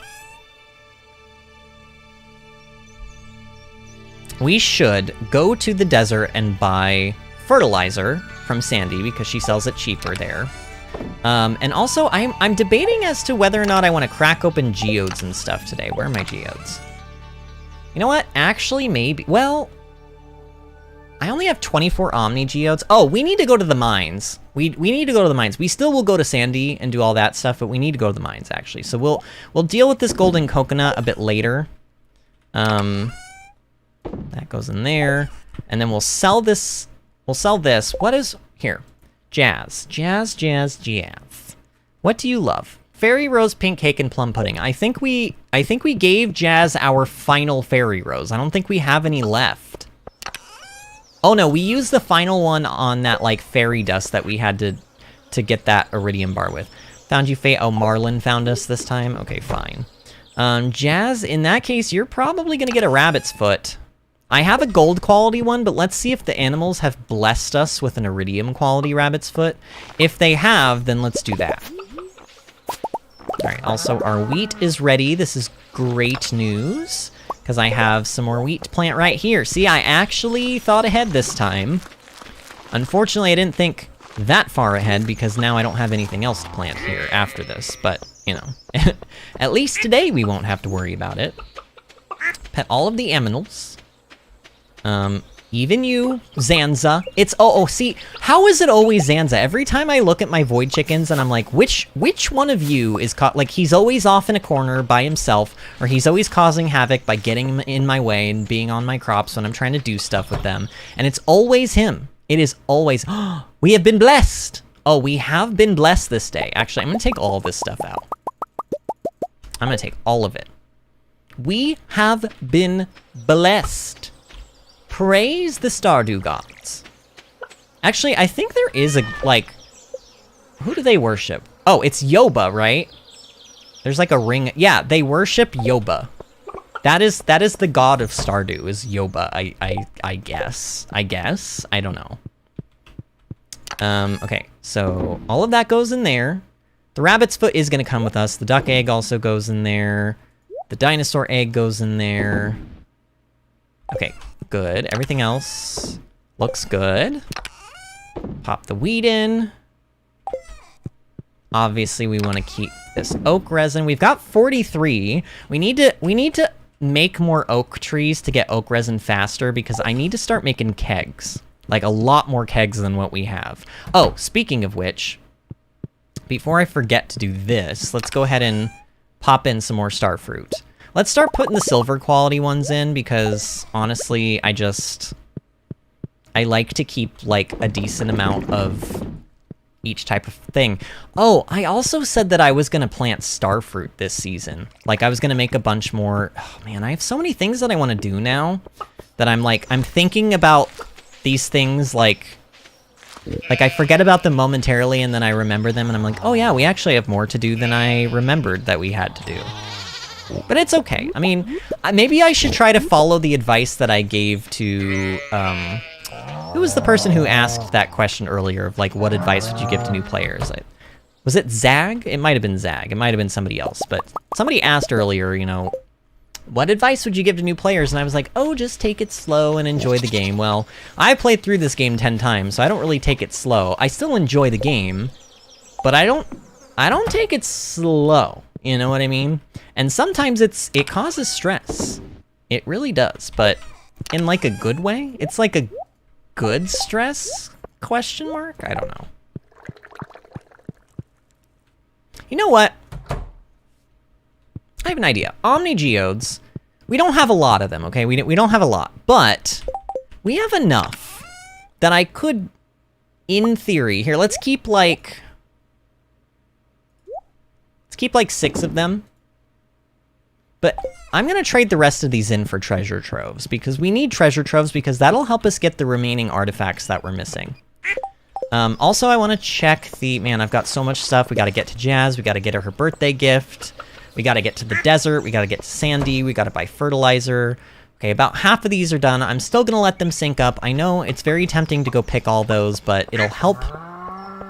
We should go to the desert and buy fertilizer from Sandy because she sells it cheaper there. And also, I'm debating as to whether or not I want to crack open geodes and stuff today. Where are my geodes? You know what? Actually, maybe... Well, I only have 24 Omni geodes. Oh, we need to go to the mines. We need to go to the mines. We still will go to Sandy and do all that stuff, but we need to go to the mines, actually. So we'll deal with this golden coconut a bit later. That goes in there. And then we'll sell this. We'll sell this. What is... Here. Jazz. What do you love? Fairy rose, pink cake, and plum pudding. I think we gave Jazz our final fairy rose. I don't think we have any left. Oh no, we used the final one on that like fairy dust that we had to get that iridium bar with. Found you, Faye. Oh, Marlin found us this time. Okay, fine. Jazz, in that case, you're probably gonna get a rabbit's foot. I have a gold quality one, but let's see if the animals have blessed us with an iridium quality rabbit's foot. If they have, then let's do that. Alright, also our wheat is ready. This is great news, because I have some more wheat to plant right here. See, I actually thought ahead this time. Unfortunately, I didn't think that far ahead, because now I don't have anything else to plant here after this, but, you know. At least today we won't have to worry about it. Pet all of the aminals. Even you, Zanza. It's, see, how is it always Zanza? Every time I look at my void chickens and I'm like, which one of you is caught? Like, he's always off in a corner by himself, or he's always causing havoc by getting in my way and being on my crops when I'm trying to do stuff with them. And it's always him. It is always, we have been blessed. Oh, we have been blessed this day. Actually, I'm gonna take all of this stuff out. I'm gonna take all of it. We have been blessed. Praise the Stardew gods. Actually, I think there is a, like... Who do they worship? Oh, it's Yoba, right? There's like a ring... Yeah, they worship Yoba. That is the god of Stardew, is Yoba, I guess. I don't know. Okay, so all of that goes in there. The rabbit's foot is gonna come with us. The duck egg also goes in there. The dinosaur egg goes in there. Okay, good. Everything else looks good. Pop the wheat in. Obviously, we want to keep this oak resin. We've got 43. We need to make more oak trees to get oak resin faster because I need to start making kegs. Like a lot more kegs than what we have. Oh, speaking of which, before I forget to do this, let's go ahead and pop in some more star fruit. Let's start putting the silver quality ones in because honestly, I like to keep like a decent amount of each type of thing. Oh, I also said that I was gonna plant star fruit this season. Like I was gonna make a bunch more. Oh man, I have so many things that I want to do now that I'm thinking about these things like I forget about them momentarily and then I remember them and I'm like, oh yeah, we actually have more to do than I remembered that we had to do. But it's okay. I mean, maybe I should try to follow the advice that I gave to, who was the person who asked that question earlier of, like, what advice would you give to new players? Was it Zag? It might have been Zag. It might have been somebody else. But somebody asked earlier, you know, what advice would you give to new players? And I was like, oh, just take it slow and enjoy the game. Well, I played through this game 10 times, so I don't really take it slow. I still enjoy the game, but I don't take it slow. You know what I mean? And sometimes it causes stress. It really does, but in like a good way. It's like a good stress, question mark? I don't know. You know what? I have an idea. Omni geodes, we don't have a lot of them, okay? We don't have a lot, but we have enough that I could, in theory, here, let's keep like 6 of them. But I'm gonna trade the rest of these in for treasure troves because we need treasure troves because that'll help us get the remaining artifacts that we're missing. Also, I want to check the... Man, I've got so much stuff. We got to get to Jazz. We got to get her birthday gift. We got to get to the desert. We got to get to Sandy. We got to buy fertilizer. Okay, about half of these are done. I'm still going to let them sync up. I know it's very tempting to go pick all those, but it'll help.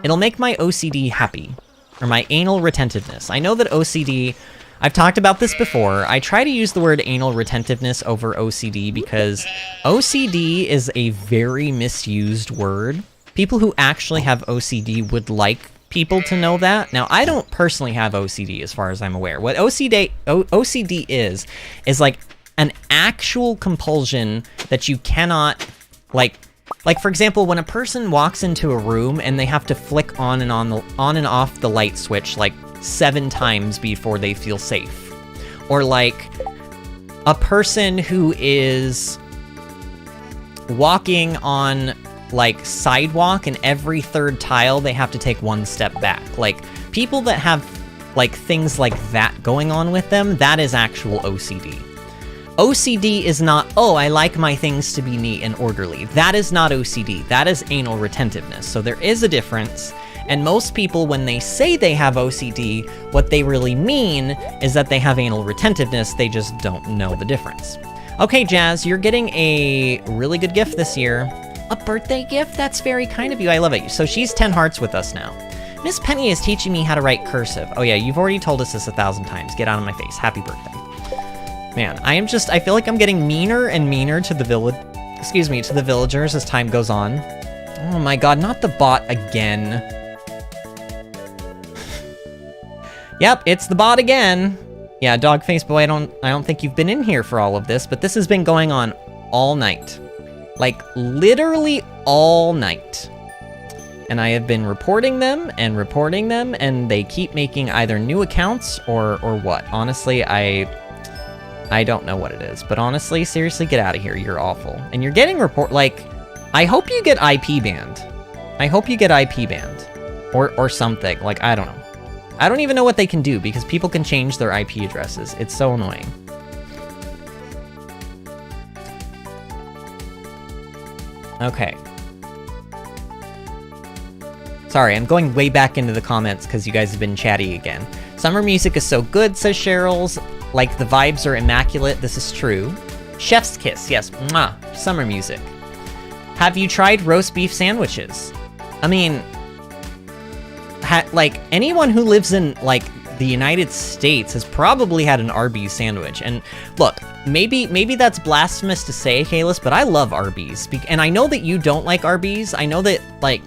It'll make my OCD happy. Or my anal retentiveness. I know that OCD... I've talked about this before. I try to use the word anal retentiveness over OCD because OCD is a very misused word. People who actually have OCD would like people to know that. Now, I don't personally have OCD as far as I'm aware. What OCD is like an actual compulsion that you cannot, like for example, when a person walks into a room and they have to flick on and off the light switch like 7 times before they feel safe. Or like a person who is walking on like sidewalk and every 3rd tile they have to take 1 step back. Like people that have like things like that going on with them, that is actual OCD. OCD is not, oh, I like my things to be neat and orderly. That is not OCD. That is anal retentiveness. So there is a difference. And most people, when they say they have OCD, what they really mean is that they have anal retentiveness. They just don't know the difference. Okay, Jazz, you're getting a really good gift this year. A birthday gift? That's very kind of you. I love it. So she's 10 hearts with us now. Miss Penny is teaching me how to write cursive. Oh yeah, you've already told us this 1,000 times. Get out of my face. Happy birthday. Man, I feel like I'm getting meaner and meaner to the villagers as time goes on. Oh my god, not the bot again. Yep, it's the bot again. Yeah, Dogface Boy, I don't think you've been in here for all of this, but this has been going on all night. Like, literally all night. And I have been reporting them, and they keep making either new accounts or what. Honestly, I don't know what it is. But honestly, seriously, get out of here. You're awful. And you're getting I hope you get IP banned. I hope you get IP banned. Or something. Like, I don't know. I don't even know what they can do because people can change their IP addresses. It's so annoying. Okay. Sorry, I'm going way back into the comments because you guys have been chatty again. Summer music is so good, says Cheryl's. Like, the vibes are immaculate, this is true. Chef's kiss, yes, mwah, summer music. Have you tried roast beef sandwiches? I mean, like, anyone who lives in, like, the United States has probably had an Arby's sandwich. And look, maybe that's blasphemous to say, Kalis, but I love Arby's. And I know that you don't like Arby's. I know that, like,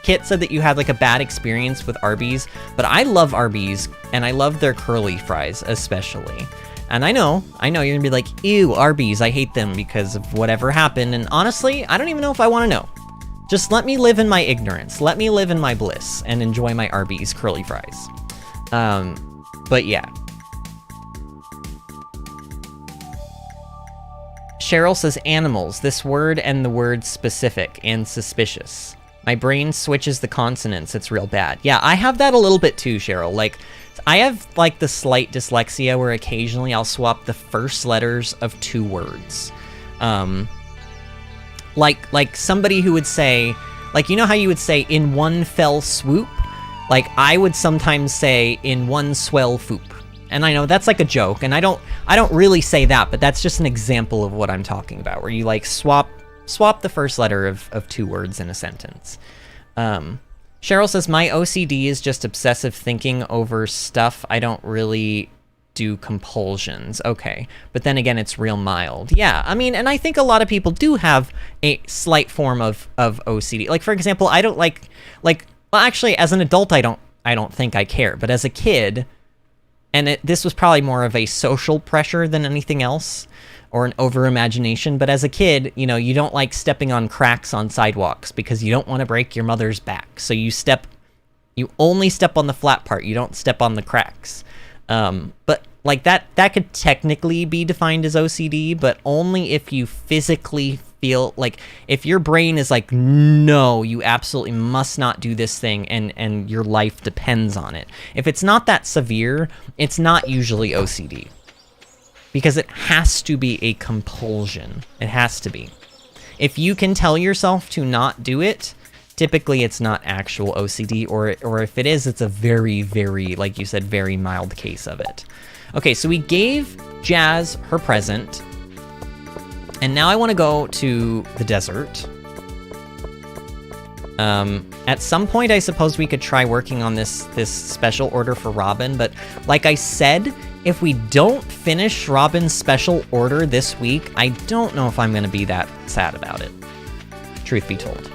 Kit said that you had, like, a bad experience with Arby's, but I love Arby's, and I love their curly fries, especially. And I know you're gonna be like, ew, Arby's, I hate them because of whatever happened, and honestly, I don't even know if I want to know. Just let me live in my ignorance, let me live in my bliss, and enjoy my Arby's curly fries. But yeah. Cheryl says animals, this word and the word specific and suspicious. My brain switches the consonants, it's real bad. Yeah, I have that a little bit too, Cheryl. Like, I have, like, the slight dyslexia where occasionally I'll swap the first letters of two words. Like somebody who would say, like, you know how you would say in one fell swoop? Like, I would sometimes say in one swell foop. And I know that's like a joke, and I don't really say that, but that's just an example of what I'm talking about, where you, like, swap the first letter of two words in a sentence. Cheryl says, my OCD is just obsessive thinking over stuff. I don't really do compulsions. Okay. But then again, it's real mild. Yeah, I mean, and I think a lot of people do have a slight form of OCD. Like, for example, I don't like, well, actually, as an adult, I don't think I care. But as a kid, and this was probably more of a social pressure than anything else, or an over-imagination, but as a kid, you know, you don't like stepping on cracks on sidewalks because you don't want to break your mother's back. So you only step on the flat part, you don't step on the cracks. But like that could technically be defined as OCD, but only if you physically feel like, if your brain is like, no, you absolutely must not do this thing, and your life depends on it. If it's not that severe, it's not usually OCD. Because it has to be a compulsion. It has to be. If you can tell yourself to not do it, typically it's not actual OCD, or if it is, it's a very, very, like you said, very mild case of it. Okay, so we gave Jazz her present, and now I want to go to the desert. At some point, I suppose we could try working on this special order for Robin, but like I said, if we don't finish Robin's special order this week, I don't know if I'm going to be that sad about it, truth be told.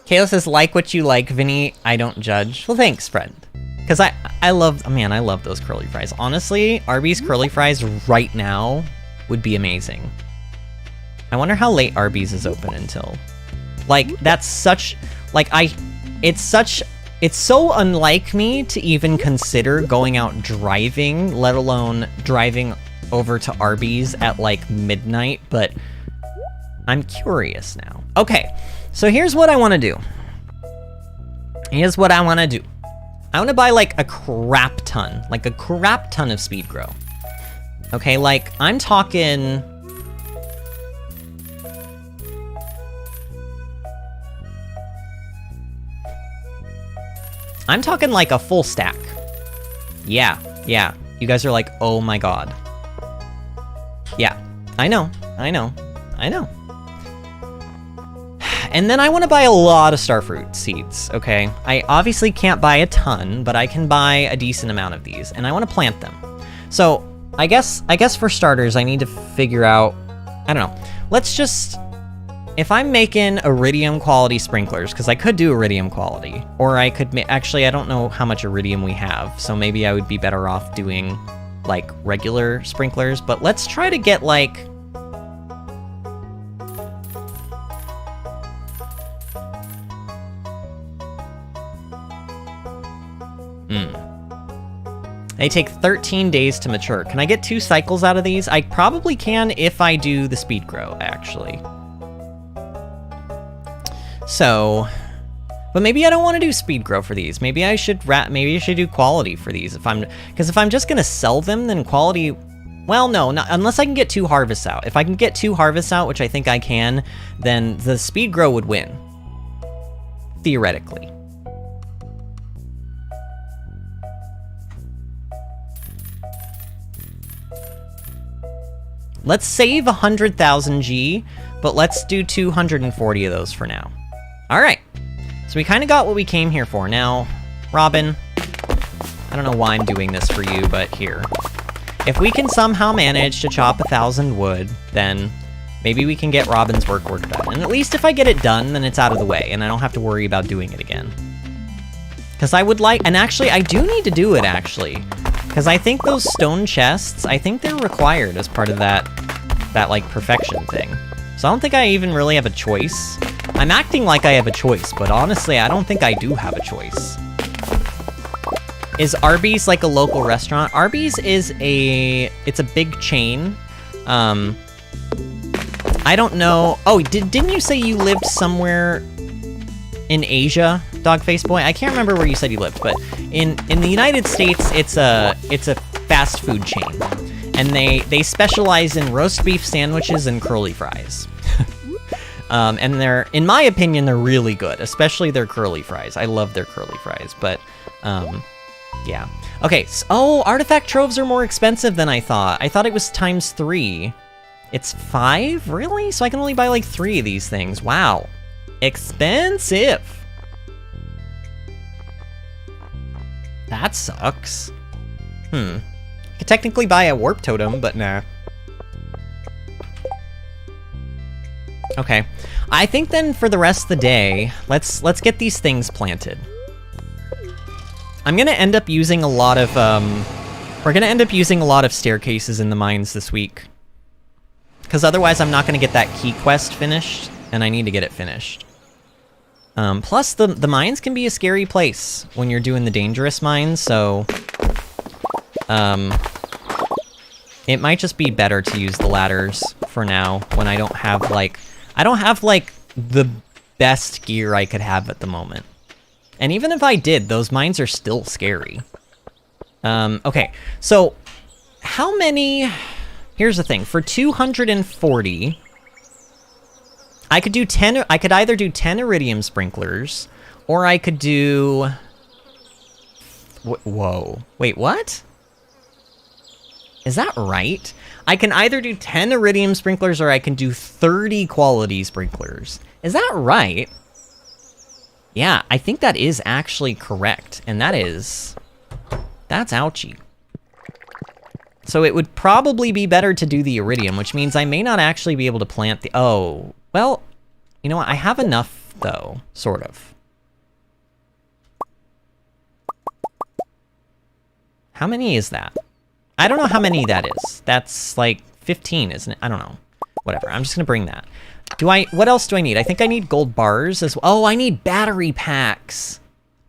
Kayla says, like what you like, Vinny, I don't judge. Well, thanks, friend. Because I love, man, I love those curly fries. Honestly, Arby's curly fries right now would be amazing. I wonder how late Arby's is open until. Like, that's such, like, it's so unlike me to even consider going out driving, let alone driving over to Arby's at, like, midnight, but I'm curious now. Okay, so here's what I want to do. Here's what I want to do. I want to buy, like, a crap ton of speed grow. Okay, like, I'm talking... like a full stack. Yeah. You guys are like, oh my god. Yeah, I know. And then I want to buy a lot of starfruit seeds, okay? I obviously can't buy a ton, but I can buy a decent amount of these, and I want to plant them. So, I guess for starters, I need to figure out, I don't know. Let's just, if I'm making iridium quality sprinklers, because I could do iridium quality, or I could, actually, I don't know how much iridium we have, so maybe I would be better off doing, like, regular sprinklers, but let's try to get, like... They take 13 days to mature. Can I get 2 cycles out of these? I probably can if I do the speed grow, actually. So, but maybe I don't want to do speed grow for these. Maybe I should do quality for these. Because if I'm just gonna sell them, then quality Well, no, not, unless I can get 2 harvests out. If I can get 2 harvests out, which I think I can, then the speed grow would win. Theoretically. Let's save 100,000 G, but let's do 240 of those for now. All right, so we kind of got what we came here for. Now, Robin, I don't know why I'm doing this for you, but here. If we can somehow manage to chop 1,000 wood, then maybe we can get Robin's work order done. And at least if I get it done, then it's out of the way, and I don't have to worry about doing it again. Because I would like, and actually, I do need to do it, actually. Because I think those stone chests, I think they're required as part of that like, perfection thing. So I don't think I even really have a choice. I'm acting like I have a choice, but honestly, I don't think I do have a choice. Is Arby's like a local restaurant? Arby's is it's a big chain. I don't know. Oh, didn't you say you lived somewhere in Asia, Dogface Boy? I can't remember where you said you lived, but in the United States, it's a fast food chain, and they specialize in roast beef sandwiches and curly fries. And they're, in my opinion, they're really good, especially their curly fries. I love their curly fries, but yeah. Okay. So, oh, artifact troves are more expensive than I thought. I thought it was ×3. It's 5, really? So I can only buy like 3 of these things. Wow. Expensive. That sucks. I could technically buy a warp totem, but nah. Okay. I think then for the rest of the day, let's get these things planted. I'm gonna end up using a lot of we're gonna end up using a lot of staircases in the mines this week. Because otherwise I'm not gonna get that key quest finished, and I need to get it finished. Plus, the mines can be a scary place when you're doing the dangerous mines, so... it might just be better to use the ladders for now, when I don't have, like... I don't have, like, the best gear I could have at the moment. And even if I did, those mines are still scary. Okay, so... how many... Here's the thing, for 240... I could do 10, I could either do 10 iridium sprinklers, or I could do... Whoa. Wait, what? Is that right? I can either do 10 iridium sprinklers, or I can do 30 quality sprinklers. Is that right? Yeah, I think that is actually correct, and that's ouchie. So it would probably be better to do the iridium, which means I may not actually be able to plant the... Oh, well, you know what? I have enough, though, sort of. How many is that? I don't know how many that is. That's like 15, isn't it? I don't know. Whatever, I'm just gonna bring that. What else do I need? I think I need gold bars as well. Oh, I need battery packs.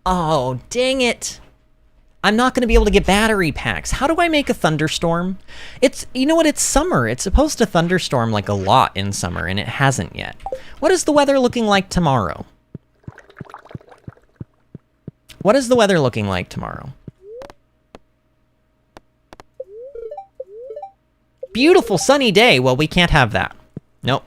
Oh, dang it. I'm not going to be able to get battery packs. How do I make a thunderstorm? You know what, it's summer. It's supposed to thunderstorm like a lot in summer, and it hasn't yet. What is the weather looking like tomorrow? What is the weather looking like tomorrow? Beautiful sunny day. Well, we can't have that. Nope.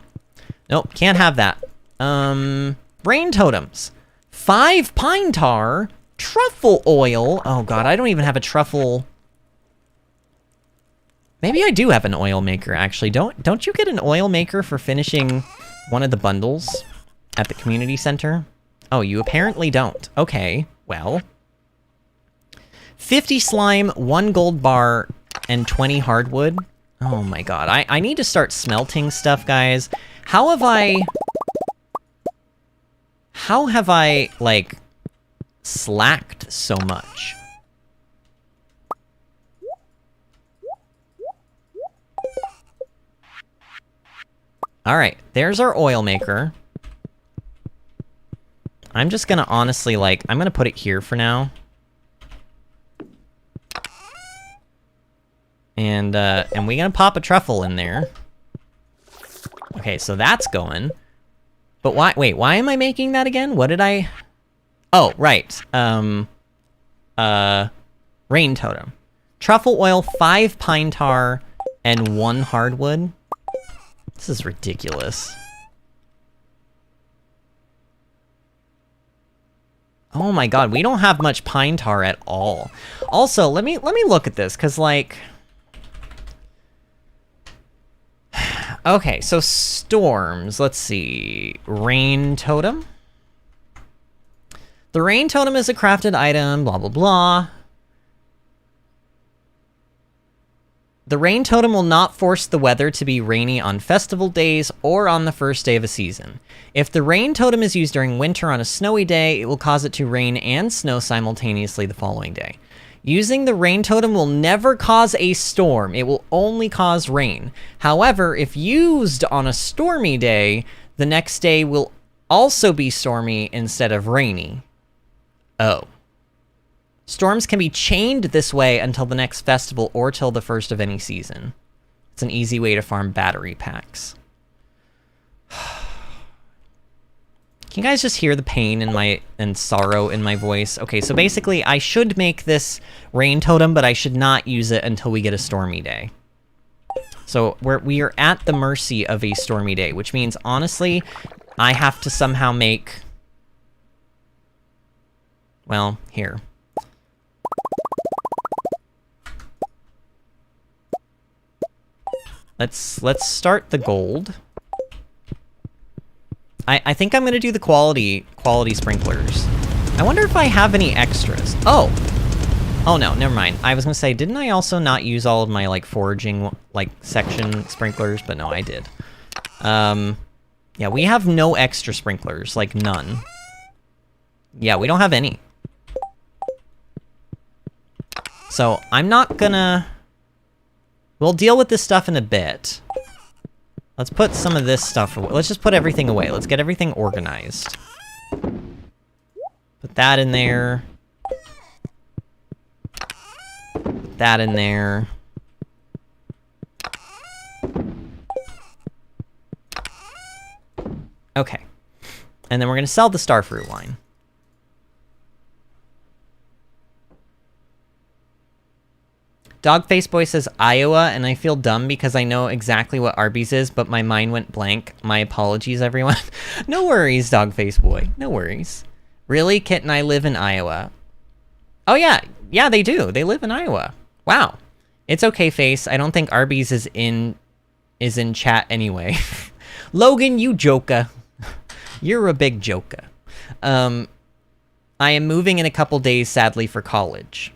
Nope, can't have that. Rain totems. 5 pine tar. Truffle oil. Oh god, I don't even have a truffle. Maybe I do have an oil maker, actually. Don't you get an oil maker for finishing one of the bundles at the community center? Oh, you apparently don't. Okay, well. 50 slime, 1 gold bar, and 20 hardwood. Oh my god, I need to start smelting stuff, guys. How have I, like, slacked so much? Alright, there's our oil maker. I'm just gonna honestly, like, I'm gonna put it here for now. And we're gonna pop a truffle in there. Okay, so that's going. But wait, why am I making that again? What did I... Oh, right. Rain totem. Truffle oil, 5 pine tar, and 1 hardwood. This is ridiculous. Oh my god, we don't have much pine tar at all. Also, let me look at this, because, like... Okay, so storms. Let's see. Rain totem. The rain totem is a crafted item, blah, blah, blah. The rain totem will not force the weather to be rainy on festival days or on the first day of a season. If the rain totem is used during winter on a snowy day, it will cause it to rain and snow simultaneously the following day. Using the rain totem will never cause a storm. It will only cause rain. However, if used on a stormy day, the next day will also be stormy instead of rainy. Oh. Storms can be chained this way until the next festival or till the first of any season. It's an easy way to farm battery packs. Can you guys just hear the pain in and sorrow in my voice? Okay, so basically I should make this rain totem, but I should not use it until we get a stormy day. So we are at the mercy of a stormy day, which means, honestly, I have to somehow make... Well, here. Let's start the gold. I think I'm gonna do the quality sprinklers. I wonder if I have any extras. Oh! Oh no, never mind. I was gonna say, didn't I also not use all of my, like, foraging, like, section sprinklers? But no, I did. Yeah, we have no extra sprinklers, like, none. Yeah, we don't have any. So, I'm not gonna... We'll deal with this stuff in a bit. Let's put some of this stuff away. Let's just put everything away. Let's get everything organized. Put that in there. Put that in there. Okay. And then we're going to sell the starfruit wine. Dogface Boy says Iowa, and I feel dumb because I know exactly what Arby's is, but my mind went blank. My apologies, everyone. No worries, Dogface Boy. No worries. Really? Kit and I live in Iowa. Oh, yeah. Yeah, they do. They live in Iowa. Wow. It's okay, Face. I don't think Arby's is in chat anyway. Logan, you joker. You're a big joker. I am moving in a couple days, sadly, for college.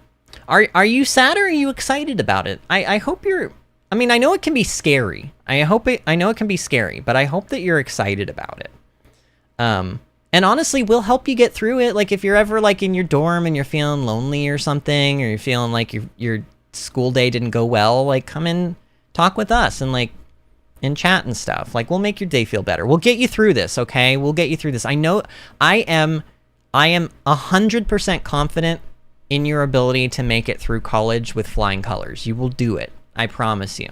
Are you sad or are you excited about it? I hope you're... I mean, I know it can be scary. I know it can be scary, but I hope that you're excited about it. And honestly, we'll help you get through it. Like, if you're ever, like, in your dorm and you're feeling lonely or something, or you're feeling like your school day didn't go well, like, come and talk with us and, like, in chat and stuff. Like, we'll make your day feel better. We'll get you through this, okay? We'll get you through this. I know... I am 100% confident in your ability to make it through college with flying colors. You will do it. I promise you.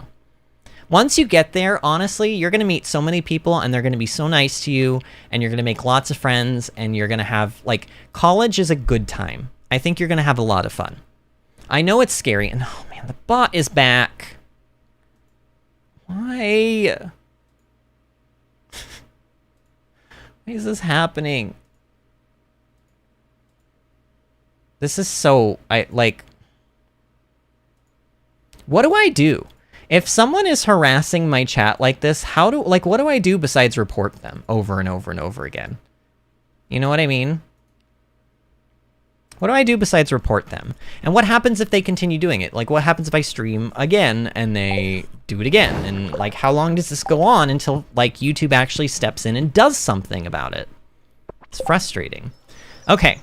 Once you get there, honestly, you're going to meet so many people and they're going to be so nice to you and you're going to make lots of friends and you're going to have, like, college is a good time. I think you're going to have a lot of fun. I know it's scary and, oh man, the bot is back. Why? Why is this happening? This is so, what do I do? If someone is harassing my chat like this, what do I do besides report them over and over and over again? You know what I mean? What do I do besides report them? And what happens if they continue doing it? Like, what happens if I stream again and they do it again? And, like, how long does this go on until, like, YouTube actually steps in and does something about it? It's frustrating. Okay.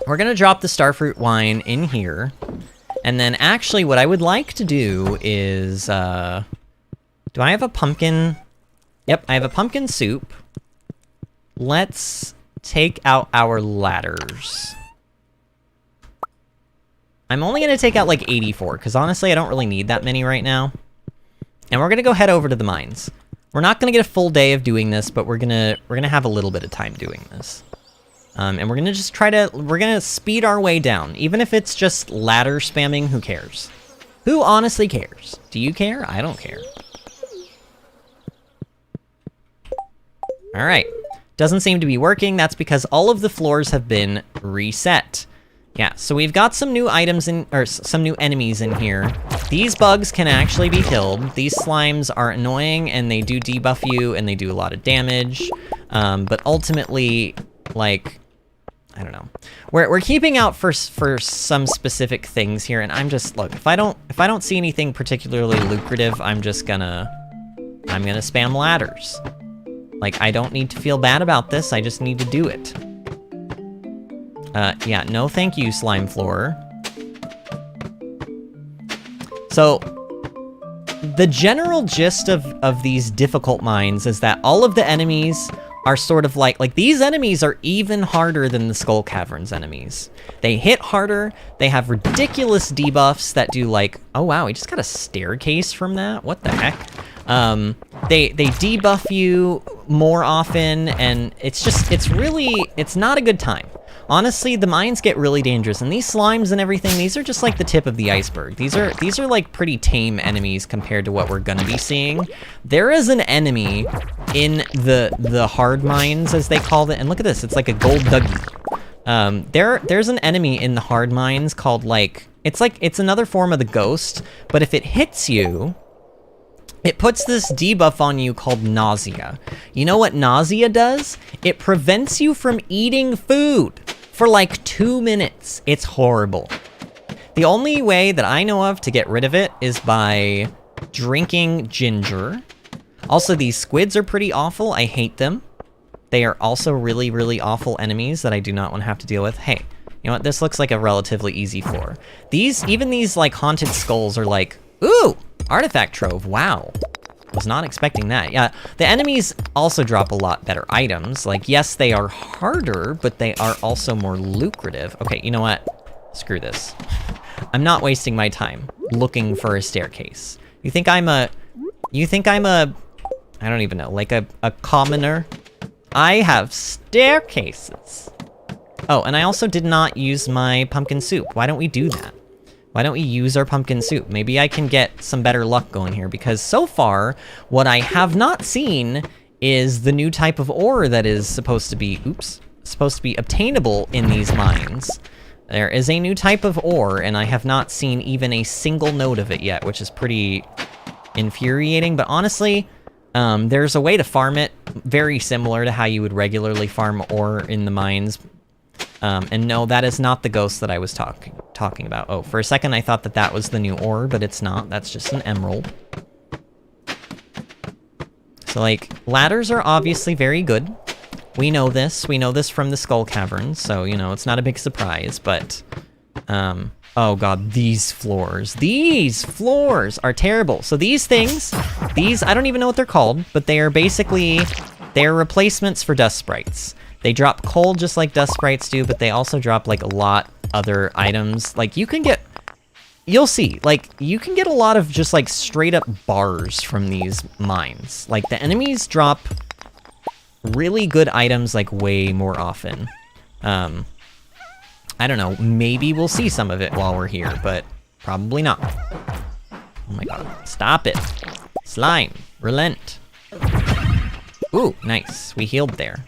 We're going to drop the starfruit wine in here. And then actually what I would like to do is, do I have a pumpkin? Yep, I have a pumpkin soup. Let's take out our ladders. I'm only going to take out like 84, because honestly I don't really need that many right now. And we're going to go head over to the mines. We're not going to get a full day of doing this, but we're going to have a little bit of time doing this. And we're going to just we're going to speed our way down. Even if it's just ladder spamming, who cares? Who honestly cares? Do you care? I don't care. All right. Doesn't seem to be working. That's because all of the floors have been reset. Yeah, so we've got some new items in, or some new enemies in here. These bugs can actually be killed. These slimes are annoying and they do debuff you and they do a lot of damage. But ultimately, like, I don't know. We're keeping out for some specific things here, and I'm just, look, if I don't see anything particularly lucrative, I'm gonna spam ladders. Like, I don't need to feel bad about this, I just need to do it. Yeah, no thank you, slime floor. So, the general gist of these difficult mines is that all of the enemies are sort of like these enemies are even harder than the Skull Caverns enemies. They hit harder, they have ridiculous debuffs that do like, oh wow, we just got a staircase from that? What the heck? They debuff you more often, and it's not a good time. Honestly, the mines get really dangerous, and these slimes and everything, these are just like the tip of the iceberg. These are like pretty tame enemies compared to what we're gonna be seeing. There is an enemy in the hard mines, as they call it, and look at this, it's like a gold Dougie. There's an enemy in the hard mines called it's another form of the ghost, but if it hits you, it puts this debuff on you called nausea. You know what nausea does? It prevents you from eating food for like 2 minutes. It's horrible. The only way that I know of to get rid of it is by drinking ginger. Also, these squids are pretty awful. I hate them. They are also really, really awful enemies that I do not want to have to deal with. Hey, you know what? This looks like a relatively easy floor. Even these like haunted skulls are like, ooh, artifact trove, wow. Was not expecting that. Yeah, the enemies also drop a lot better items. Like, yes, they are harder, but they are also more lucrative. Okay, you know what? Screw this. I'm not wasting my time looking for a staircase. You think I'm a, I don't even know, like a commoner? I have staircases. Oh, and I also did not use my pumpkin soup. Why don't we do that? Why don't we use our pumpkin soup? Maybe I can get some better luck going here, because so far, what I have not seen is the new type of ore that is supposed to be obtainable in these mines. There is a new type of ore, and I have not seen even a single node of it yet, which is pretty infuriating, but honestly, there's a way to farm it very similar to how you would regularly farm ore in the mines. And no, that is not the ghost that I was talking about. Oh, for a second I thought that was the new ore, but it's not. That's just an emerald. So, like, ladders are obviously very good. We know this. We know this from the Skull Caverns, so, you know, it's not a big surprise, but... oh god, these floors. These floors are terrible. So these things, I don't even know what they're called, but they are basically... they're replacements for dust sprites. They drop coal just like dust sprites do, but they also drop, like, a lot other items. Like, you can get... you'll see. Like, you can get a lot of just, like, straight-up bars from these mines. Like, the enemies drop really good items, like, way more often. I don't know. Maybe we'll see some of it while we're here, but probably not. Oh my god. Stop it. Slime. Relent. Ooh, nice. We healed there.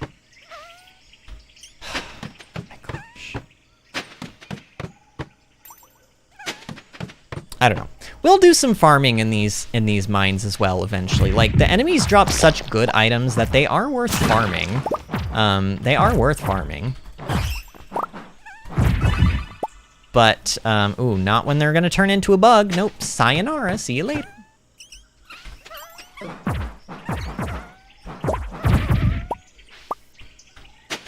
I don't know. We'll do some farming in these mines as well eventually. Like, the enemies drop such good items that they are worth farming. They are worth farming. But, ooh, not when they're gonna turn into a bug. Nope, sayonara, see you later.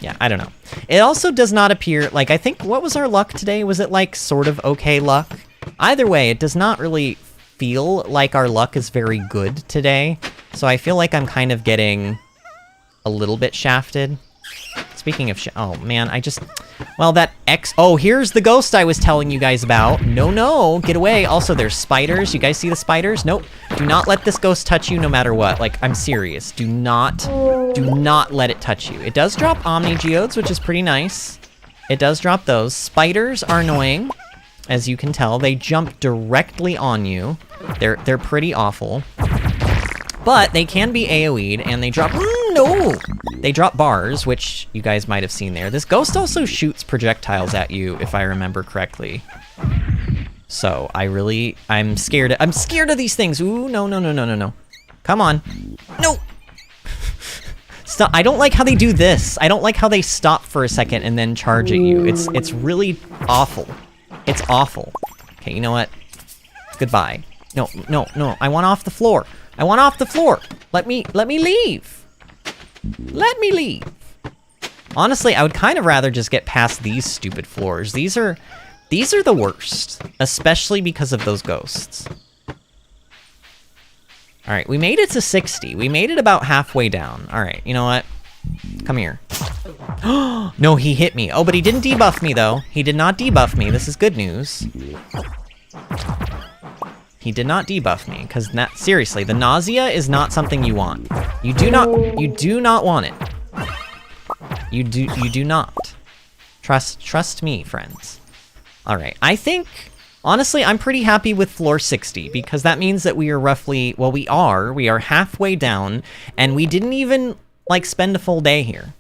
Yeah, I don't know. It also does not appear, like, I think, what was our luck today? Was it, like, sort of okay luck? Either way, it does not really feel like our luck is very good today, so I feel like I'm kind of getting a little bit shafted. Speaking of oh man, well, oh, here's the ghost I was telling you guys about. No, get away. Also, there's spiders. You guys see the spiders? Nope. Do not let this ghost touch you no matter what. Like, I'm serious. Do not let it touch you. It does drop Omni Geodes, which is pretty nice. It does drop those. Spiders are annoying. as you can tell. They jump directly on you. They're pretty awful. But they can be AoE'd, and they drop... no! They drop bars, which you guys might have seen there. This ghost also shoots projectiles at you, if I remember correctly. So, I'm scared. I'm scared of these things. Ooh, no. Come on. No! Stop. I don't like how they do this. I don't like how they stop for a second and then charge at you. It's really awful. It's awful. Okay, you know what? Goodbye. No. I want off the floor. I want off the floor. Let me leave. Let me leave. Honestly, I would kind of rather just get past these stupid floors. These are the worst, especially because of those ghosts. All right, we made it to 60. We made it about halfway down. All right, you know what? Come here. No, he hit me. Oh, but he didn't debuff me, though. He did not debuff me. This is good news. He did not debuff me, because seriously, the nausea is not something you want. You do not want it. You do not. Trust me, friends. All right, I think, honestly, I'm pretty happy with floor 60, because that means that we are roughly, well, we are halfway down, and we didn't even, like, spend a full day here.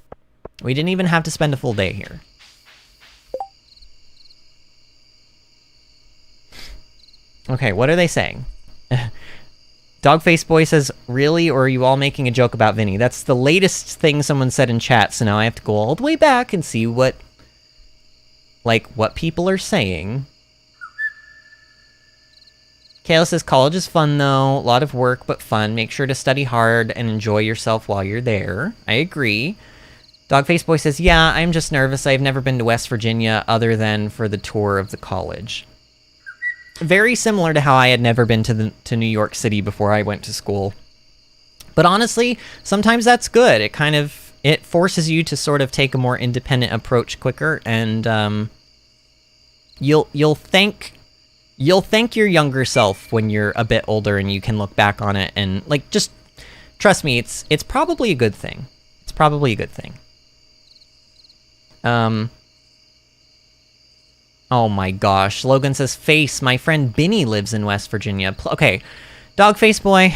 We didn't even have to spend a full day here. Okay, what are they saying? Dogface Boy says, really, or are you all making a joke about Vinny? That's the latest thing someone said in chat, so now I have to go all the way back and see what people are saying. Kayla says, college is fun, though. A lot of work, but fun. Make sure to study hard and enjoy yourself while you're there. I agree. Dogface Boy says, yeah, I'm just nervous. I've never been to West Virginia other than for the tour of the college. Very similar to how I had never been to New York City before I went to school. But honestly, sometimes that's good. It forces you to sort of take a more independent approach quicker, and you'll thank your younger self when you're a bit older and you can look back on it and just trust me, it's probably a good thing. It's probably a good thing. Oh my gosh. Logan says, Face, my friend Binny lives in West Virginia. Okay, Dogface Boy,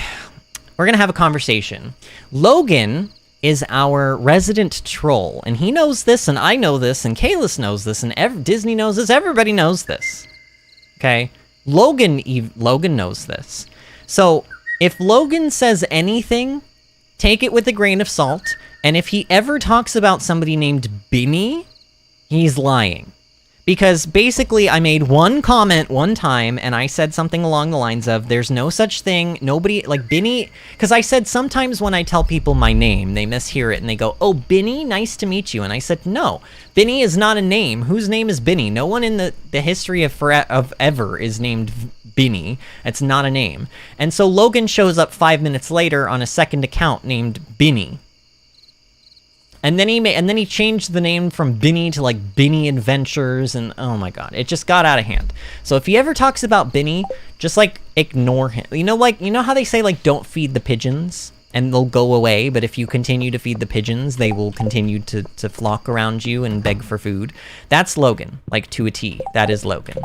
we're gonna have a conversation. Logan is our resident troll, and he knows this, and I know this, and Kalis knows this, and Disney knows this, everybody knows this. Okay? Logan knows this. So, if Logan says anything, take it with a grain of salt, and if he ever talks about somebody named Binny, he's lying. Because basically, I made one comment one time, and I said something along the lines of, there's no such thing, nobody, Binny, because I said sometimes when I tell people my name, they mishear it, and they go, oh, Binny, nice to meet you, and I said, no, Binny is not a name. Whose name is Binny? No one in the history of ever is named Binny. It's not a name. And so Logan shows up 5 minutes later on a second account named Binny. And then he changed the name from Vinny to VinnyAdventures, and oh my god, it just got out of hand. So if he ever talks about Vinny, just ignore him. You know how they say don't feed the pigeons and they'll go away, but if you continue to feed the pigeons, they will continue to flock around you and beg for food. That's Logan, to a T. That is Logan.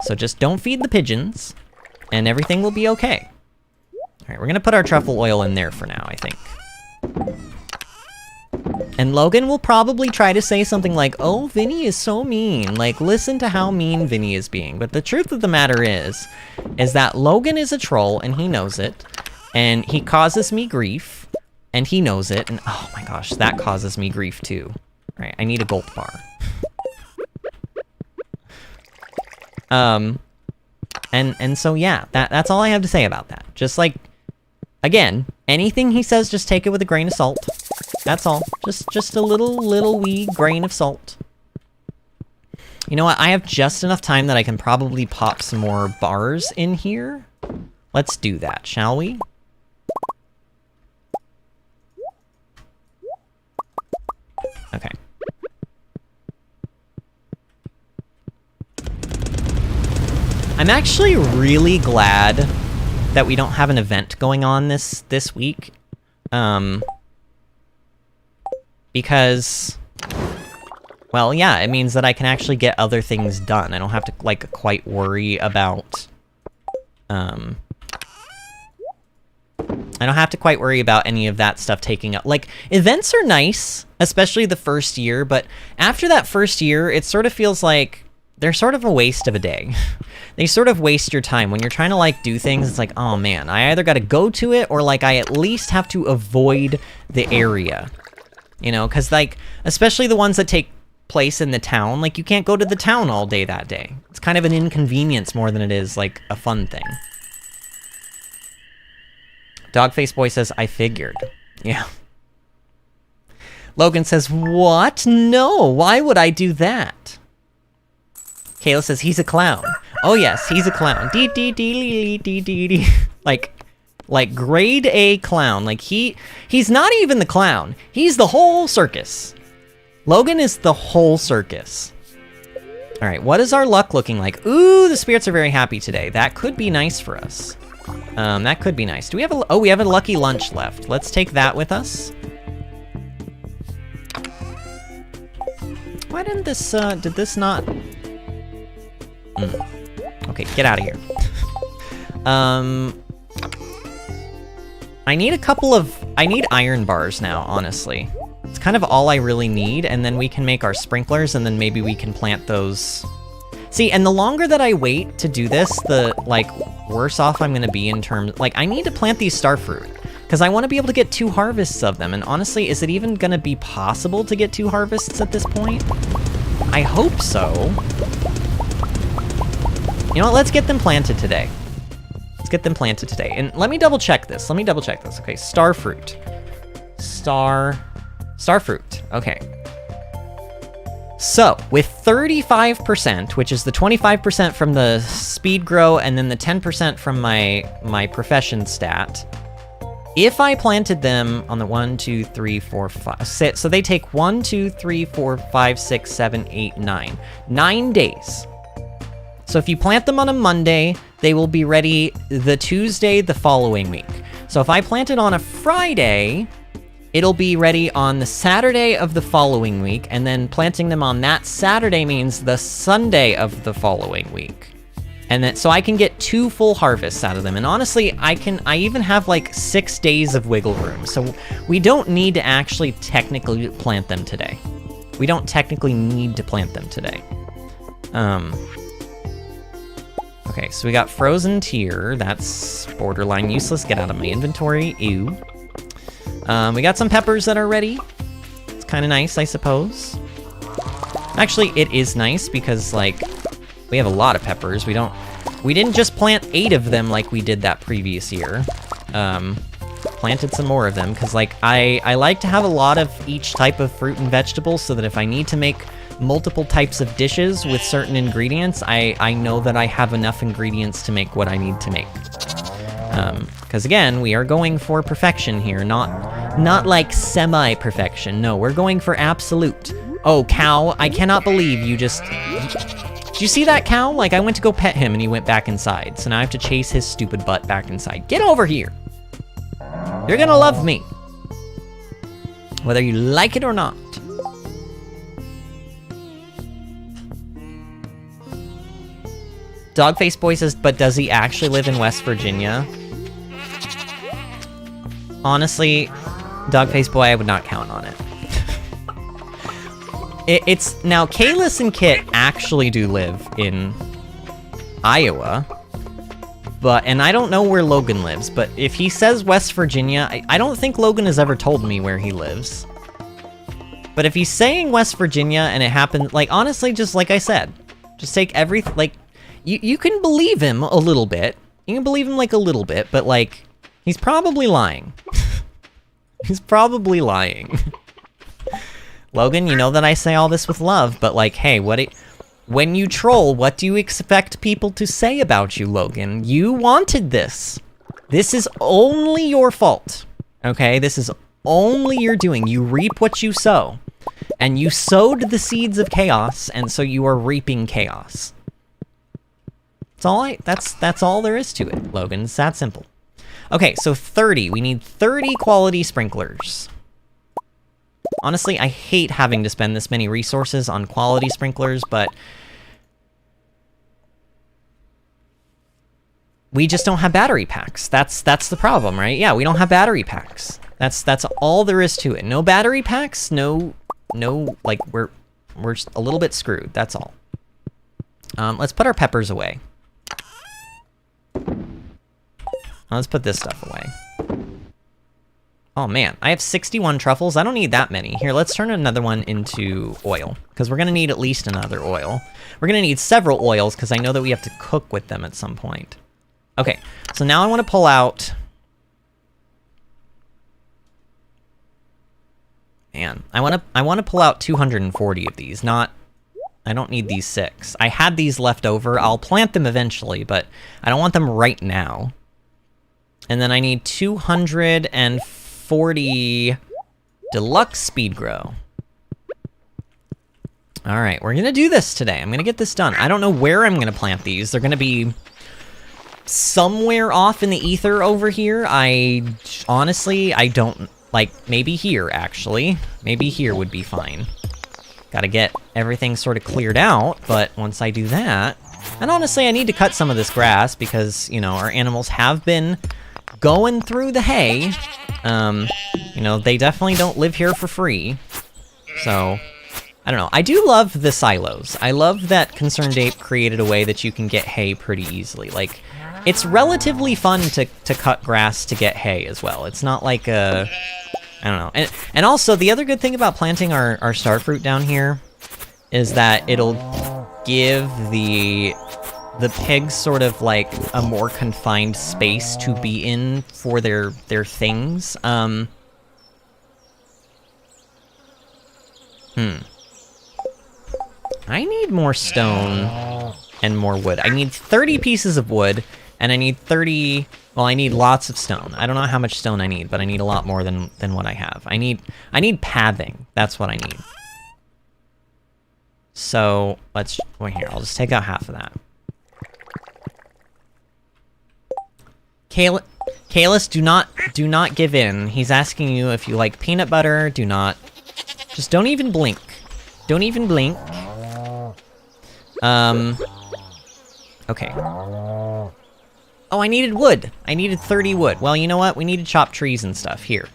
So just don't feed the pigeons, and everything will be okay. All right, we're gonna put our truffle oil in there for now, I think. And Logan will probably try to say something like, oh, Vinny is so mean. Listen to how mean Vinny is being. But the truth of the matter is that Logan is a troll, and he knows it. And he causes me grief, and he knows it. And oh my gosh, that causes me grief too. All right, I need a gold bar. And so yeah, that's all I have to say about that. Just again, anything he says, just take it with a grain of salt. That's all. Just a little wee grain of salt. You know what? I have just enough time that I can probably pop some more bars in here. Let's do that, shall we? Okay. I'm actually really glad that we don't have an event going on this week. Because Well, yeah, it means that I can actually get other things done. I don't have to, like, quite worry about, I don't have to quite worry about any of that stuff taking up. Like, events are nice, especially the first year, but after that first year, it sort of feels like they're sort of a waste of a day. They sort of waste your time. When you're trying to, like, do things, it's like, oh man, I either gotta go to it, or, like, I at least have to avoid the area. You know, because, like, especially the ones that take place in the town, like, you can't go to the town all day that day. It's kind of an inconvenience more than it is, like, a fun thing. Dogface Boy says, I figured. Yeah. Logan says, what? No, why would I do that? Kayla says, he's a clown. Oh yes, he's a clown. Dee dee dee dee dee dee. Like grade A clown. Like he's not even the clown. He's the whole circus. Logan is the whole circus. All right, what is our luck looking like? Ooh, the spirits are very happy today. That could be nice for us. That could be nice. Do we have a, oh, we have a lucky lunch left. Let's take that with us. Why didn't this, did this not? Okay, get out of here. I need a couple of, I need iron bars now, honestly. It's kind of all I really need, and then we can make our sprinklers, and then maybe we can plant those. See, and the longer that I wait to do this, the, like, worse off I'm gonna be in terms, like, I need to plant these starfruit, because I want to be able to get 2 harvests of them, and honestly, is it even gonna be possible to get 2 harvests at this point? I hope so. You know what, let's get them planted today. Let's get them planted today. And let me double check this. Okay, starfruit. Starfruit, okay. So, with 35%, which is the 25% from the speed grow and then the 10% from my profession stat, if I planted them on the 1, 2, 3, 4, 5, 6, so they take 1, 2, 3, 4, 5, 6, 7, 8, 9. 9 days. So if you plant them on a Monday, they will be ready the Tuesday the following week. So if I plant it on a Friday, it'll be ready on the Saturday of the following week, and then planting them on that Saturday means the Sunday of the following week. And then, so I can get 2 full harvests out of them. And honestly, I even have like 6 days of wiggle room. So we don't need to actually technically plant them today. We don't technically need to plant them today. Okay, so we got frozen tier. That's borderline useless. Get out of my inventory. Ew. We got some peppers that are ready. It's kind of nice, I suppose. Actually, it is nice because, like, we have a lot of peppers. We didn't just plant 8 of them like we did that previous year. Planted some more of them because, like, I like to have a lot of each type of fruit and vegetable so that if I need to make multiple types of dishes with certain ingredients, I know that I have enough ingredients to make what I need to make. Because again, we are going for perfection here, not like semi-perfection. No, we're going for absolute. Oh, cow, I cannot believe you just... Did you see that cow? Like, I went to go pet him and he went back inside, so now I have to chase his stupid butt back inside. Get over here! You're gonna love me! Whether you like it or not. Dogface Boy says, but does he actually live in West Virginia? Honestly, Dogface Boy, I would not count on it. It's now, Kalis and Kit actually do live in Iowa, and I don't know where Logan lives, but if he says West Virginia, I don't think Logan has ever told me where he lives. But if he's saying West Virginia and it happened, like, honestly, just like I said, just take everything, like, you can believe him a little bit. You can believe him, like, a little bit, but, like, he's probably lying. He's probably lying. Logan, you know that I say all this with love, but, like, hey, when you troll, what do you expect people to say about you, Logan? You wanted this. This is only your fault, okay? This is only your doing. You reap what you sow. And you sowed the seeds of chaos, and so you are reaping chaos. That's all there is to it, Logan. It's that simple. Okay, so 30. We need 30 quality sprinklers. Honestly, I hate having to spend this many resources on quality sprinklers, but we just don't have battery packs. That's the problem, right? Yeah, we don't have battery packs. That's all there is to it. No battery packs, no, like, we're just a little bit screwed, that's all. Let's put our peppers away. Let's put this stuff away. Oh man, I have 61 truffles. I don't need that many. Here, let's turn another one into oil, because we're gonna need at least another oil. We're gonna need several oils, because I know that we have to cook with them at some point. Okay, so now I want to pull out... Man, I want to pull out 240 of these, not... I don't need these 6. I had these left over. I'll plant them eventually, but I don't want them right now. And then I need 240 deluxe speed grow. All right, we're going to do this today. I'm going to get this done. I don't know where I'm going to plant these. They're going to be somewhere off in the ether over here. Honestly, I don't... Like, maybe here, actually. Maybe here would be fine. Gotta get everything sort of cleared out, but once I do that... And honestly, I need to cut some of this grass because, you know, our animals have been going through the hay. You know, they definitely don't live here for free. So, I don't know. I do love the silos. I love that Concerned Ape created a way that you can get hay pretty easily. Like, it's relatively fun to cut grass to get hay as well. It's not like a... I don't know. And also, the other good thing about planting our starfruit down here is that it'll give the pigs sort of like a more confined space to be in for their things. I need more stone and more wood. I need 30 pieces of wood, and I need 30... Well, I need lots of stone. I don't know how much stone I need, but I need a lot more than what I have. I need pathing. That's what I need. So, let's... Well, here, I'll just take out half of that. Kalis, do not give in. He's asking you if you like peanut butter. Do not... Just don't even blink. Don't even blink. Okay. Oh, I needed wood. I needed 30 wood. Well, you know what? We need to chop trees and stuff. Here.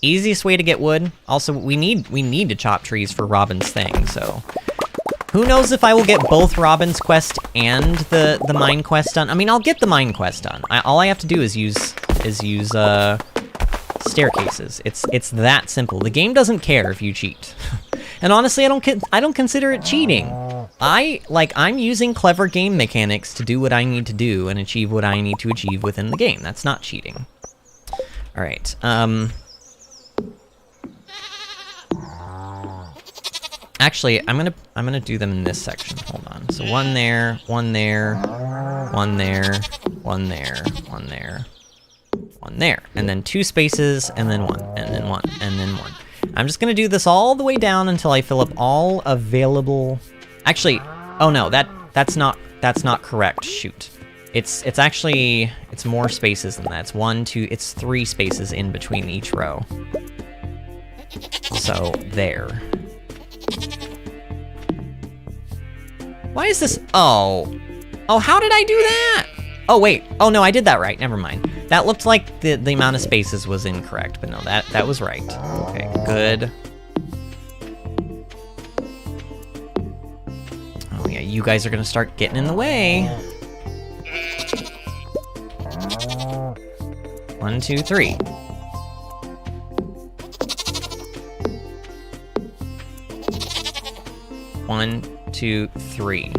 Easiest way to get wood. Also, we need to chop trees for Robin's thing, so... Who knows if I will get both Robin's quest and the mine quest done? I mean, I'll get the mine quest done. All I have to do is use staircases. It's that simple. The game doesn't care if you cheat. And honestly, I don't consider it cheating. I'm using clever game mechanics to do what I need to do and achieve what I need to achieve within the game. That's not cheating. All right. Actually, I'm gonna do them in this section. Hold on. So one there, one there, one there, one there, one there, one there, and then 2 spaces, and then 1, and then 1, and then 1. I'm just gonna do this all the way down until I fill up all available... Actually, oh no, that's not correct. Shoot. It's actually more spaces than that. It's 3 spaces in between each row. So there. Why is this? Oh, how did I do that? Oh wait. Oh no, I did that right. Never mind. That looked like the amount of spaces was incorrect, but no, that was right. Okay, good. Oh yeah, you guys are gonna start getting in the way. 1, 2, 3. 1, 2, 3.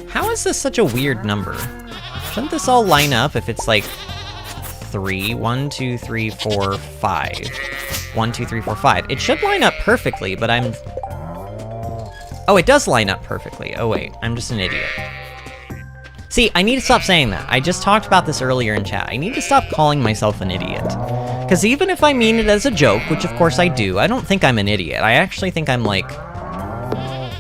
How is this such a weird number? Shouldn't this all line up if it's like 3? 1, 2, 3, 4, 5. 1, 2, 3, 4, 5. It should line up perfectly, but I'm... Oh, it does line up perfectly. Oh wait, I'm just an idiot. See, I need to stop saying that. I just talked about this earlier in chat. I need to stop calling myself an idiot. Because even if I mean it as a joke, which of course I do, I don't think I'm an idiot. I actually think I'm like...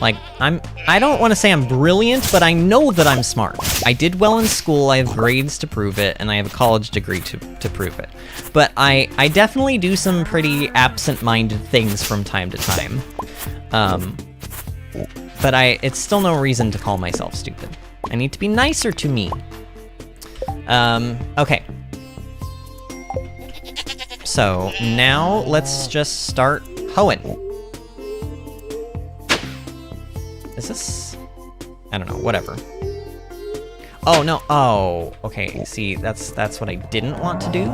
Like, I don't want to say I'm brilliant, but I know that I'm smart. I did well in school, I have grades to prove it, and I have a college degree to prove it. But I definitely do some pretty absent-minded things from time to time. But it's still no reason to call myself stupid. I need to be nicer to me. Okay. So, now let's just start hoeing. Is this... I don't know, whatever. Oh, no, oh, okay, see, that's what I didn't want to do.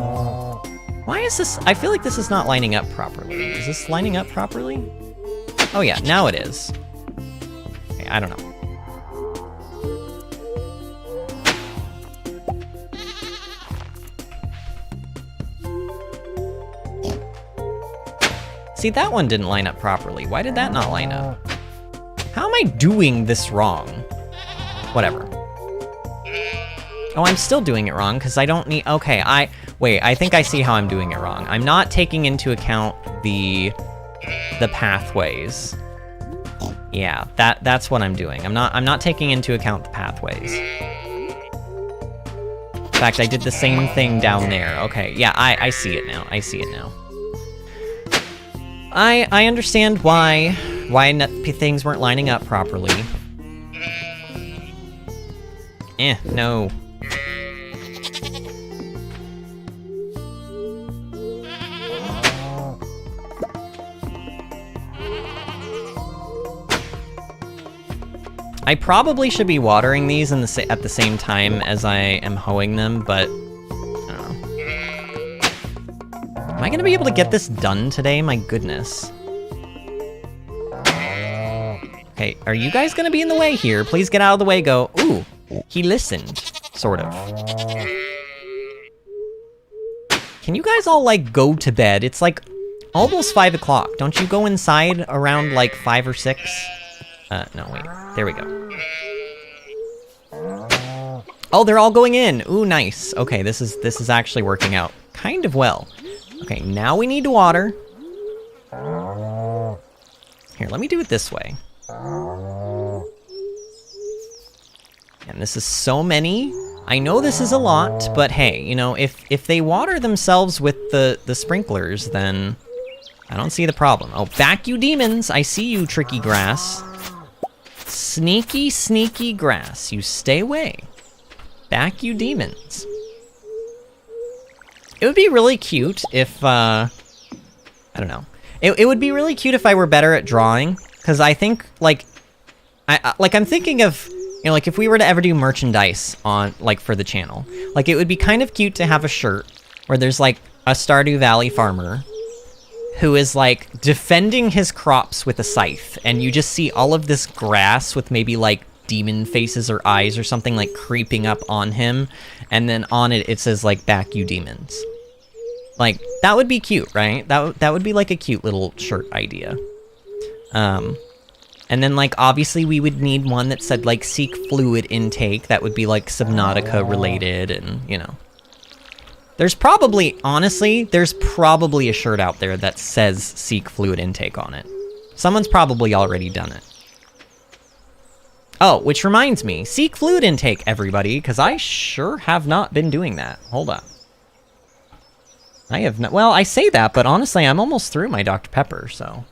Why is this... I feel like this is not lining up properly. Is this lining up properly? Oh yeah, now it is. Okay, I don't know. See, that one didn't line up properly. Why did that not line up? How am I doing this wrong? Whatever. Oh, I'm still doing it wrong, because I don't need... Okay, wait, I think I see how I'm doing it wrong. I'm not taking into account the pathways. Yeah, that's what I'm doing. I'm not taking into account the pathways. In fact, I did the same thing down there. Okay, yeah, I see it now. I see it now. I understand why things weren't lining up properly. No. I probably should be watering these at the same time as I am hoeing them, but I don't know. Am I gonna be able to get this done today? My goodness. Okay, are you guys gonna be in the way here? Please get out of the way, go. Ooh, he listened, sort of. Can you guys all, like, go to bed? It's, like, almost 5 o'clock. Don't you go inside around, like, 5 or 6? No, wait. There we go. Oh, they're all going in! Ooh, nice. Okay, this is actually working out kind of well. Okay, now we need to water. Here, let me do it this way. And this is so many. I know this is a lot, but hey, you know, if they water themselves with the sprinklers, then I don't see the problem. Oh, back you demons! I see you, tricky grass. Sneaky, sneaky grass. You stay away. Back you demons. It would be really cute if, I don't know. It would be really cute if I were better at drawing, because I think, like, I'm thinking of, you know, like, if we were to ever do merchandise on, like, for the channel, like, it would be kind of cute to have a shirt where there's, like, a Stardew Valley farmer who is, like, defending his crops with a scythe, and you just see all of this grass with maybe, like, demon faces or eyes or something, like, creeping up on him, and then on it, it says, like, back you demons. Like, that would be cute, right? That would be, like, a cute little shirt idea. And then, like, obviously we would need one that said, like, seek fluid intake. That would be, like, Subnautica related, and, you know. There's probably, honestly, there's probably a shirt out there that says seek fluid intake on it. Someone's probably already done it. Oh, which reminds me, seek fluid intake, everybody, because I sure have not been doing that. Hold on. I have not, well, I say that, but honestly, I'm almost through my Dr. Pepper, so.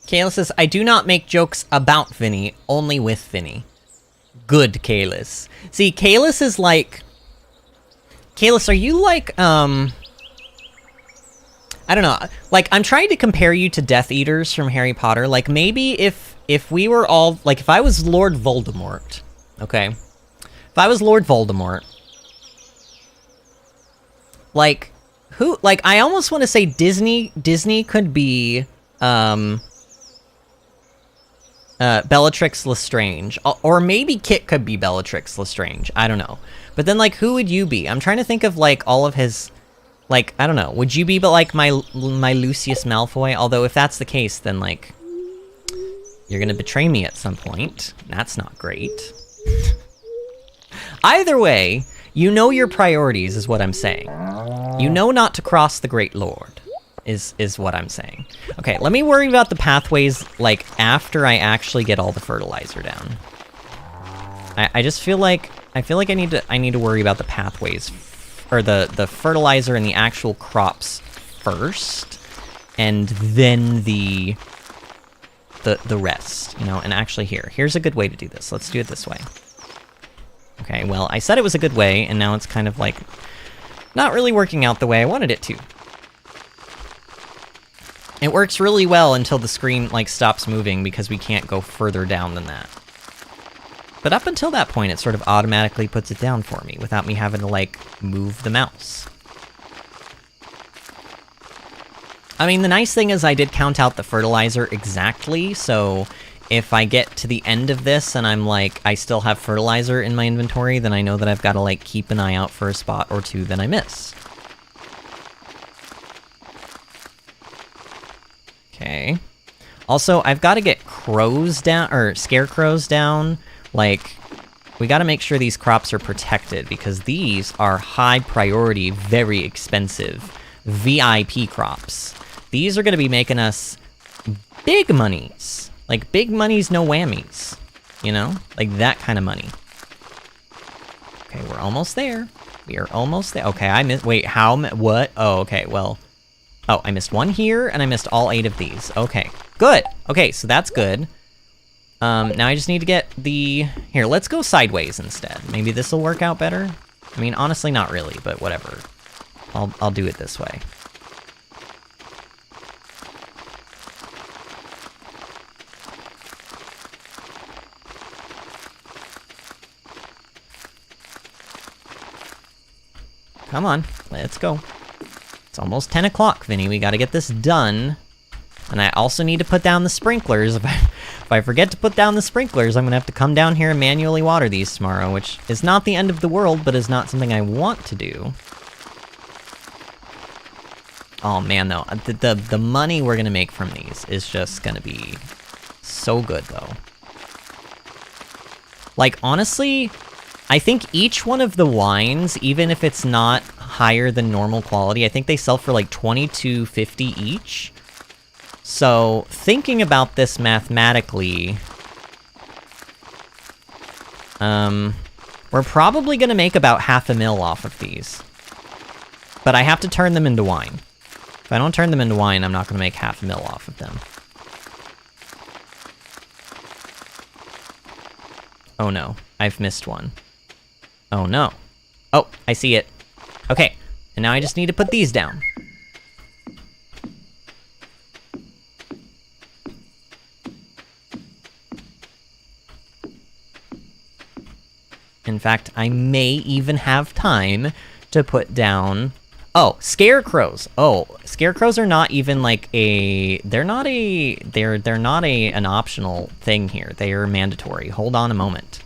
Kayla says, I do not make jokes about Vinny, only with Vinny. Good, Kalis. See, Kalis is like... Kalis, are you like, I don't know. Like, I'm trying to compare you to Death Eaters from Harry Potter. Like, maybe if we were all... Like, if I was Lord Voldemort, okay? If I was Lord Voldemort... Like, who... Like, I almost want to say Disney could be, Bellatrix Lestrange. Or maybe Kit could be Bellatrix Lestrange. I don't know. But then, like, who would you be? I'm trying to think of, like, all of his... Like, I don't know. Would you be, but like, my Lucius Malfoy? Although, if that's the case, then, like... You're gonna betray me at some point. That's not great. Either way, you know your priorities is what I'm saying. You know not to cross the Great Lord, is what I'm saying. Okay, let me worry about the pathways, like, after I actually get all the fertilizer down. I just feel like, I need to worry about the pathways, or the fertilizer and the actual crops first, and then the rest, you know? And actually here's a good way to do this. Let's do it this way. Okay, well, I said it was a good way, and now it's kind of like not really working out the way I wanted it to. It works really well until the screen, like, stops moving because we can't go further down than that. But up until that point, it sort of automatically puts it down for me without me having to, like, move the mouse. I mean, the nice thing is I did count out the fertilizer exactly, so if I get to the end of this and I'm like, I still have fertilizer in my inventory, then I know that I've got to, like, keep an eye out for a spot or two that I miss. Okay. Also, I've got to get crows down, or scarecrows down. Like, we got to make sure these crops are protected, because these are high priority, very expensive VIP crops. These are going to be making us big monies. Like, big monies, no whammies. You know? Like, that kind of money. Okay, we're almost there. We are almost there. Okay, I missed... Wait, what? Oh, okay, well... Oh, I missed one here, and I missed all 8 of these. Okay, good. Okay, so that's good. Now I just need to get the... Here, let's go sideways instead. Maybe this will work out better? I mean, honestly, not really, but whatever. I'll do it this way. Come on, let's go. It's almost 10 o'clock, Vinny. We gotta get this done. And I also need to put down the sprinklers. If I forget to put down the sprinklers, I'm gonna have to come down here and manually water these tomorrow, which is not the end of the world, but is not something I want to do. Oh man, though, the money we're gonna make from these is just gonna be so good, though. Like, honestly, I think each one of the wines, even if it's not higher than normal quality, I think they sell for like $22.50 each. So, thinking about this mathematically, we're probably gonna make about $500,000 off of these. But I have to turn them into wine. If I don't turn them into wine, I'm not gonna make $500,000 off of them. Oh no, I've missed one. Oh no. Oh, I see it. Okay, and now I just need to put these down. In fact, I may even have time to put down... Oh, scarecrows. Oh, scarecrows are not even like a... They're not an optional thing here. They are mandatory. Hold on a moment.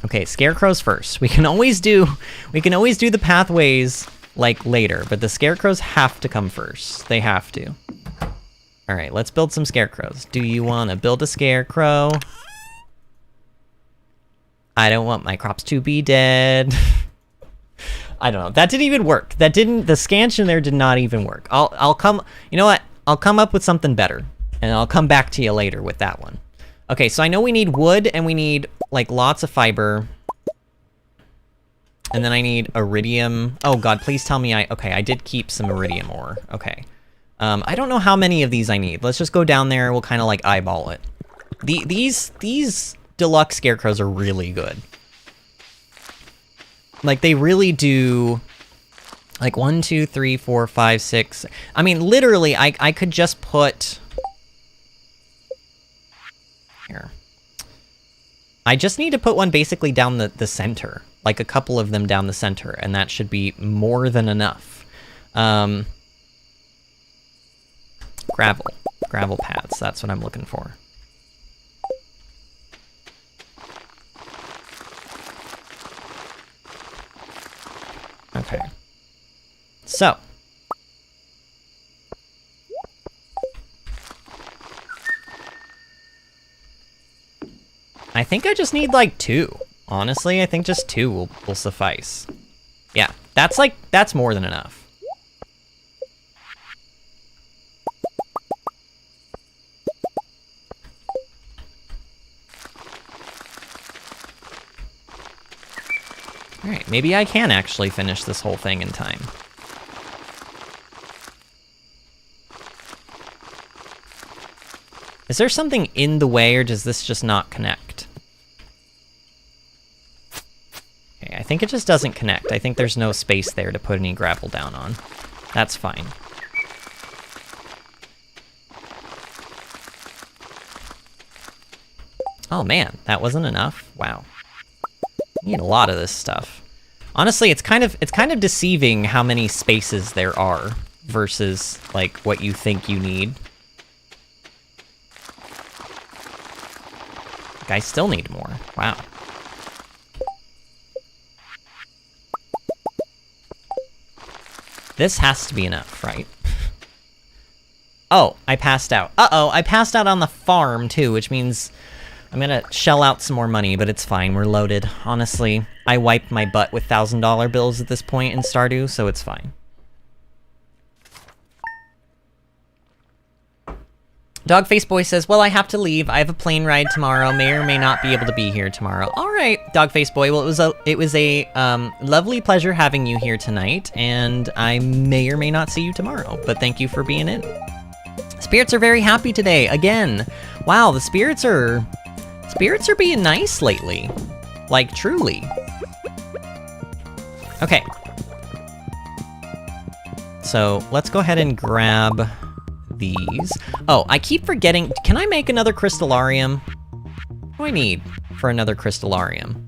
Okay, scarecrows first. We can always do the pathways like later, but the scarecrows have to come first. They have to. All right, let's build some scarecrows. Do you want to build a scarecrow? I don't want my crops to be dead. I don't know. That didn't even work. The scansion there did not even work. I'll come, you know what? I'll come up with something better, and I'll come back to you later with that one. Okay, so I know we need wood, and we need, like, lots of fiber. And then I need iridium. Oh god, please tell me okay, I did keep some iridium ore. Okay. I don't know how many of these I need. Let's just go down there, we'll kind of, like, eyeball it. These deluxe scarecrows are really good. Like, they really do... Like, 1, 2, 3, 4, 5, 6... I mean, literally, I could just put... Here. I just need to put one basically down the center. Like, a couple of them down the center, and that should be more than enough. Gravel. Gravel paths, that's what I'm looking for. Okay. So. I think I just need like 2. Honestly, I think just 2 will suffice. Yeah, that's more than enough. Alright, maybe I can actually finish this whole thing in time. Is there something in the way, or does this just not connect? Okay, I think it just doesn't connect. I think there's no space there to put any gravel down on. That's fine. Oh man, that wasn't enough? Wow. You need a lot of this stuff. Honestly, it's kind of deceiving how many spaces there are versus like what you think you need. Like, I still need more. Wow. This has to be enough, right? Oh, I passed out. Uh-oh, I passed out on the farm too, which means I'm gonna shell out some more money, but it's fine, we're loaded. Honestly, I wiped my butt with $1,000 bills at this point in Stardew, so it's fine. Dogface Boy says, well, I have to leave. I have a plane ride tomorrow. May or may not be able to be here tomorrow. All right, Dogface Boy. Well, it was a lovely pleasure having you here tonight, and I may or may not see you tomorrow, but thank you for being in. Spirits are very happy today, again. Wow, the spirits are being nice lately. Like, truly. Okay. So, let's go ahead and grab these. Oh, I keep forgetting. Can I make another crystallarium? What do I need for another crystallarium?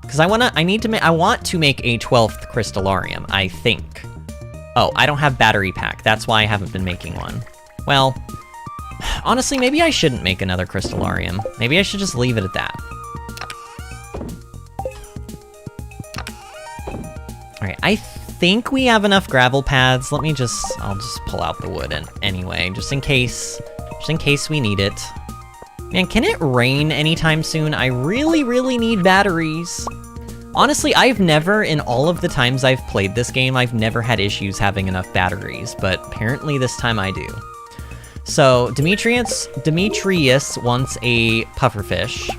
Because I want to make a 12th crystallarium, I think. Oh, I don't have battery pack. That's why I haven't been making one. Well, honestly, maybe I shouldn't make another crystallarium. Maybe I should just leave it at that. Alright, I think we have enough gravel paths. I'll just pull out the wood anyway, just in case we need it. Man, can it rain anytime soon? I really, really need batteries. Honestly, I've never, in all of the times I've played this game, I've never had issues having enough batteries, but apparently this time I do. So, Demetrius wants a pufferfish.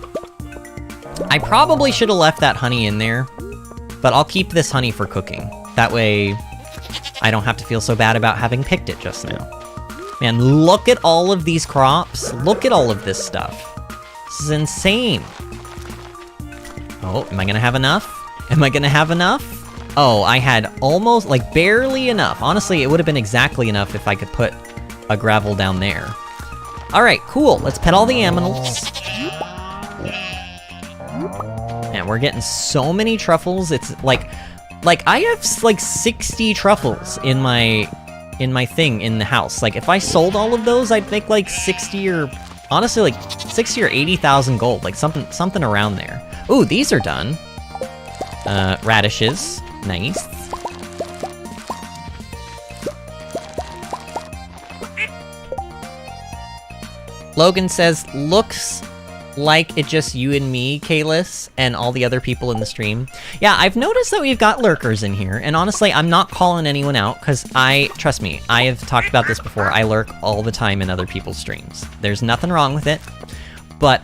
I probably should have left that honey in there, but I'll keep this honey for cooking. That way, I don't have to feel so bad about having picked it just now. Man, look at all of these crops. Look at all of this stuff. This is insane. Oh, am I gonna have enough? Am I gonna have enough? Oh, I had almost, like, barely enough. Honestly, it would have been exactly enough if I could put a gravel down there. Alright, cool. Let's pet all the animals. Man, we're getting so many truffles. It's like I have like 60 truffles in my thing in the house. Like, if I sold all of those, I'd make like 60 or 80,000 gold, like something around there. Ooh, these are done. Radishes, nice. Logan says, looks like it's just you and me, Kalis, and all the other people in the stream. Yeah, I've noticed that we've got lurkers in here, and honestly, I'm not calling anyone out, because trust me, I have talked about this before, I lurk all the time in other people's streams. There's nothing wrong with it, but,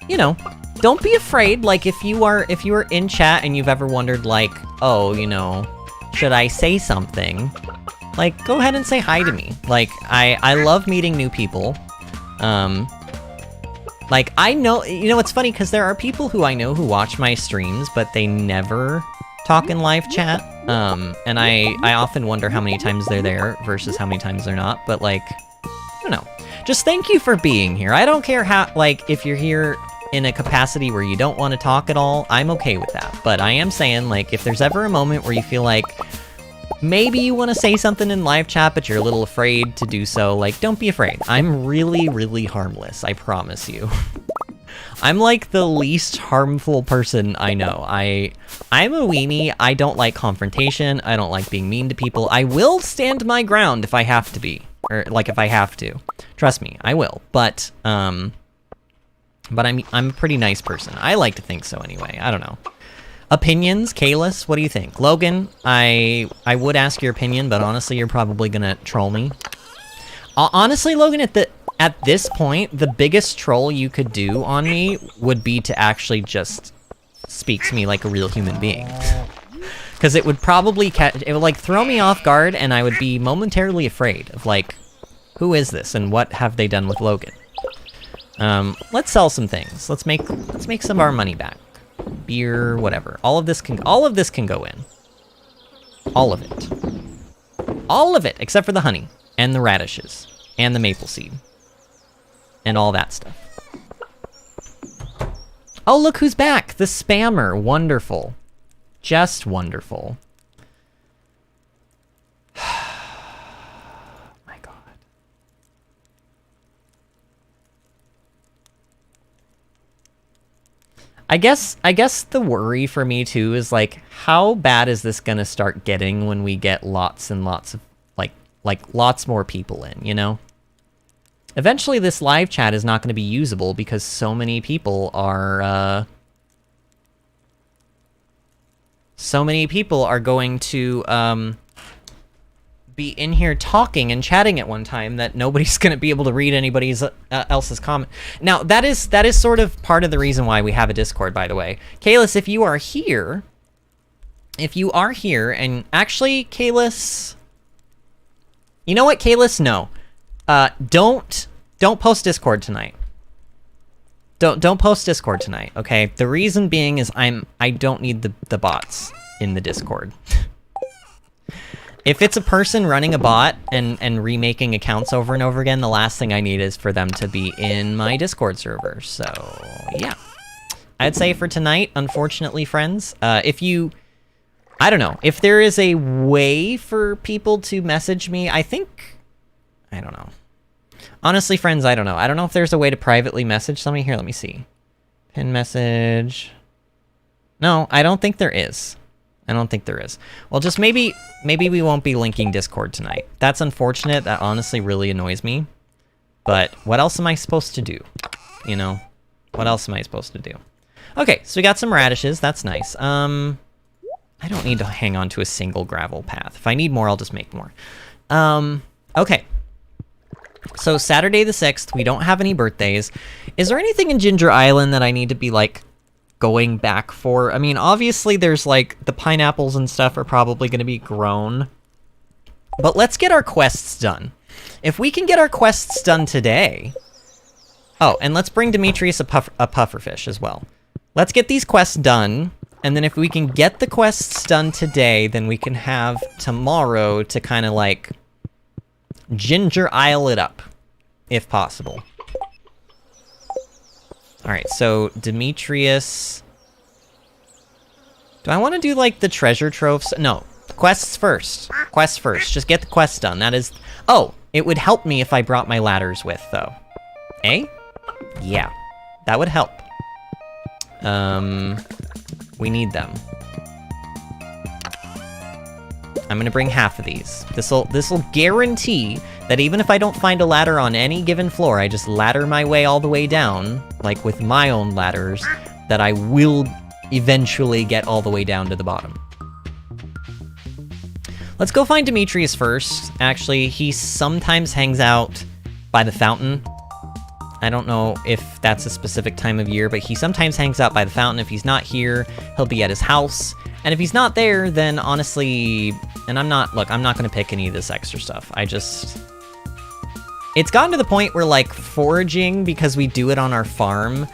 you know, don't be afraid. Like, if you are in chat and you've ever wondered, like, oh, you know, should I say something? Like, go ahead and say hi to me. Like, I love meeting new people. Like, I know, you know, it's funny, because there are people who I know who watch my streams, but they never talk in live chat, and I often wonder how many times they're there versus how many times they're not, but, like, I don't know. Just thank you for being here. I don't care how, like, if you're here in a capacity where you don't want to talk at all, I'm okay with that, but I am saying, like, if there's ever a moment where you feel like maybe you want to say something in live chat, but you're a little afraid to do so, like, don't be afraid. I'm really, really harmless, I promise you. I'm like the least harmful person I know. I'm a weenie, I don't like confrontation, I don't like being mean to people. I will stand my ground if I have to be, or, like, if I have to. Trust me, I will, but, But I'm a pretty nice person. I like to think so anyway. I don't know. Opinions, Kalis, what do you think? Logan, I would ask your opinion, but honestly, you're probably gonna troll me. Honestly, Logan, at this point, the biggest troll you could do on me would be to actually just speak to me like a real human being. Because it would probably it would like throw me off guard, and I would be momentarily afraid of like, who is this and what have they done with Logan? Let's sell some things. Let's make some of our money back. Beer, whatever. All of this can go in. All of it. All of it, except for the honey and the radishes and the maple seed and all that stuff. Oh, look who's back! The spammer. Wonderful. Just wonderful. My God. I guess the worry for me too is like, how bad is this gonna start getting when we get lots and lots of like lots more people in, you know? Eventually this live chat is not going to be usable because so many people are going to be in here talking and chatting at one time that nobody's going to be able to read anybody else's comment. Now, that is sort of part of the reason why we have a Discord, by the way. Kalis, if you are here, and actually, Kalis, you know what, Kalis? No. Don't post Discord tonight. Don't post Discord tonight, okay? The reason being is I don't need the bots in the Discord. If it's a person running a bot and remaking accounts over and over again, the last thing I need is for them to be in my Discord server. So, yeah. I'd say for tonight, unfortunately, friends, I don't know, if there is a way for people to message me, I don't know. Honestly, friends, I don't know. I don't know if there's a way to privately message somebody. Here, let me see. Pin message. No, I don't think there is. Well, just maybe we won't be linking Discord tonight. That's unfortunate. That honestly really annoys me. But what else am I supposed to do? You know? What else am I supposed to do? Okay, so we got some radishes. That's nice. I don't need to hang on to a single gravel path. If I need more, I'll just make more. Okay. So Saturday the 6th, we don't have any birthdays. Is there anything in Ginger Island that I need to be, like, going back for? I mean, obviously there's, like, the pineapples and stuff are probably going to be grown. But let's get our quests done. If we can get our quests done today... Oh, and let's bring Demetrius a pufferfish as well. Let's get these quests done, and then if we can get the quests done today, then we can have tomorrow to kind of, like... Ginger Isle it up, if possible. Alright, so Demetrius... Do I want to do, like, the treasure troves? No, quests first. Quests first. Just get the quests done. That is... Oh, it would help me if I brought my ladders with, though. Eh? Yeah, that would help. We need them. I'm gonna bring half of these. This'll guarantee that even if I don't find a ladder on any given floor, I just ladder my way all the way down, like with my own ladders, that I will eventually get all the way down to the bottom. Let's go find Demetrius first. Actually, he sometimes hangs out by the fountain. I don't know if that's a specific time of year, but he sometimes hangs out by the fountain. If he's not here, he'll be at his house. And if he's not there, then honestly, and I'm not gonna pick any of this extra stuff. It's gotten to the point where, like, foraging, because we do it on our farm,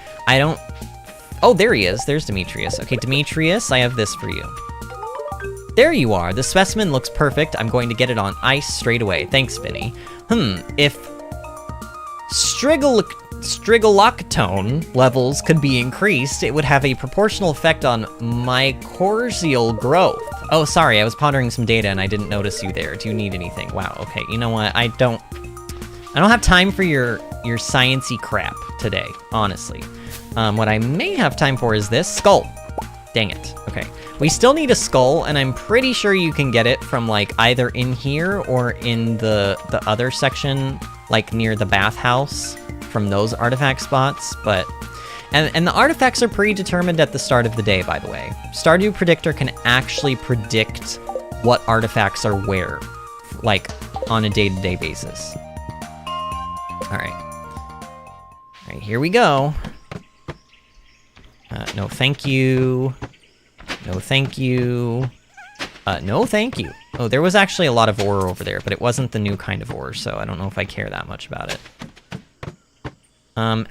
oh, there he is. There's Demetrius. Okay, Demetrius, I have this for you. There you are. The specimen looks perfect. I'm going to get it on ice straight away. Thanks, Vinny. If strigoloctone levels could be increased, it would have a proportional effect on mycorrhizal growth. Oh, sorry, I was pondering some data and I didn't notice you there. Do you need anything? Wow, okay, you know what? I don't have time for your science-y crap today, honestly. What I may have time for is this skull. Dang it. Okay. We still need a skull, and I'm pretty sure you can get it from, like, either in here or in the other section, like, near the bathhouse from those artifact spots, but And the artifacts are predetermined at the start of the day, by the way. Stardew Predictor can actually predict what artifacts are where, like, on a day-to-day basis. Alright. Alright, here we go. No thank you. No thank you. No thank you. Oh, there was actually a lot of ore over there, but it wasn't the new kind of ore, so I don't know if I care that much about it.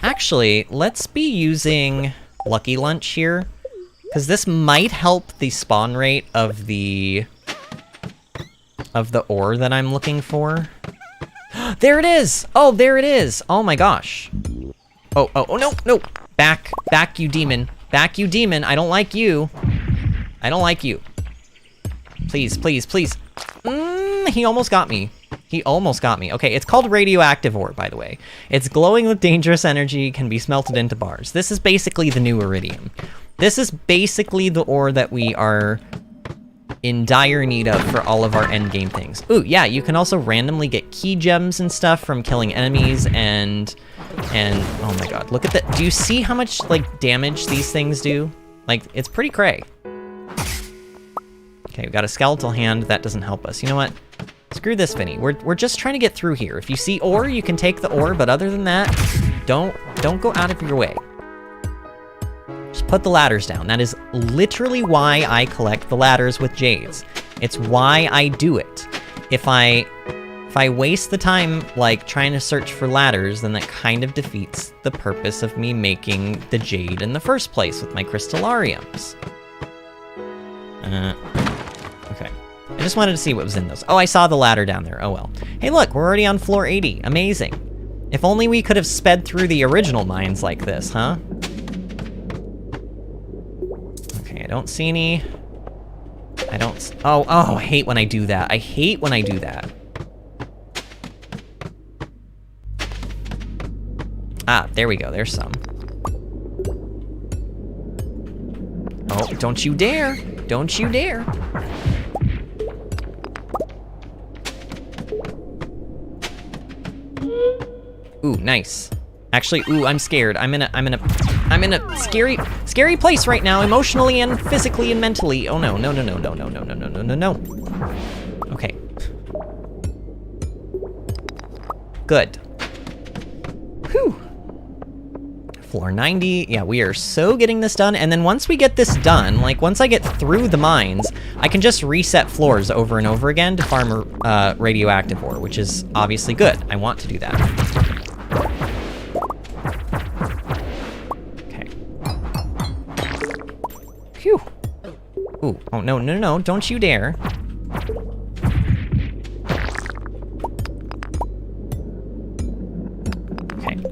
Actually, let's be using Lucky Lunch here, because this might help the spawn rate of the ore that I'm looking for. There it is! Oh, there it is! Oh my gosh. Oh, no, no! Back, you demon. Back, you demon. I don't like you. I don't like you. Please, please, please. He almost got me. He almost got me. Okay, it's called radioactive ore, by the way. It's glowing with dangerous energy, can be smelted into bars. This is basically the new iridium. This is basically the ore that we are in dire need of for all of our endgame things. Ooh, yeah, you can also randomly get key gems and stuff from killing enemies and oh my god, look at that. Do you see how much, like, damage these things do? Like, it's pretty cray. Okay, we got a skeletal hand. That doesn't help us. You know what? Screw this, Vinny. We're just trying to get through here. If you see ore, you can take the ore, but other than that, don't go out of your way. Just put the ladders down. That is literally why I collect the ladders with jades. It's why I do it. If I waste the time, like, trying to search for ladders, then that kind of defeats the purpose of me making the jade in the first place with my crystallariums. Okay. I just wanted to see what was in those. Oh, I saw the ladder down there. Oh, well. Hey, look, we're already on floor 80. Amazing. If only we could have sped through the original mines like this, huh? Okay, I don't see any. I don't... Oh, I hate when I do that. I hate when I do that. Ah, there we go. There's some. Oh, don't you dare. Don't you dare. Ooh, nice. Actually, ooh, I'm scared. I'm in a scary place right now, emotionally and physically and mentally. Oh no, no, no, no, no, no, no, no, no, no, no. Okay. Good. Whew. Floor 90. Yeah, we are so getting this done. And then once we get this done, like once I get through the mines, I can just reset floors over and over again to farm radioactive ore, which is obviously good. I want to do that. Okay. Phew. Ooh. Oh, no, no, no. Don't you dare.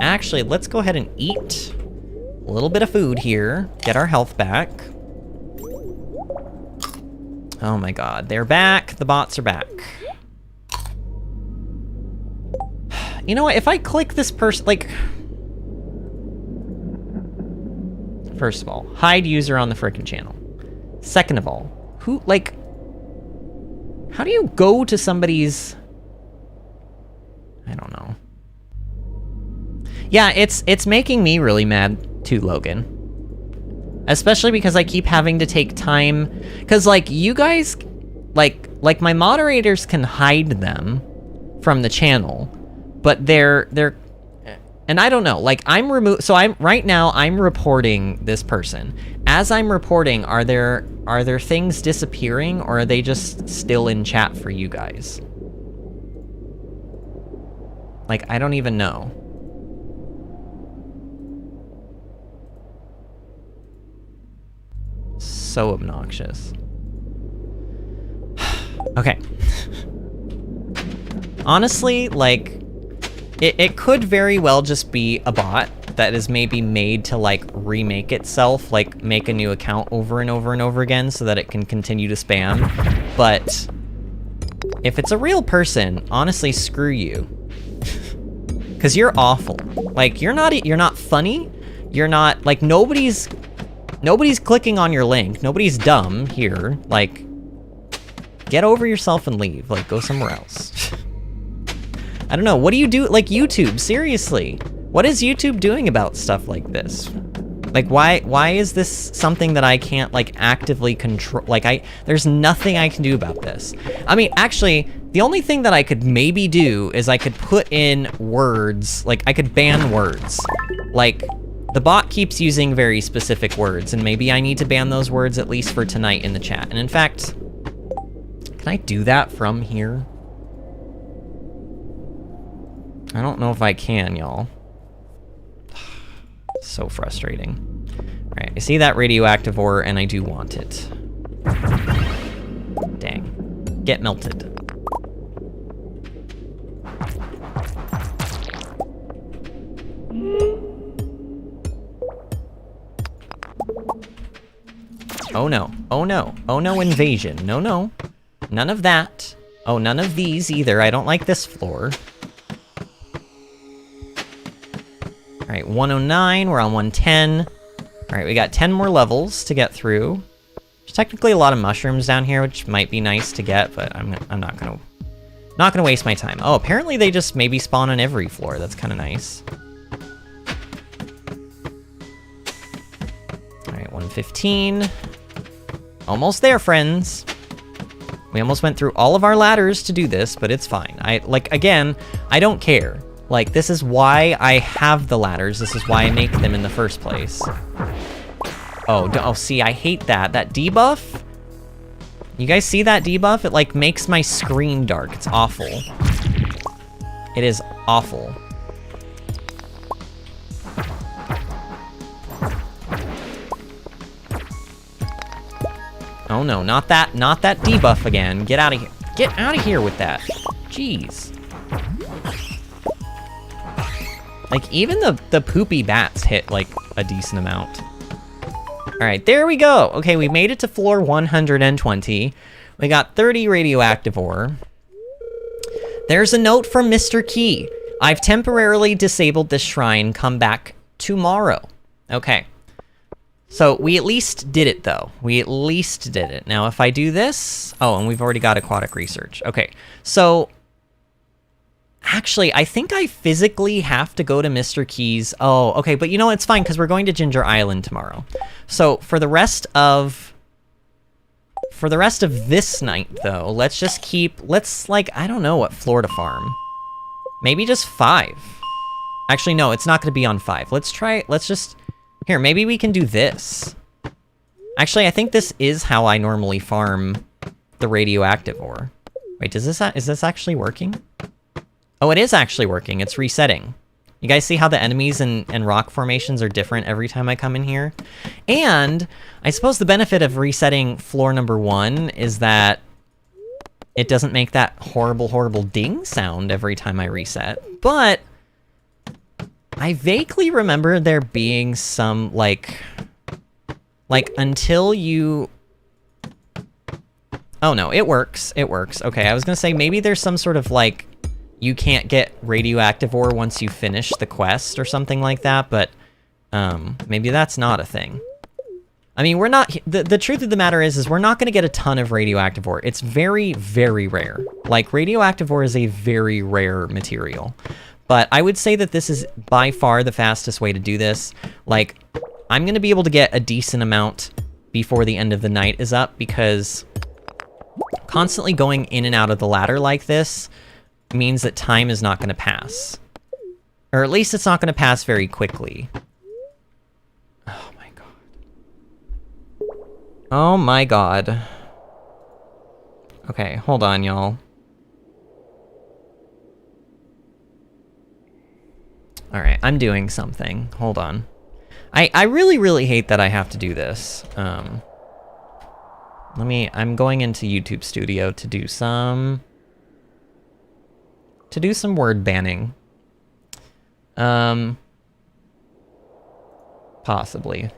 Actually, let's go ahead and eat a little bit of food here. Get our health back. Oh my god, they're back. The bots are back. You know what? If I click this person, like... First of all, hide user on the frickin' channel. Second of all, who, like... How do you go to somebody's... I don't know. Yeah, it's making me really mad too, Logan. Especially because I keep having to take time, because like you guys, like my moderators can hide them from the channel, but they're and I don't know, like so right now I'm reporting this person. As I'm reporting, are there things disappearing, or are they just still in chat for you guys? Like, I don't even know. So obnoxious. Okay. Honestly, like, it could very well just be a bot that is maybe made to, like, remake itself, like, make a new account over and over and over again so that it can continue to spam. But if it's a real person, honestly, screw you. Because you're awful. Like, you're not funny. You're not, like, nobody's clicking on your link. Nobody's dumb here. Like, get over yourself and leave. Like, go somewhere else. I don't know. What do you do? Like, YouTube, seriously. What is YouTube doing about stuff like this? Like, why is this something that I can't, like, actively control? Like, there's nothing I can do about this. I mean, actually, the only thing that I could maybe do is I could put in words, like, I could ban words. Like, the bot keeps using very specific words, and maybe I need to ban those words at least for tonight in the chat. And in fact, can I do that from here? I don't know if I can, y'all. So frustrating. Alright, I see that radioactive ore, and I do want it. Dang. Get melted. Oh no. Oh no. Oh no, invasion. No, no. None of that. Oh, none of these either. I don't like this floor. Alright, 109, we're on 110. Alright, we got 10 more levels to get through. There's technically a lot of mushrooms down here, which might be nice to get, but I'm not gonna waste my time. Oh, apparently they just maybe spawn on every floor. That's kind of nice. Alright, 115. Almost there, friends. We almost went through all of our ladders to do this, but it's fine. Again, I don't care. Like, this is why I have the ladders. This is why I make them in the first place. Oh, see, I hate that. That debuff? You guys see that debuff? It, like, makes my screen dark. It's awful. It is awful. Oh no, not that debuff again. Get out of here. Get out of here with that. Jeez. Like, even the poopy bats hit, like, a decent amount. Alright, there we go. Okay, we made it to floor 120. We got 30 radioactive ore. There's a note from Mr. Key. I've temporarily disabled this shrine. Come back tomorrow. Okay. So, we at least did it, though. We at least did it. Now, if I do this... Oh, and we've already got aquatic research. Okay, so... Actually, I think I physically have to go to Mr. Key's... Oh, okay, but you know, it's fine, because we're going to Ginger Island tomorrow. So, for the rest of this night, though, let's just keep... Let's, like, I don't know what floor to farm. Maybe just 5. Actually, no, it's not going to be on 5. Let's try... Let's just... Here, maybe we can do this. Actually, I think this is how I normally farm the radioactive ore. Wait, is this actually working? Oh, it is actually working. It's resetting. You guys see how the enemies and rock formations are different every time I come in here? And I suppose the benefit of resetting floor number 1 is that it doesn't make that horrible, horrible ding sound every time I reset. But I vaguely remember there being some, like until you... Oh no, it works. It works. Okay, I was gonna say maybe there's some sort of, like, you can't get radioactive ore once you finish the quest or something like that, but maybe that's not a thing. I mean, we're not... The truth of the matter is we're not going to get a ton of radioactive ore. It's very, very rare. Like, radioactive ore is a very rare material. But I would say that this is by far the fastest way to do this. Like, I'm going to be able to get a decent amount before the end of the night is up, because constantly going in and out of the ladder like this means that time is not going to pass. Or at least it's not going to pass very quickly. Oh my god. Oh my god. Okay, hold on, y'all. Alright, I'm doing something. Hold on. I really, really hate that I have to do this. I'm going into YouTube Studio to do some word banning. Possibly.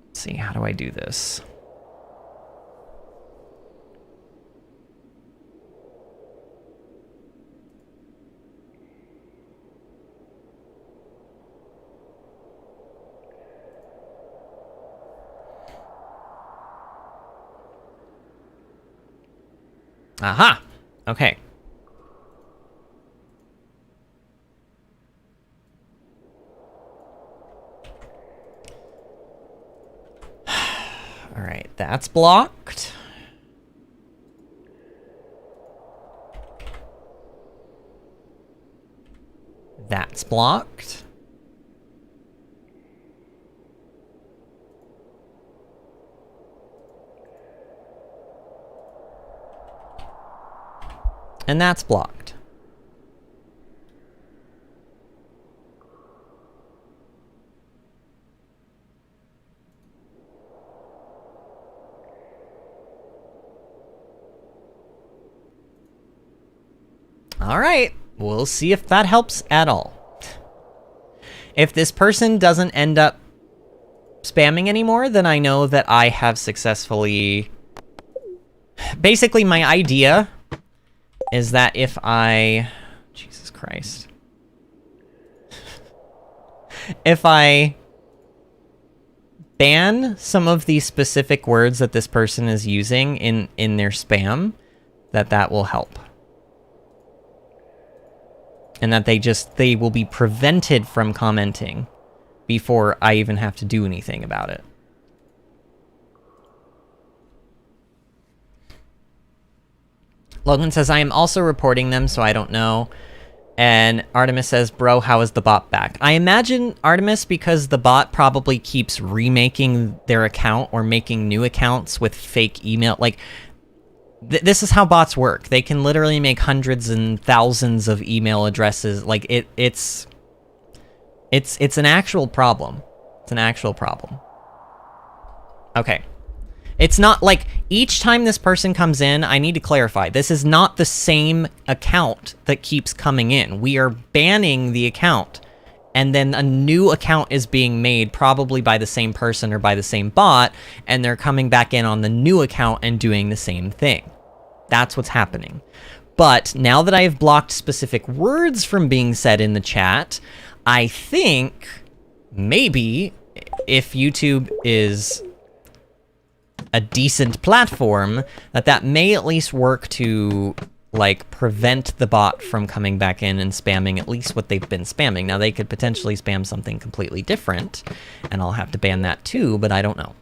Let's see, how do I do this? Aha! Okay. That's blocked. That's blocked. And that's blocked. All right, we'll see if that helps at all. If this person doesn't end up spamming anymore, then I know that I have successfully... Basically, my idea is that if I... Jesus Christ. If I ban some of the specific words that this person is using in their spam, that will help. And that they will be prevented from commenting before I even have to do anything about it. Logan says, I am also reporting them, so I don't know. And Artemis says, bro, how is the bot back? I imagine, Artemis, because the bot probably keeps remaking their account or making new accounts with fake email. Like, this is how bots work. They can literally make hundreds and thousands of email addresses. Like, it's an actual problem. It's an actual problem. Okay. It's not like each time this person comes in, I need to clarify. This is not the same account that keeps coming in. We are banning the account, and then a new account is being made probably by the same person or by the same bot, and they're coming back in on the new account and doing the same thing. That's what's happening. But now that I have blocked specific words from being said in the chat, I think maybe if YouTube is a decent platform, that may at least work to, like, prevent the bot from coming back in and spamming at least what they've been spamming. Now, they could potentially spam something completely different, and I'll have to ban that too, but I don't know.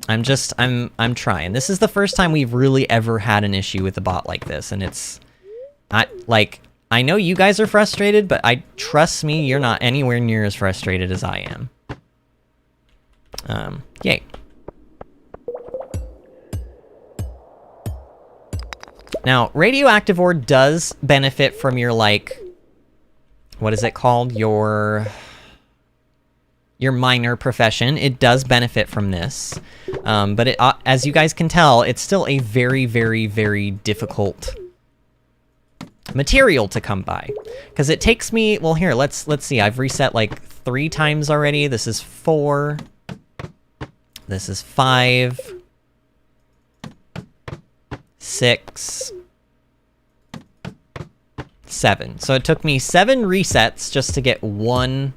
I'm trying. This is the first time we've really ever had an issue with a bot like this, and I know you guys are frustrated, but trust me, you're not anywhere near as frustrated as I am. Yay. Now, radioactive ore does benefit from your, like, what is it called? Your minor profession. It does benefit from this. But it, as you guys can tell, it's still a very, very, very difficult material to come by. Because it takes me, well, here, let's see. I've reset, like, 3 times already. This is 4. This is 5. 6, 7. So it took me 7 resets just to get 1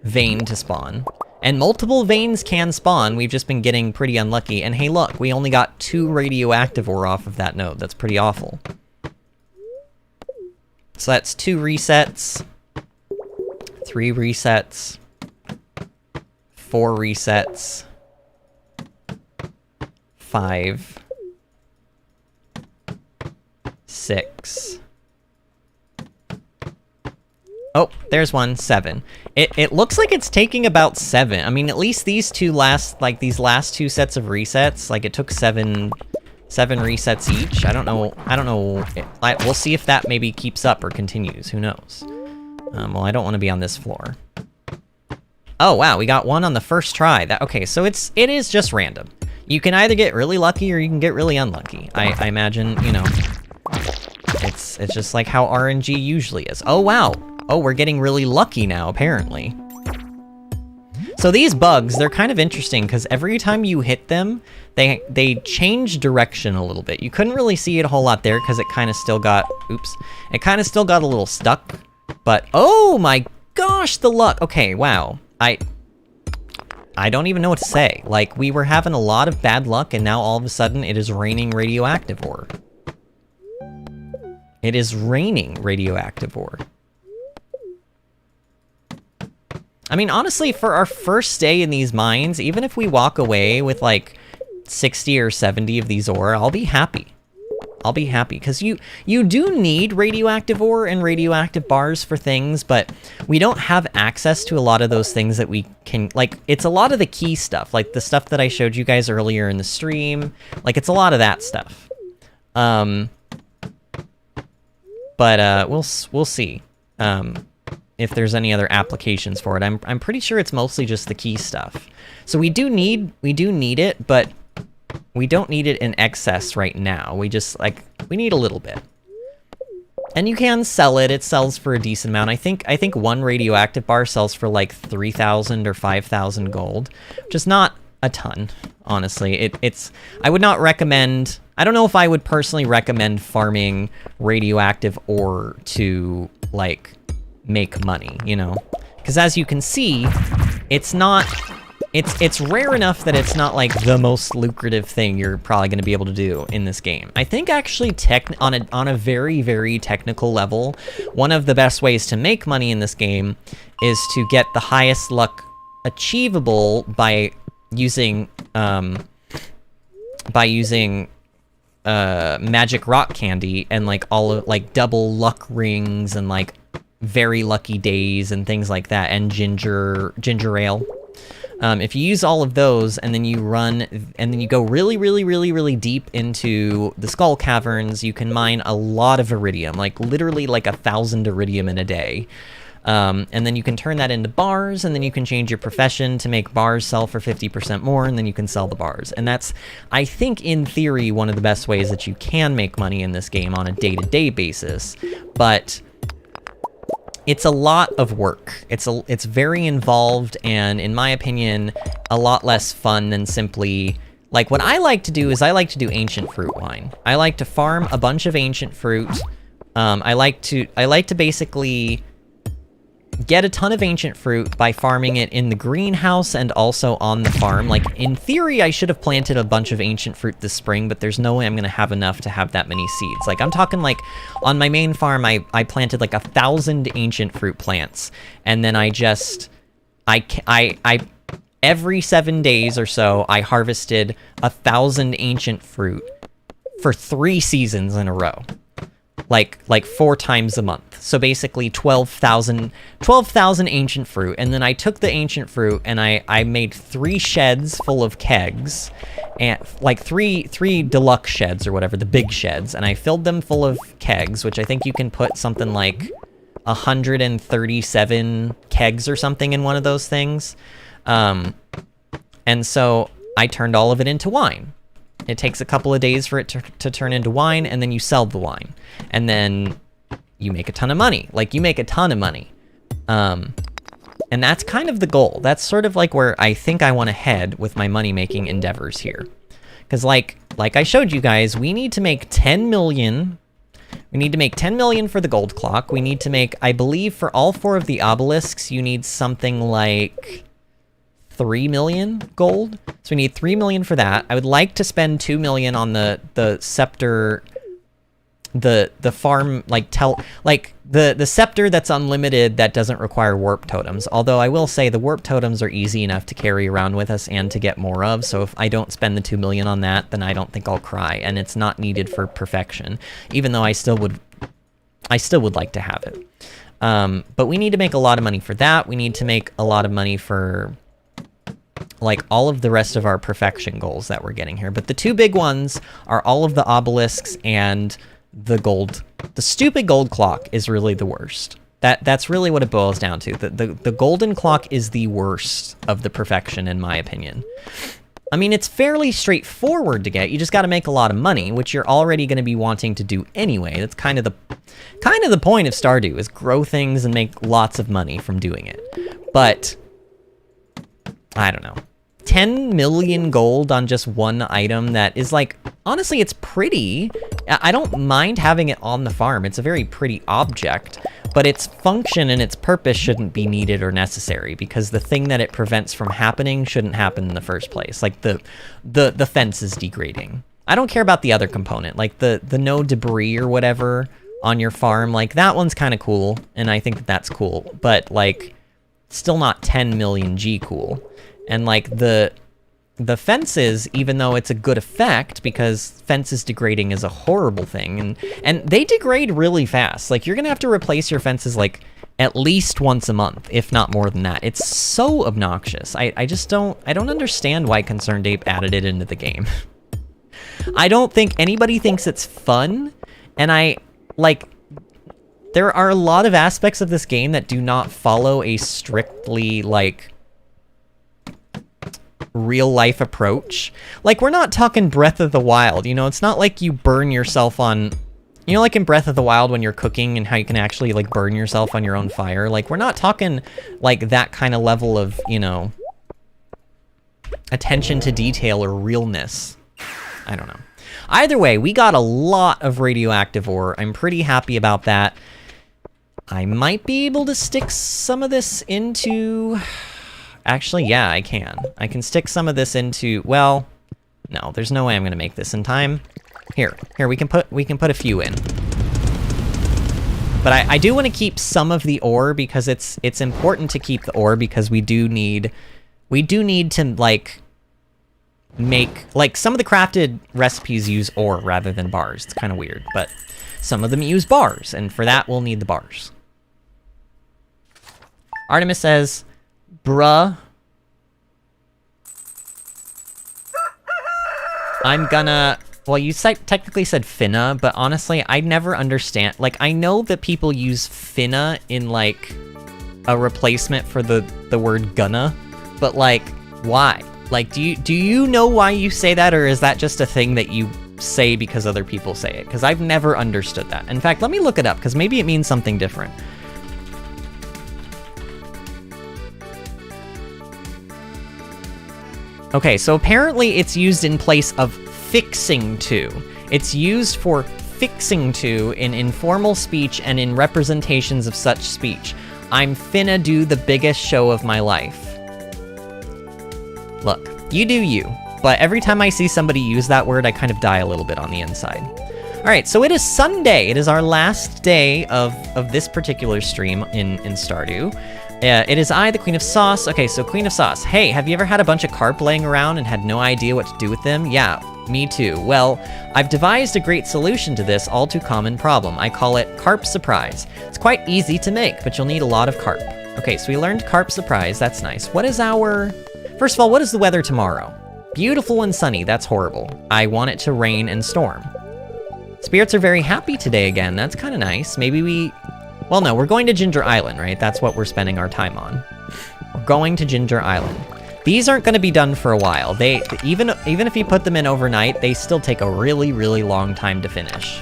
vein to spawn. And multiple veins can spawn, we've just been getting pretty unlucky. And hey look, we only got 2 radioactive ore off of that node. That's pretty awful. So that's 2 resets, 3 resets, 4 resets, 5, 6. Oh, there's 1, 7. It looks like it's taking about 7. I mean, at least these last 2 sets of resets, like it took 7 resets each. I don't know. We'll see if that maybe keeps up or continues. Who knows? Well, I don't want to be on this floor. Oh wow, we got 1 on the first try. Okay, so it is just random. You can either get really lucky or you can get really unlucky. I imagine, you know. It's just like how RNG usually is. Oh, wow. Oh, we're getting really lucky now, apparently. So these bugs, they're kind of interesting, because every time you hit them, they change direction a little bit. You couldn't really see it a whole lot there, because it kind of still got... Oops. It kind of still got a little stuck. But, oh my gosh, the luck. Okay, wow. I don't even know what to say. Like, we were having a lot of bad luck, and now all of a sudden it is raining radioactive ore. It is raining radioactive ore. I mean, honestly, for our first day in these mines, even if we walk away with, like, 60 or 70 of these ore, I'll be happy. I'll be happy, because you do need radioactive ore and radioactive bars for things, but we don't have access to a lot of those things that we can, like, it's a lot of the key stuff, like the stuff that I showed you guys earlier in the stream, like, it's a lot of that stuff. But, we'll see, if there's any other applications for it. I'm pretty sure it's mostly just the key stuff. So we do need it, but we don't need it in excess right now. We just, like, we need a little bit. And you can sell it. It sells for a decent amount. I think one radioactive bar sells for like 3,000 or 5,000 gold, which is not a ton, honestly. I would not recommend, I don't know if I would personally recommend farming radioactive ore to, like, make money, you know? Because as you can see, it's not... It's rare enough that it's not like the most lucrative thing you're probably going to be able to do in this game. I think actually on a very, very technical level, one of the best ways to make money in this game is to get the highest luck achievable by using magic rock candy and like all of like double luck rings and like very lucky days and things like that, and ginger ale. If you use all of those and then you run and then you go really, really, really, really deep into the skull caverns, you can mine a lot of iridium, like literally like 1,000 iridium in a day. And then you can turn that into bars, and then you can change your profession to make bars sell for 50% more, and then you can sell the bars. And that's, I think, in theory, one of the best ways that you can make money in this game on a day-to-day basis. But it's a lot of work. It's very involved, and in my opinion, a lot less fun than simply, like, what I like to do is I like to do ancient fruit wine. I like to farm a bunch of ancient fruit. I like to basically get a ton of ancient fruit by farming it in the greenhouse and also on the farm. Like, in theory, I should have planted a bunch of ancient fruit this spring, but there's no way I'm gonna have enough to have that many seeds. Like, I'm talking like, on my main farm, I planted like 1,000 ancient fruit plants, and then I every 7 days or so, I harvested 1,000 ancient fruit for 3 seasons in a row. Like 4 times a month. So basically 12,000 ancient fruit. And then I took the ancient fruit and I made 3 sheds full of kegs, and like three deluxe sheds or whatever, the big sheds. And I filled them full of kegs, which I think you can put something like 137 kegs or something in one of those things. And so I turned all of it into wine. It takes a couple of days for it to turn into wine, and then you sell the wine. And then you make a ton of money. Like, you make a ton of money. And that's kind of the goal. That's sort of like where I think I want to head with my money-making endeavors here. Because like I showed you guys, we need to make 10 million. We need to make 10 million for the gold clock. We need to make, I believe, for all 4 of the obelisks, you need something like 3 million gold. So we need 3 million for that. I would like to spend 2 million on the scepter, the farm, the scepter that's unlimited, that doesn't require warp totems. Although I will say the warp totems are easy enough to carry around with us and to get more of. So if I don't spend the 2 million on that, then I don't think I'll cry, and it's not needed for perfection, even though I still would like to have it. But we need to make a lot of money for that. We need to make a lot of money for like all of the rest of our perfection goals that we're getting here. But the 2 big ones are all of the obelisks and the gold. The stupid gold clock is really the worst. That's really what it boils down to. The golden clock is the worst of the perfection, in my opinion. I mean, it's fairly straightforward to get. You just got to make a lot of money, which you're already going to be wanting to do anyway. That's kind of the point of Stardew, is grow things and make lots of money from doing it. But I don't know. 10 million gold on just one item that is, like, honestly, it's pretty. I don't mind having it on the farm. It's a very pretty object, but its function and its purpose shouldn't be needed or necessary, because the thing that it prevents from happening shouldn't happen in the first place. Like, the fence is degrading. I don't care about the other component, like the no debris or whatever on your farm. Like, that one's kind of cool, and I think that's cool, but, like, still not 10 million G cool. And like the the fences, even though it's a good effect, because fences degrading is a horrible thing, and they degrade really fast. Like, you're gonna have to replace your fences, like, at least once a month, if not more than that. It's so obnoxious. I just don't understand why Concerned Ape added it into the game. I don't think anybody thinks it's fun, and there are a lot of aspects of this game that do not follow a strictly, like, real-life approach. Like, we're not talking Breath of the Wild, you know? It's not like you burn yourself on... You know, like in Breath of the Wild when you're cooking and how you can actually, like, burn yourself on your own fire? Like, we're not talking, like, that kind of level of, you know, attention to detail or realness. I don't know. Either way, we got a lot of radioactive ore. I'm pretty happy about that. I might be able to stick some of this into... Actually, yeah, I can. I can stick some of this into... Well, no, there's no way I'm going to make this in time. Here, we can put a few in. But I do want to keep some of the ore because it's important to keep the ore because we do need to, like, make, like, some of the crafted recipes use ore rather than bars. It's kind of weird, but some of them use bars, and for that we'll need the bars. Artemis says, bruh, I'm gonna... Well, you technically said finna, but honestly, I never understand. Like, I know that people use finna in, like, a replacement for the word gonna, but, like, why? Like, do you know why you say that, or is that just a thing that you say because other people say it? Because I've never understood that. In fact, let me look it up, because maybe it means something different. Okay, so apparently it's used in place of fixing to. It's used for fixing to in informal speech and in representations of such speech. I'm finna do the biggest show of my life. Look, you do you, but every time I see somebody use that word, I kind of die a little bit on the inside. All right, so it is Sunday. It is our last day of this particular stream in Stardew. It is I, the Queen of Sauce. Okay, so Queen of Sauce. Hey, have you ever had a bunch of carp laying around and had no idea what to do with them? Yeah, me too. Well, I've devised a great solution to this all too common problem. I call it Carp Surprise. It's quite easy to make, but you'll need a lot of carp. Okay, so we learned Carp Surprise. That's nice. What is our... First of all, what is the weather tomorrow? Beautiful and sunny. That's horrible. I want it to rain and storm. Spirits are very happy today again. That's kind of nice. Maybe we... Well, no, we're going to Ginger Island, right? That's what we're spending our time on. We're going to Ginger Island. These aren't going to be done for a while. They even if you put them in overnight, they still take a really, really long time to finish.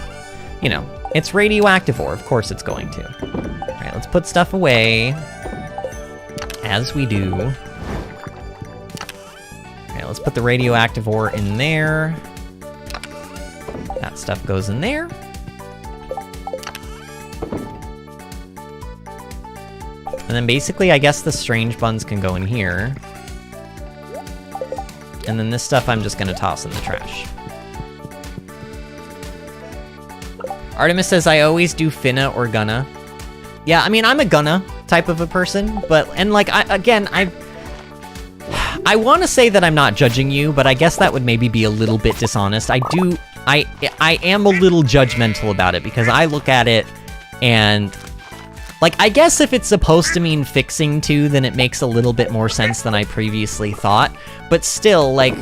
You know, it's radioactive ore. Of course it's going to. All right, let's put stuff away. As we do. All right, let's put the radioactive ore in there. That stuff goes in there. And then basically, I guess the strange buns can go in here. And then this stuff I'm just gonna toss in the trash. Artemis says, I always do finna or gonna. Yeah, I mean, I'm a gonna type of a person, but, and like, I want to say that I'm not judging you, but I guess that would maybe be a little bit dishonest. I am a little judgmental about it, because I look at it and... Like, I guess if it's supposed to mean fixing to, then it makes a little bit more sense than I previously thought. But still, like,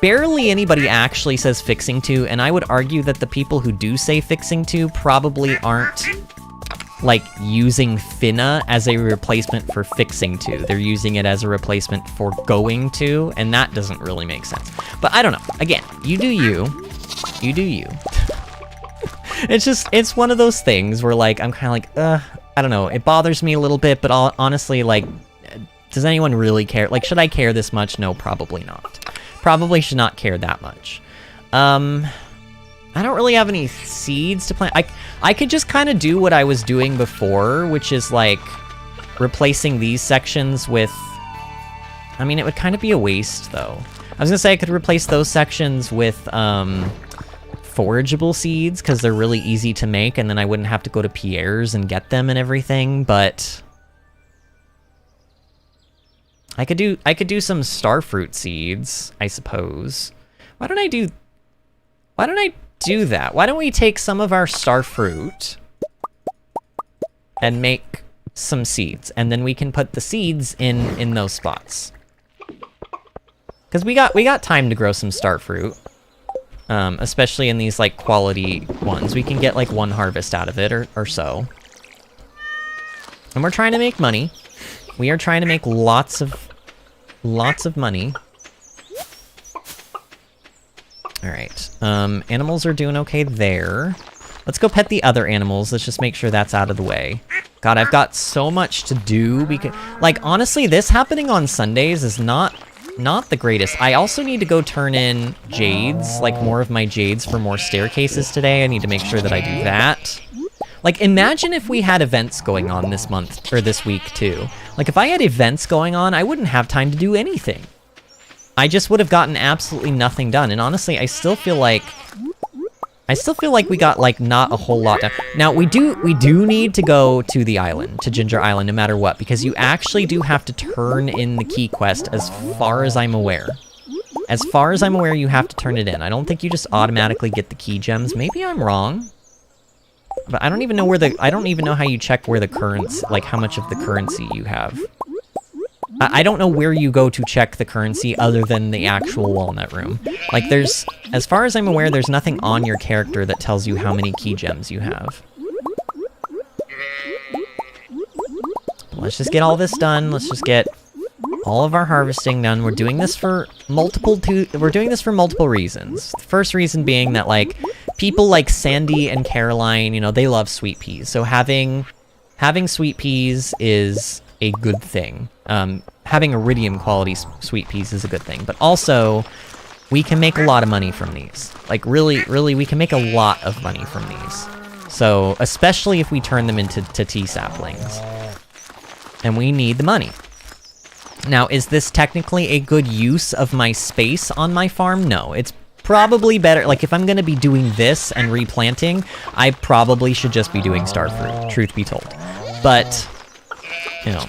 barely anybody actually says fixing to, and I would argue that the people who do say fixing to probably aren't, like, using finna as a replacement for fixing to. They're using it as a replacement for going to, and that doesn't really make sense. But I don't know. Again, you do you. You do you. It's one of those things where, like, I'm kind of like, I don't know, it bothers me a little bit, but honestly, like, does anyone really care? Like, should I care this much? No, probably not. Probably should not care that much. I don't really have any seeds to plant. I could just kind of do what I was doing before, which is, like, replacing these sections with... I mean, it would kind of be a waste, though. I was gonna say I could replace those sections with, forageable seeds, because they're really easy to make, and then I wouldn't have to go to Pierre's and get them and everything, but... I could do some starfruit seeds, I suppose. Why don't I do that? Why don't we take some of our starfruit and make some seeds, and then we can put the seeds in those spots. Because we got time to grow some starfruit. Especially in these, like, quality ones. We can get, like, 1 harvest out of it or so. And we're trying to make money. We are trying to make lots of money. Alright. Animals are doing okay there. Let's go pet the other animals. Let's just make sure that's out of the way. God, I've got so much to do. Because, like, honestly, this happening on Sundays is not the greatest. I also need to go turn in jades, like more of my jades for more staircases today. I need to make sure that I do that. Like, imagine if we had events going on this month, or this week too. Like, if I had events going on, I wouldn't have time to do anything. I just would have gotten absolutely nothing done. And honestly, I still feel like we got, like, not a whole lot done. Now, we do need to go to the island, to Ginger Island, no matter what, because you actually do have to turn in the key quest, as far as I'm aware. As far as I'm aware, you have to turn it in. I don't think you just automatically get the key gems. Maybe I'm wrong. But I don't even know how you check where the currency, like, how much of the currency you have. I don't know where you go to check the currency other than the actual walnut room. Like, as far as I'm aware, there's nothing on your character that tells you how many key gems you have. Let's just get all this done. Let's just get all of our harvesting done. We're doing this for multiple reasons. The first reason being that, like, people like Sandy and Caroline, you know, they love sweet peas. So having sweet peas is a good thing. Having iridium quality sweet peas is a good thing, but also we can make a lot of money from these. Like, really, we can make a lot of money from these. So, especially if we turn them into tea saplings. And we need the money. Now, is this technically a good use of my space on my farm? No, it's probably better. Like, if I'm gonna be doing this and replanting, I probably should just be doing starfruit, truth be told. But, you know,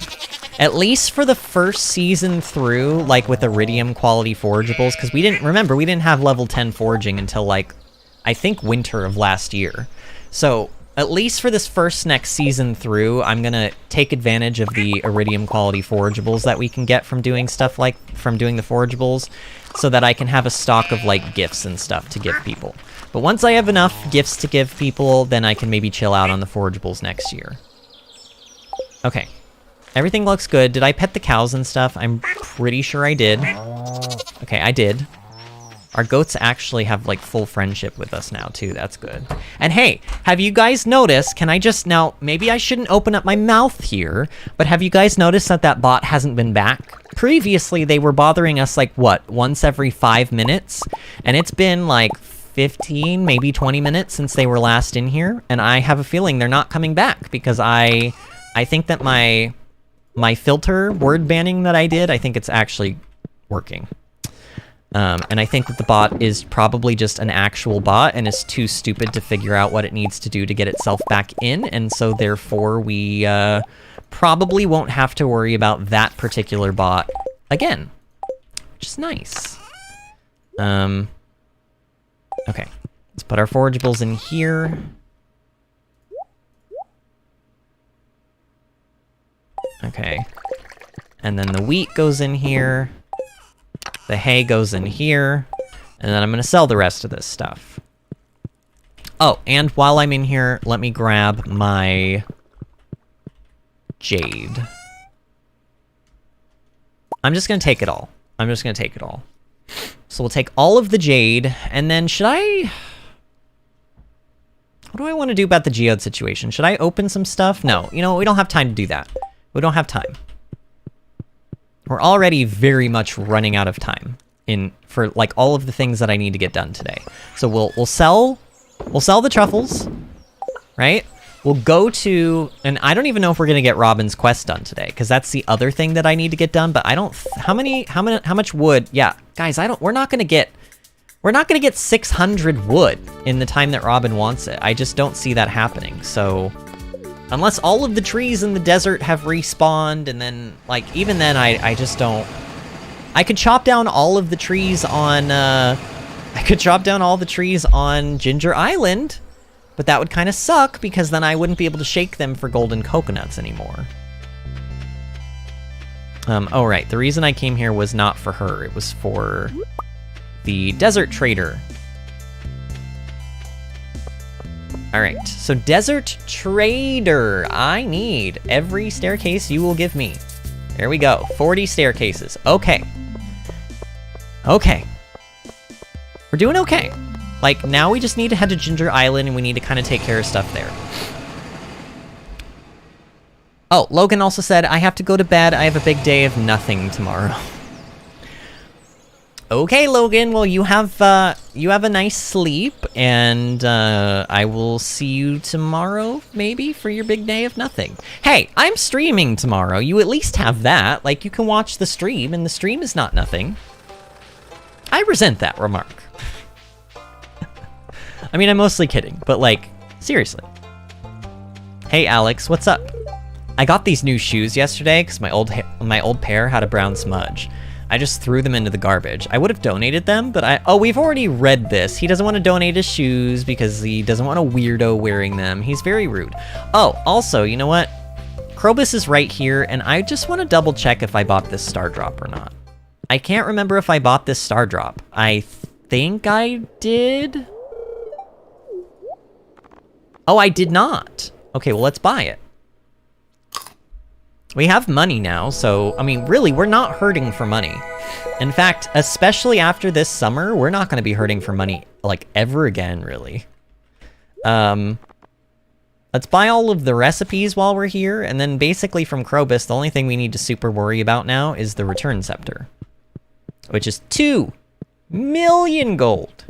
at least for the first season through, like, with iridium quality forageables, because we didn't have level 10 foraging until, like, I think winter of last year. So, at least for this next season through, I'm gonna take advantage of the iridium quality forageables that we can get from doing stuff like, from doing the forageables, so that I can have a stock of, like, gifts and stuff to give people. But once I have enough gifts to give people, then I can maybe chill out on the forageables next year. Okay. Everything looks good. Did I pet the cows and stuff? I'm pretty sure I did. Okay, I did. Our goats actually have, like, full friendship with us now, too. That's good. And hey, have you guys noticed, now, maybe I shouldn't open up my mouth here, but have you guys noticed that bot hasn't been back? Previously, they were bothering us, like, what, once every 5 minutes? And it's been, like, 15, maybe 20 minutes since they were last in here, and I have a feeling they're not coming back, because I think that my filter word banning that I did, I think it's actually working. And I think that the bot is probably just an actual bot and is too stupid to figure out what it needs to do to get itself back in, and so therefore we probably won't have to worry about that particular bot again, which is nice. Okay, let's put our forageables in here. Okay, and then the wheat goes in here. The hay goes in here, and then I'm gonna sell the rest of this stuff. Oh, and while I'm in here, let me grab my jade. I'm just gonna take it all. So we'll take all of the jade, and then what do I want to do about the geode situation? Should I open some stuff? No, you know, we don't have time to do that. We don't have time. We're already very much running out of time for, like, all of the things that I need to get done today. So we'll sell the truffles, right? We'll go to, and I don't even know if we're gonna get Robin's quest done today, because that's the other thing that I need to get done. But I don't. How much wood? Yeah, guys, we're not gonna get 600 wood in the time that Robin wants it. I just don't see that happening. So Unless all of the trees in the desert have respawned, and then, like, even then, I just don't... I could chop down all of the trees on, I could chop down all the trees on Ginger Island, but that would kind of suck, because then I wouldn't be able to shake them for golden coconuts anymore. Oh right, the reason I came here was not for her, it was for the desert trader. Alright, so desert trader, I need every staircase you will give me. There we go, 40 staircases, okay. Okay. We're doing okay. Like, now we just need to head to Ginger Island and we need to kind of take care of stuff there. Oh, Logan also said, I have to go to bed, I have a big day of nothing tomorrow. Okay, Logan, well, you have a nice sleep, and I will see you tomorrow, maybe, for your big day of nothing. Hey, I'm streaming tomorrow, you at least have that. Like, you can watch the stream, and the stream is not nothing. I resent that remark. I mean, I'm mostly kidding, but like, seriously. Hey, Alex, what's up? I got these new shoes yesterday, because my old pair had a brown smudge. I just threw them into the garbage. I would have donated them, but oh, we've already read this. He doesn't want to donate his shoes because he doesn't want a weirdo wearing them. He's very rude. Oh, also, you know what? Krobus is right here, and I just want to double check if I bought this star drop or not. I can't remember if I bought this star drop. I think I did. Oh, I did not. Okay, well, let's buy it. We have money now, so, I mean, really, we're not hurting for money. In fact, especially after this summer, we're not going to be hurting for money, like, ever again, really. Let's buy all of the recipes while we're here, and then basically from Krobus, the only thing we need to super worry about now is the return scepter. Which is 2 million gold.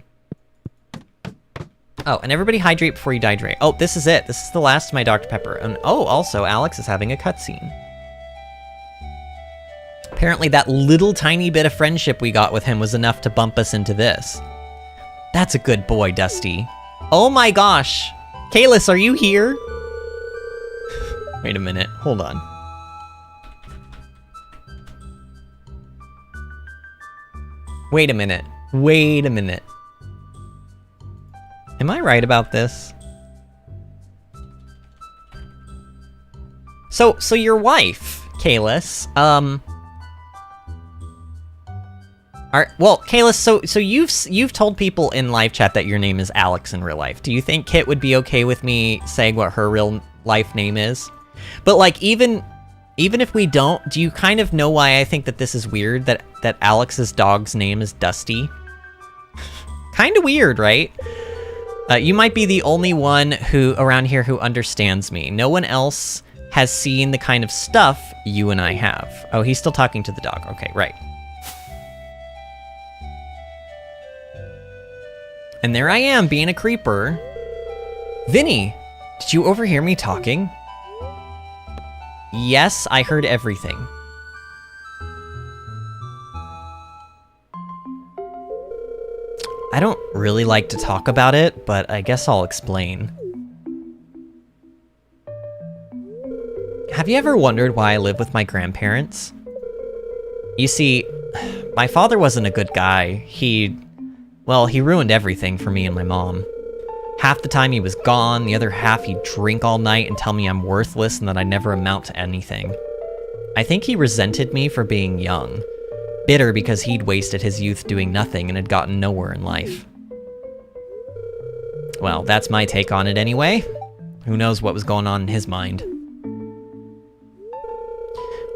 Oh, and everybody hydrate before you dehydrate. Oh, this is it. This is the last of my Dr. Pepper. And oh, also, Alex is having a cutscene. Apparently that little tiny bit of friendship we got with him was enough to bump us into this. That's a good boy, Dusty. Oh my gosh. Kalis, are you here? Wait a minute. Hold on. Wait a minute. Wait a minute. Am I right about this? So your wife, Kalis, well, Kalis, so you've told people in live chat that your name is Alex in real life. Do you think Kit would be okay with me saying what her real life name is? But like, even if we don't, do you kind of know why I think that this is weird, that Alex's dog's name is Dusty? Kind of weird, right? You might be the only one around here who understands me. No one else has seen the kind of stuff you and I have. Oh, he's still talking to the dog. Okay, right. And there I am, being a creeper. Vinny, did you overhear me talking? Yes, I heard everything. I don't really like to talk about it, but I guess I'll explain. Have you ever wondered why I live with my grandparents? You see, my father wasn't a good guy. He ruined everything for me and my mom. Half the time he was gone, the other half he'd drink all night and tell me I'm worthless and that I never amount to anything. I think he resented me for being young. Bitter because he'd wasted his youth doing nothing and had gotten nowhere in life. Well, that's my take on it anyway. Who knows what was going on in his mind.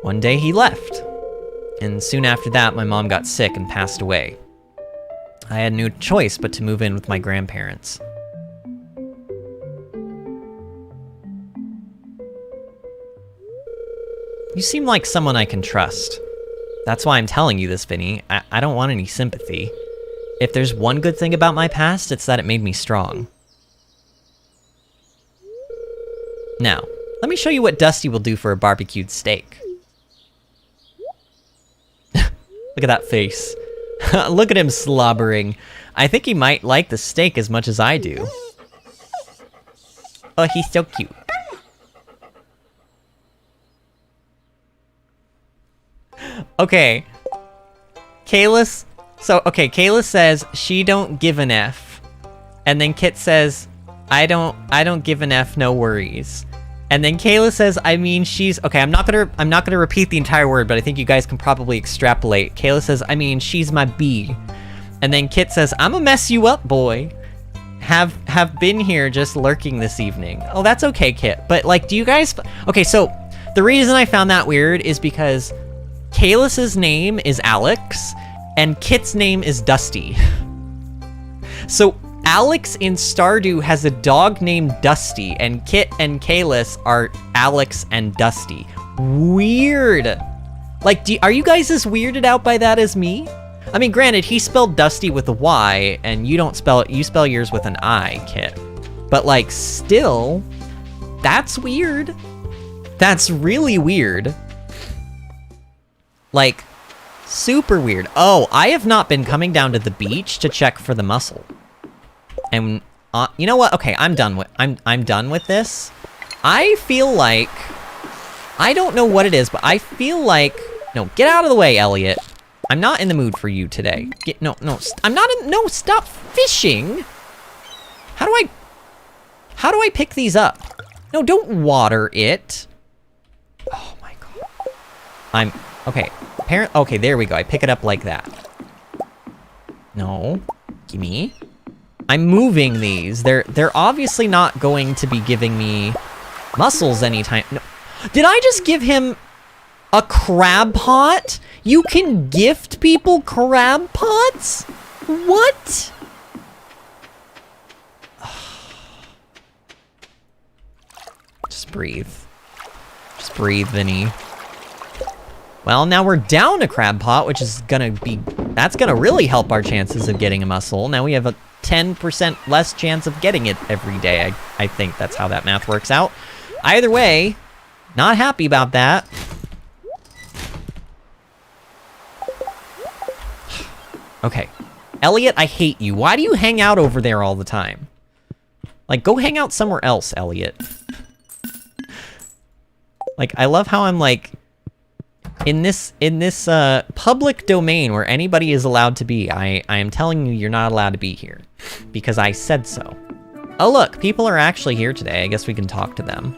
One day he left, and soon after that my mom got sick and passed away. I had no choice but to move in with my grandparents. You seem like someone I can trust. That's why I'm telling you this, Vinny. I don't want any sympathy. If there's one good thing about my past, it's that it made me strong. Now, let me show you what Dusty will do for a barbecued steak. Look at that face. Look at him slobbering. I think he might like the steak as much as I do. Oh, he's so cute. Okay. Kalis. So, okay, Kayla says she don't give an F. And then Kit says, I don't give an F, no worries. And then Kayla says, I mean, she's... Okay, I'm not gonna repeat the entire word, but I think you guys can probably extrapolate. Kayla says, I mean, she's my B. And then Kit says, I'ma mess you up, boy. Have been here just lurking this evening. Oh, that's okay, Kit. But, like, do you guys... Okay, so the reason I found that weird is because Kayla's name is Alex, and Kit's name is Dusty. So Alex in Stardew has a dog named Dusty, and Kit and Kalis are Alex and Dusty. Weird. Like, are you guys as weirded out by that as me? I mean, granted, he spelled Dusty with a Y, and you don't spell it, you spell yours with an I, Kit. But, like, still, that's weird. That's really weird. Like, super weird. Oh, I have not been coming down to the beach to check for the mussel. And, you know what? Okay, I'm done with this. I feel like, I don't know what it is, but I feel like, no, get out of the way, Elliot. I'm not in the mood for you today. No, I'm not in, no, stop fishing. How do I pick these up? No, don't water it. Oh my God. Okay, okay, there we go. I pick it up like that. No, gimme. I'm moving these. They're obviously not going to be giving me mussels anytime. No. Did I just give him a crab pot? You can gift people crab pots? What? Just breathe. Just breathe, Vinny. Well, now we're down a crab pot, which is gonna be... That's gonna really help our chances of getting a mussel. Now we have a 10% less chance of getting it every day. I think that's how that math works out. Either way, not happy about that. Okay. Elliot, I hate you. Why do you hang out over there all the time? Like, go hang out somewhere else, Elliot. Like, I love how I'm like... In this public domain where anybody is allowed to be, I am telling you you're not allowed to be here. Because I said so. Oh look, people are actually here today. I guess we can talk to them.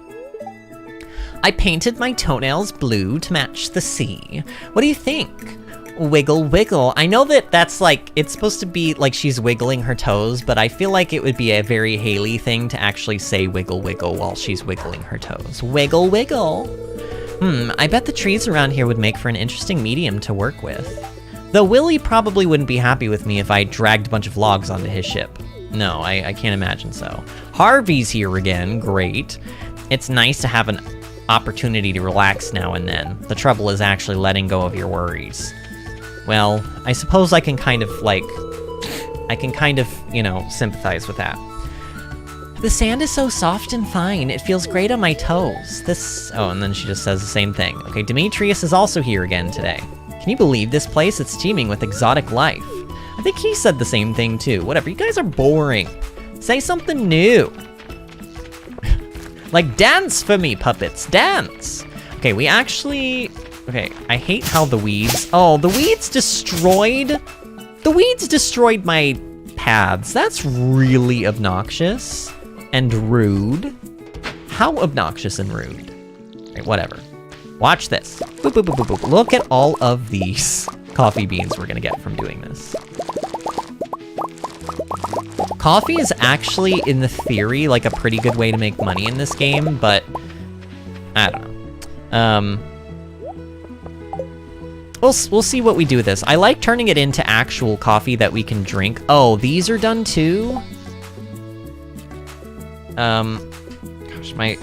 I painted my toenails blue to match the sea. What do you think? Wiggle, wiggle. I know that that's like, it's supposed to be like she's wiggling her toes, but I feel like it would be a very Haley thing to actually say wiggle, wiggle while she's wiggling her toes. Wiggle, wiggle. I bet the trees around here would make for an interesting medium to work with. Though Willie probably wouldn't be happy with me if I dragged a bunch of logs onto his ship. No, I can't imagine so. Harvey's here again, great. It's nice to have an opportunity to relax now and then. The trouble is actually letting go of your worries. Well, I suppose I can kind of, like... you know, sympathize with that. The sand is so soft and fine, it feels great on my toes. Oh, and then she just says the same thing. Okay, Demetrius is also here again today. Can you believe this place? It's teeming with exotic life. I think he said the same thing too. Whatever, you guys are boring. Say something new. Like, dance for me, puppets, dance. Okay, we actually... Okay, I hate how the weeds... Oh, the weeds destroyed... The weeds destroyed my paths. That's really obnoxious. And rude. How obnoxious and rude. Right, whatever. Watch this. Boop, boop, boop, boop, boop. Look at all of these coffee beans we're gonna get from doing this. Coffee is actually, in the theory, like a pretty good way to make money in this game, but I don't know. We'll see what we do with this. I like turning it into actual coffee that we can drink. Oh, these are done too? Gosh, my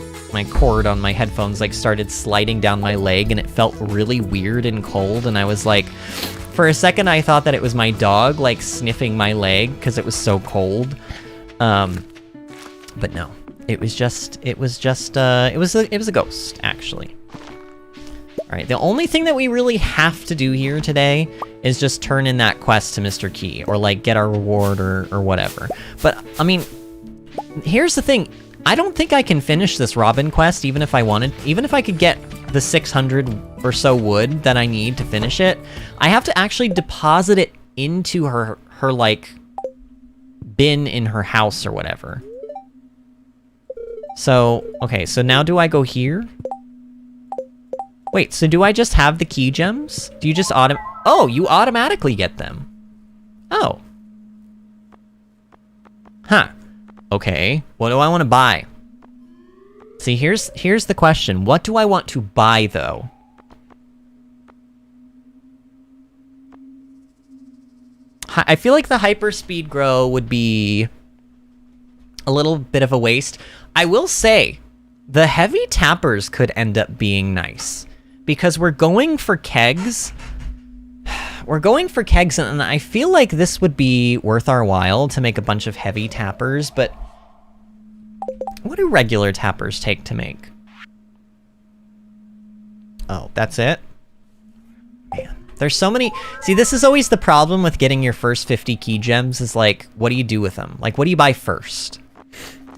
cord on my headphones like started sliding down my leg and it felt really weird and cold, and I was like, for a second I thought that it was my dog like sniffing my leg because it was so cold. But no, it was a ghost, actually. All right, the only thing that we really have to do here today is just turn in that quest to Mr. Key, or like get our reward or whatever. But I mean, here's the thing. I don't think I can finish this Robin quest even if I wanted, even if I could get the 600 or so wood that I need to finish it, I have to actually deposit it into her like, bin in her house or whatever. So, okay, so now do I go here? Wait, so do I just have the key gems? Do you just oh, you automatically get them. Oh. Huh. Okay, what do I want to buy? See, here's the question. What do I want to buy, though? I feel like the hyperspeed grow would be a little bit of a waste. I will say, the heavy tappers could end up being nice. Because we're going for kegs. We're going for kegs, and I feel like this would be worth our while to make a bunch of heavy tappers, but what do regular tappers take to make? Oh, that's it? Man, there's so many... See, this is always the problem with getting your first 50 key gems, is like, what do you do with them? Like, what do you buy first?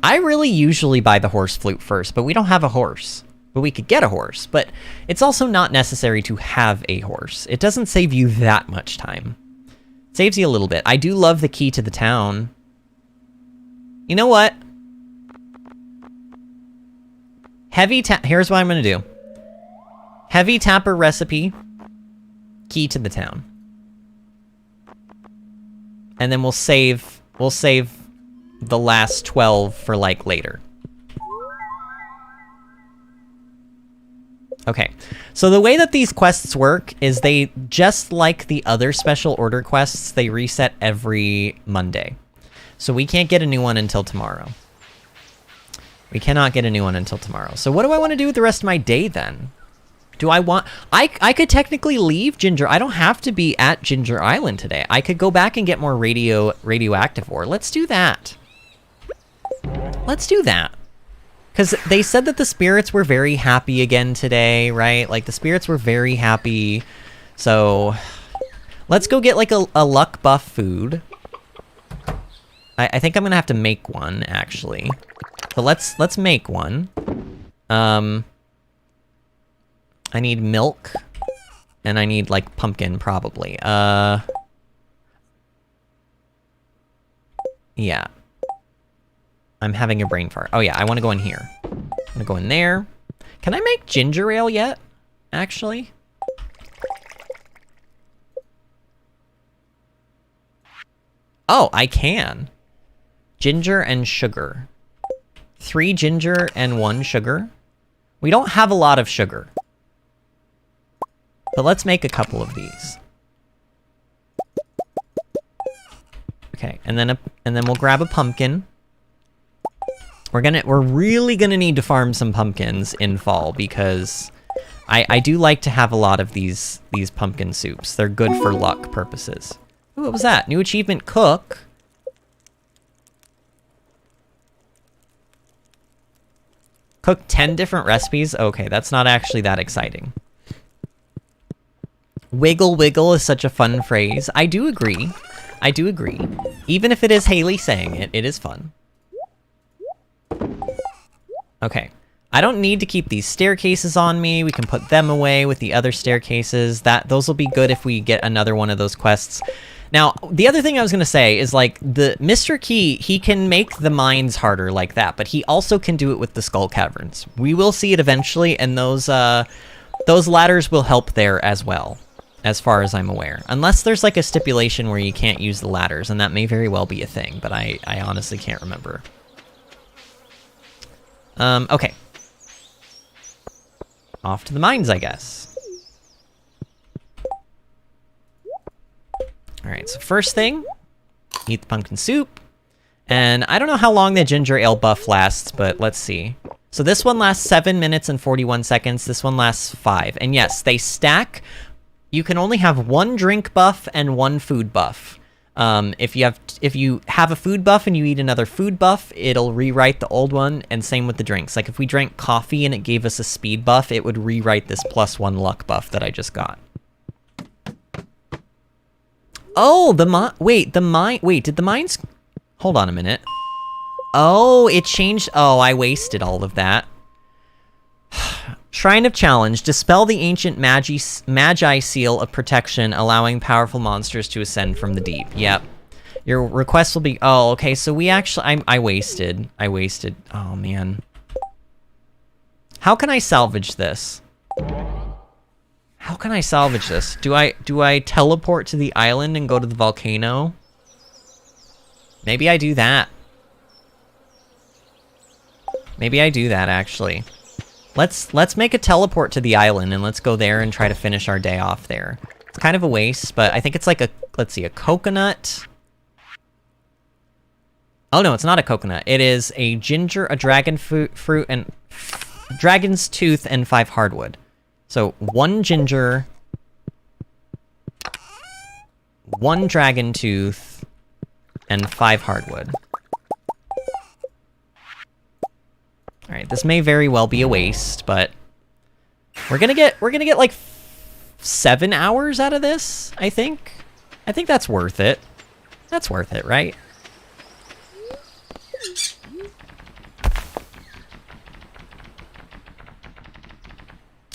I really usually buy the horse flute first, but we don't have a horse. But we could get a horse, but it's also not necessary to have a horse. It doesn't save you that much time. It saves you a little bit. I do love the key to the town. You know what? Here's what I'm gonna do. Heavy tapper recipe, key to the town. And then we'll save the last 12 for, like, later. Okay, so the way that these quests work is they, just like the other special order quests, they reset every Monday. So we can't get a new one until tomorrow. We cannot get a new one until tomorrow. So what do I want to do with the rest of my day then? Do I want... I could technically leave Ginger. I don't have to be at Ginger Island today. I could go back and get more radioactive ore. Let's do that. Let's do that. Because they said that the spirits were very happy again today, right? Like, the spirits were very happy. So, let's go get, like, a luck buff food. I think I'm gonna have to make one, actually. So let's make one. I need milk. And I need, like, pumpkin, probably. Yeah. I'm having a brain fart. Oh yeah, I want to go in here. I'm gonna go in there. Can I make ginger ale yet? Actually? Oh, I can. Ginger and sugar. 3 ginger and 1 sugar. We don't have a lot of sugar. But let's make a couple of these. Okay, and then we'll grab a pumpkin. We're really gonna need to farm some pumpkins in fall because I do like to have a lot of these pumpkin soups. They're good for luck purposes. Ooh, what was that? New achievement, cook. Cook 10 different recipes? Okay, that's not actually that exciting. Wiggle wiggle is such a fun phrase. I do agree. I do agree. Even if it is Haley saying it, it is fun. Okay. I don't need to keep these staircases on me. We can put them away with the other staircases. Those will be good if we get another one of those quests. Now, the other thing I was going to say is, like, the Mr. Key, he can make the mines harder like that, but he also can do it with the skull caverns. We will see it eventually, and those ladders will help there as well, as far as I'm aware. Unless there's, like, a stipulation where you can't use the ladders, and that may very well be a thing, but I honestly can't remember. Okay. Off to the mines, I guess. Alright, so first thing, eat the pumpkin soup. And I don't know how long the ginger ale buff lasts, but let's see. So this one lasts 7 minutes and 41 seconds. This one lasts 5. And yes, they stack. You can only have 1 drink buff and 1 food buff. If you have a food buff and you eat another food buff, it'll rewrite the old one, and same with the drinks. Like, if we drank coffee and it gave us a speed buff, it would rewrite this +1 luck buff that I just got. Oh, did the mines... Hold on a minute. Oh, it changed... Oh, I wasted all of that. Shrine of Challenge. Dispel the ancient Magi seal of protection, allowing powerful monsters to ascend from the deep. Yep. Your request will be... Oh, okay, so we actually... I wasted. Oh, man. How can I salvage this? How can I salvage this? Do I teleport to the island and go to the volcano? Maybe I do that. Maybe I do that, actually. Let's make a teleport to the island and let's go there and try to finish our day off there. It's kind of a waste, but I think it's like a, let's see, a coconut. Oh no, it's not a coconut. It is a ginger, a dragon fruit, and dragon's tooth, and 5 hardwood. So 1 ginger, 1 dragon tooth, and 5 hardwood. Alright, this may very well be a waste, but we're gonna get like 7 hours out of this, I think. I think that's worth it. That's worth it, right?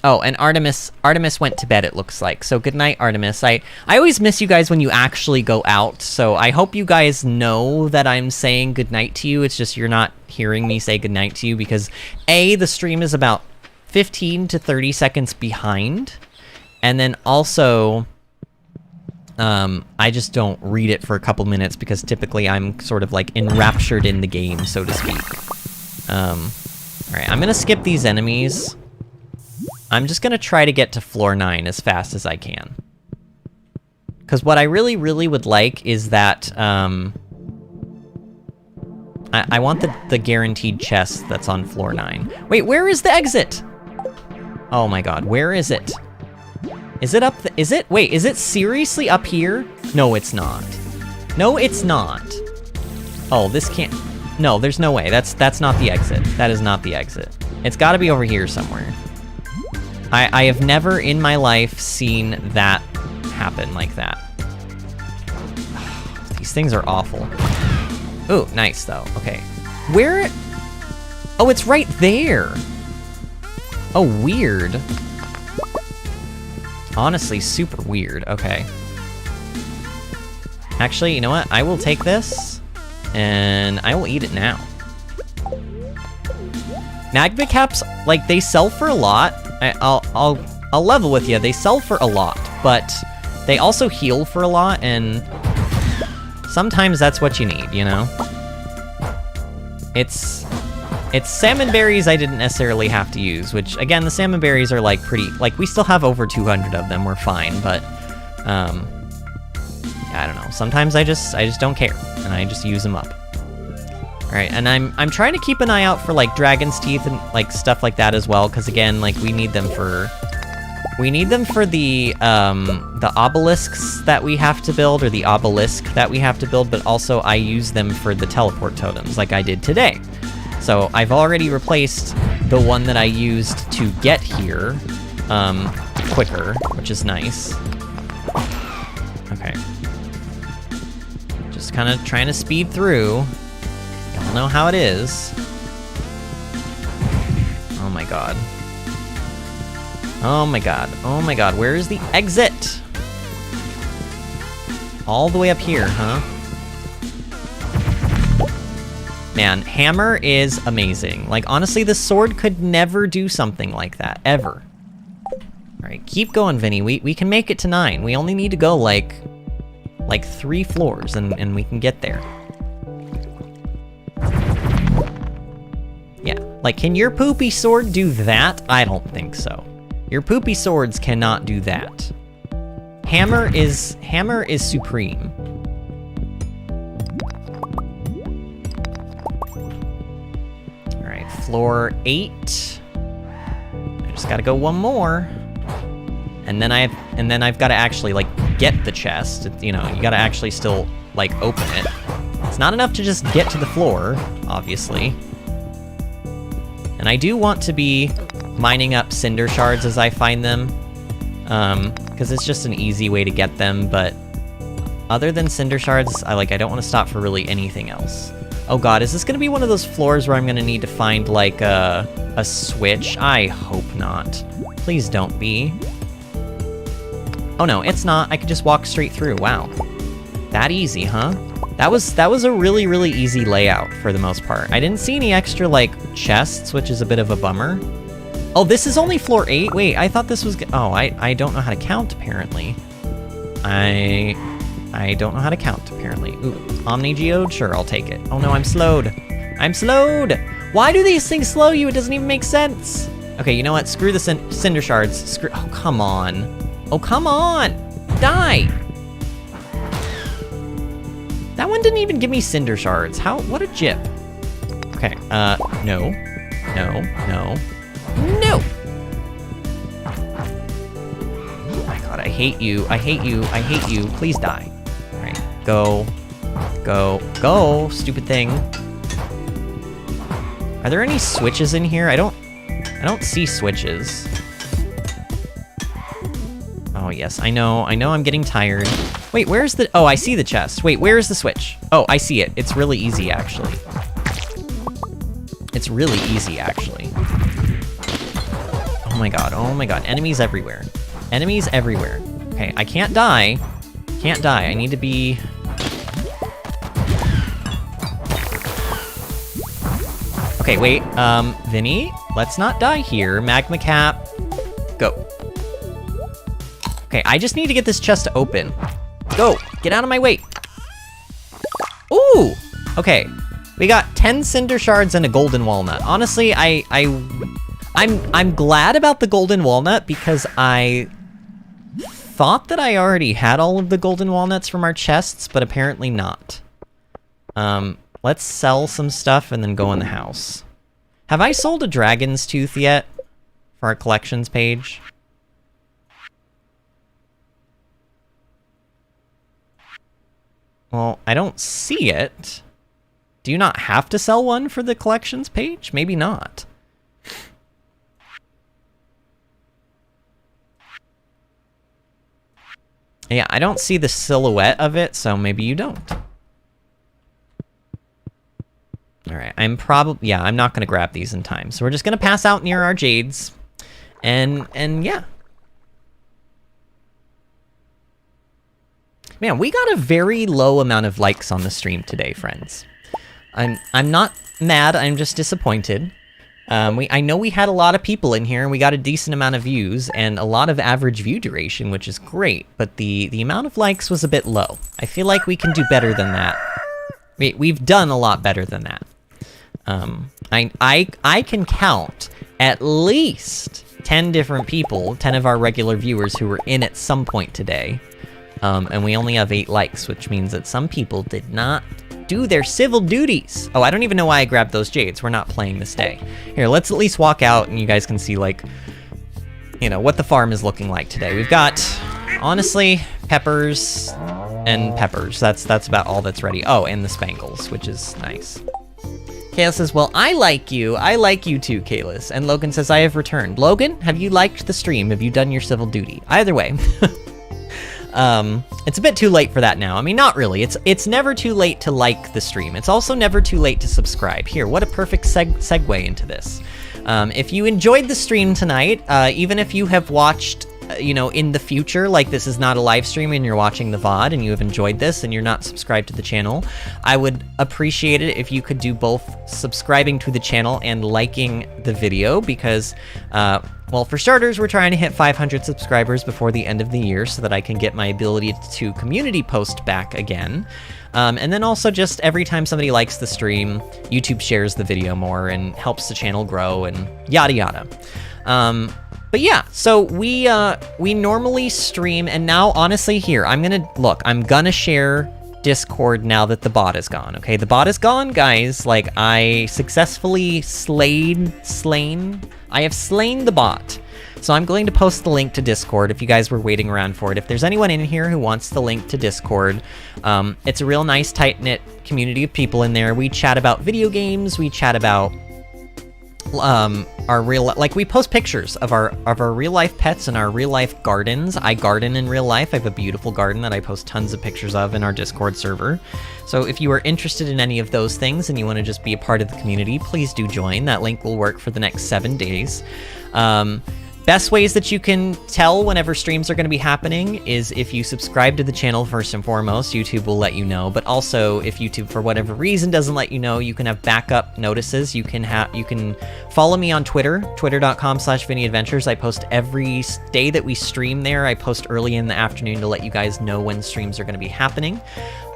Oh, and Artemis went to bed, it looks like. So good night, Artemis. I always miss you guys when you actually go out, so I hope you guys know that I'm saying good night to you. It's just you're not hearing me say good night to you because A, the stream is about 15 to 30 seconds behind, and then also I just don't read it for a couple minutes because typically I'm sort of like enraptured in the game, so to speak. Alright, I'm gonna skip these enemies. I'm just gonna try to get to floor 9 as fast as I can. Because what I really, really would like is that, I want the guaranteed chest that's on floor 9. Wait, where is the exit? Oh my god, where is it? Is it up wait, is it seriously up here? No, it's not. No, it's not. Oh, this can't, no, there's no way. That's not the exit. That is not the exit. It's gotta be over here somewhere. I have never in my life seen that happen like that. These things are awful. Ooh, nice though. Okay. Where? Oh, it's right there. Oh, weird. Honestly, super weird. Okay. Actually, you know what? I will take this, and I will eat it now. Magma caps, like, they sell for a lot. I'll level with you. They sell for a lot, but they also heal for a lot, and sometimes that's what you need, you know? It's salmon berries I didn't necessarily have to use, which, again, the salmon berries are, like, pretty... Like, we still have over 200 of them. We're fine, but, I don't know. Sometimes I just don't care, and I just use them up. Alright, and I'm trying to keep an eye out for, like, dragon's teeth and, like, stuff like that as well, because, again, like, we need them for the obelisks that we have to build, or the obelisk that we have to build, but also I use them for the teleport totems, like I did today. So, I've already replaced the one that I used to get here, quicker, which is nice. Okay. Just kind of trying to speed through. Y'all know how it is. Oh my god. Oh my god. Oh my god. Where is the exit? All the way up here, huh? Man, hammer is amazing. Like, honestly, the sword could never do something like that. Ever. Alright, keep going, Vinny. We can make it to 9. We only need to go, like 3 floors, and we can get there. Yeah, like, can your poopy sword do that? I don't think so. Your poopy swords cannot do that. Hammer is supreme. Alright, floor 8. I just gotta go one more. And then I've gotta actually, like, get the chest. You know, you gotta actually still, like, open it. It's not enough to just get to the floor, obviously. And I do want to be mining up cinder shards as I find them, because it's just an easy way to get them, but other than cinder shards, I don't want to stop for really anything else. Oh god, is this gonna be one of those floors where I'm gonna need to find, like, a switch? I hope not. Please don't be. Oh no, it's not. I could just walk straight through. Wow. That easy, huh? That was a really, really easy layout for the most part. I didn't see any extra, like, chests, which is a bit of a bummer. Oh, this is only floor 8? Wait, I thought this was... Oh, I don't know how to count, apparently. I don't know how to count, apparently. Ooh, Omni-Geode? Sure, I'll take it. Oh no, I'm slowed. I'm slowed! Why do these things slow you? It doesn't even make sense. Okay, you know what? Screw the cinder shards. Screw... Oh, come on. Oh, come on! Die! That one didn't even give me cinder shards. How? What a jip. Okay, no. No, no. No! Oh my god, I hate you. I hate you. I hate you. Please die. Alright, go. Go. Go, stupid thing. Are there any switches in here? I don't see switches. Oh yes, I know I'm getting tired. Wait, where's the... Oh, I see the chest. Wait, where's the switch? Oh, I see it. It's really easy, actually. It's really easy, actually. Oh my god, enemies everywhere. Enemies everywhere. Okay, I can't die. Can't die, I need to be... Okay, wait, Vinny, let's not die here. Magma cap, go. Okay, I just need to get this chest to open. Go, get out of my way. Ooh, okay. We got 10 cinder shards and a golden walnut. Honestly, I'm glad about the golden walnut because I thought that I already had all of the golden walnuts from our chests, but apparently not. Let's sell some stuff and then go in the house. Have I sold a dragon's tooth yet for our collections page? Well, I don't see it. Do you not have to sell one for the collections page? Maybe not. Yeah, I don't see the silhouette of it, so maybe you don't. Alright, I'm not gonna grab these in time. So we're just gonna pass out near our jades. And yeah. Man, we got a very low amount of likes on the stream today, friends. I'm not mad, I'm just disappointed. I know we had a lot of people in here, and we got a decent amount of views, and a lot of average view duration, which is great, but the amount of likes was a bit low. I feel like we can do better than that. We've done a lot better than that. I can count at least 10 different people, 10 of our regular viewers who were in at some point today, and we only have 8 likes, which means that some people did not do their civil duties. Oh, I don't even know why I grabbed those jades. We're not playing this day. Here, let's at least walk out and you guys can see, like, you know, what the farm is looking like today. We've got, honestly, peppers and peppers. That's about all that's ready. Oh, and the spangles, which is nice. Kayla says, well, I like you. I like you too, Kalis. And Logan says, I have returned. Logan, have you liked the stream? Have you done your civil duty? Either way. It's a bit too late for that now. I mean, not really. It's never too late to like the stream. It's also never too late to subscribe. Here, what a perfect segue into this. If you enjoyed the stream tonight, even if you have watched, you know, in the future, like this is not a live stream and you're watching the VOD and you have enjoyed this and you're not subscribed to the channel, I would appreciate it if you could do both subscribing to the channel and liking the video because, well, for starters, we're trying to hit 500 subscribers before the end of the year so that I can get my ability to community post back again. And then also just every time somebody likes the stream, YouTube shares the video more and helps the channel grow and yada yada. But yeah, so we normally stream, and now honestly here, I'm gonna share Discord now that the bot is gone, okay? The bot is gone, guys. Like, I successfully I have slain the bot. So I'm going to post the link to Discord if you guys were waiting around for it. If there's anyone in here who wants the link to Discord, it's a real nice, tight-knit community of people in there. We chat about video games, we chat about real, like, we post pictures of our real life pets and our real life gardens. I garden in real life. I have a beautiful garden that I post tons of pictures of in our Discord server. So if you are interested in any of those things and you want to just be a part of the community, please do join. That link will work for the next 7 days. Best ways that you can tell whenever streams are going to be happening is if you subscribe to the channel first and foremost. YouTube will let you know, but also if YouTube for whatever reason doesn't let you know, you can have backup notices. You can follow me on Twitter, twitter.com/VinnyAdventures. I post every day that we stream there. I post early in the afternoon to let you guys know when streams are going to be happening.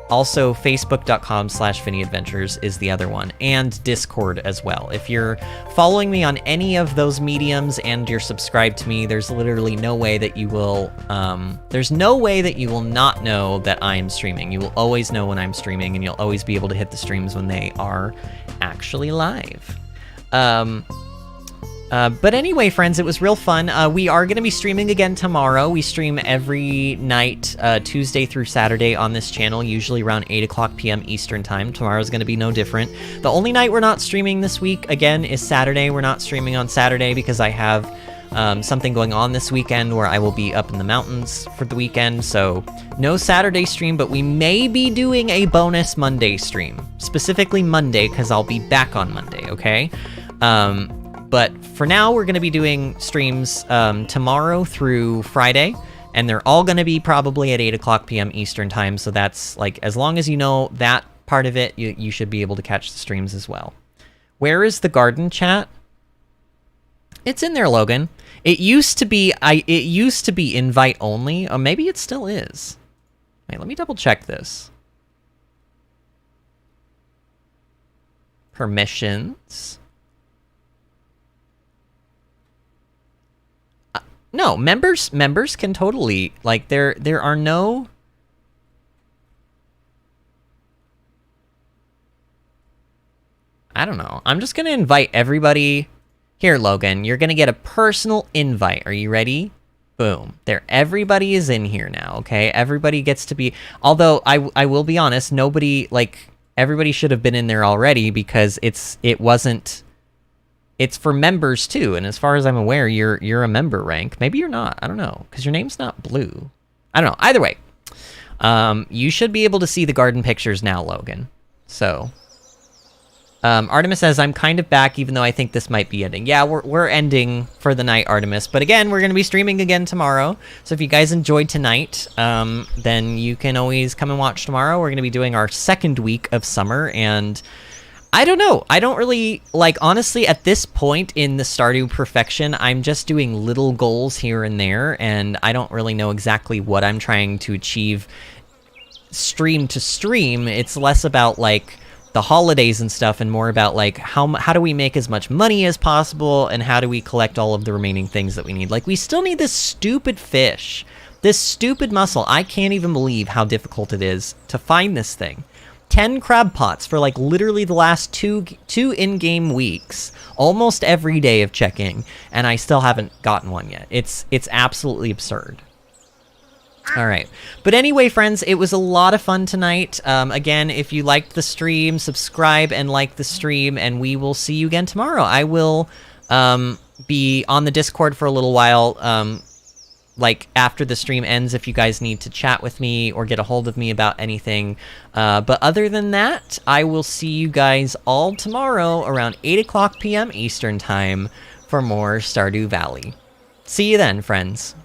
Also, facebook.com/VinnyAdventures is the other one, and Discord as well. If you're following me on any of those mediums and you're subscribed to me, there's literally no way that you will, there's no way that you will not know that I am streaming. You will always know when I'm streaming, and you'll always be able to hit the streams when they are actually live. But anyway, friends, it was real fun. We are going to be streaming again tomorrow. We stream every night, Tuesday through Saturday on this channel, usually around 8 o'clock p.m. Eastern Time. Tomorrow's going to be no different. The only night we're not streaming this week, again, is Saturday. We're not streaming on Saturday because I have something going on this weekend where I will be up in the mountains for the weekend. So no Saturday stream, but we may be doing a bonus Monday stream. Specifically Monday, because I'll be back on Monday, okay? But for now, we're going to be doing streams tomorrow through Friday, and they're all going to be probably at 8 o'clock p.m. Eastern Time, so that's, like, as long as you know that part of it, you should be able to catch the streams as well. Where is the garden chat? It's in there, Logan. It used to be invite only, or maybe it still is. Wait, let me double check this. Permissions. No, members can totally, like, there are no... I don't know. I'm just gonna invite everybody. Here, Logan, you're gonna get a personal invite. Are you ready? Boom. There, everybody is in here now, okay? Everybody gets to be... Although, I will be honest, nobody, like, everybody should have been in there already because it wasn't... It's for members too, and as far as I'm aware, you're a member rank. Maybe you're not. I don't know, because your name's not blue. I don't know. Either way, you should be able to see the garden pictures now, Logan. So, Artemis says, I'm kind of back, even though I think this might be ending. Yeah, we're ending for the night, Artemis. But again, we're going to be streaming again tomorrow. So if you guys enjoyed tonight, then you can always come and watch tomorrow. We're going to be doing our second week of summer, and... I don't know. I don't really, like, honestly, at this point in the Stardew Perfection, I'm just doing little goals here and there, and I don't really know exactly what I'm trying to achieve stream to stream. It's less about, like, the holidays and stuff, and more about, like, how do we make as much money as possible, and how do we collect all of the remaining things that we need. Like, we still need this stupid fish, this stupid mussel. I can't even believe how difficult it is to find this thing. 10 crab pots for, like, literally the last two in-game weeks, almost every day of checking, and I still haven't gotten one yet. It's absolutely absurd. All right. But anyway, friends, it was a lot of fun tonight. Again, if you liked the stream, subscribe and like the stream, and we will see you again tomorrow. I will be on the Discord for a little while, like, after the stream ends, if you guys need to chat with me or get a hold of me about anything. But other than that, I will see you guys all tomorrow around 8 o'clock p.m. Eastern Time for more Stardew Valley. See you then, friends.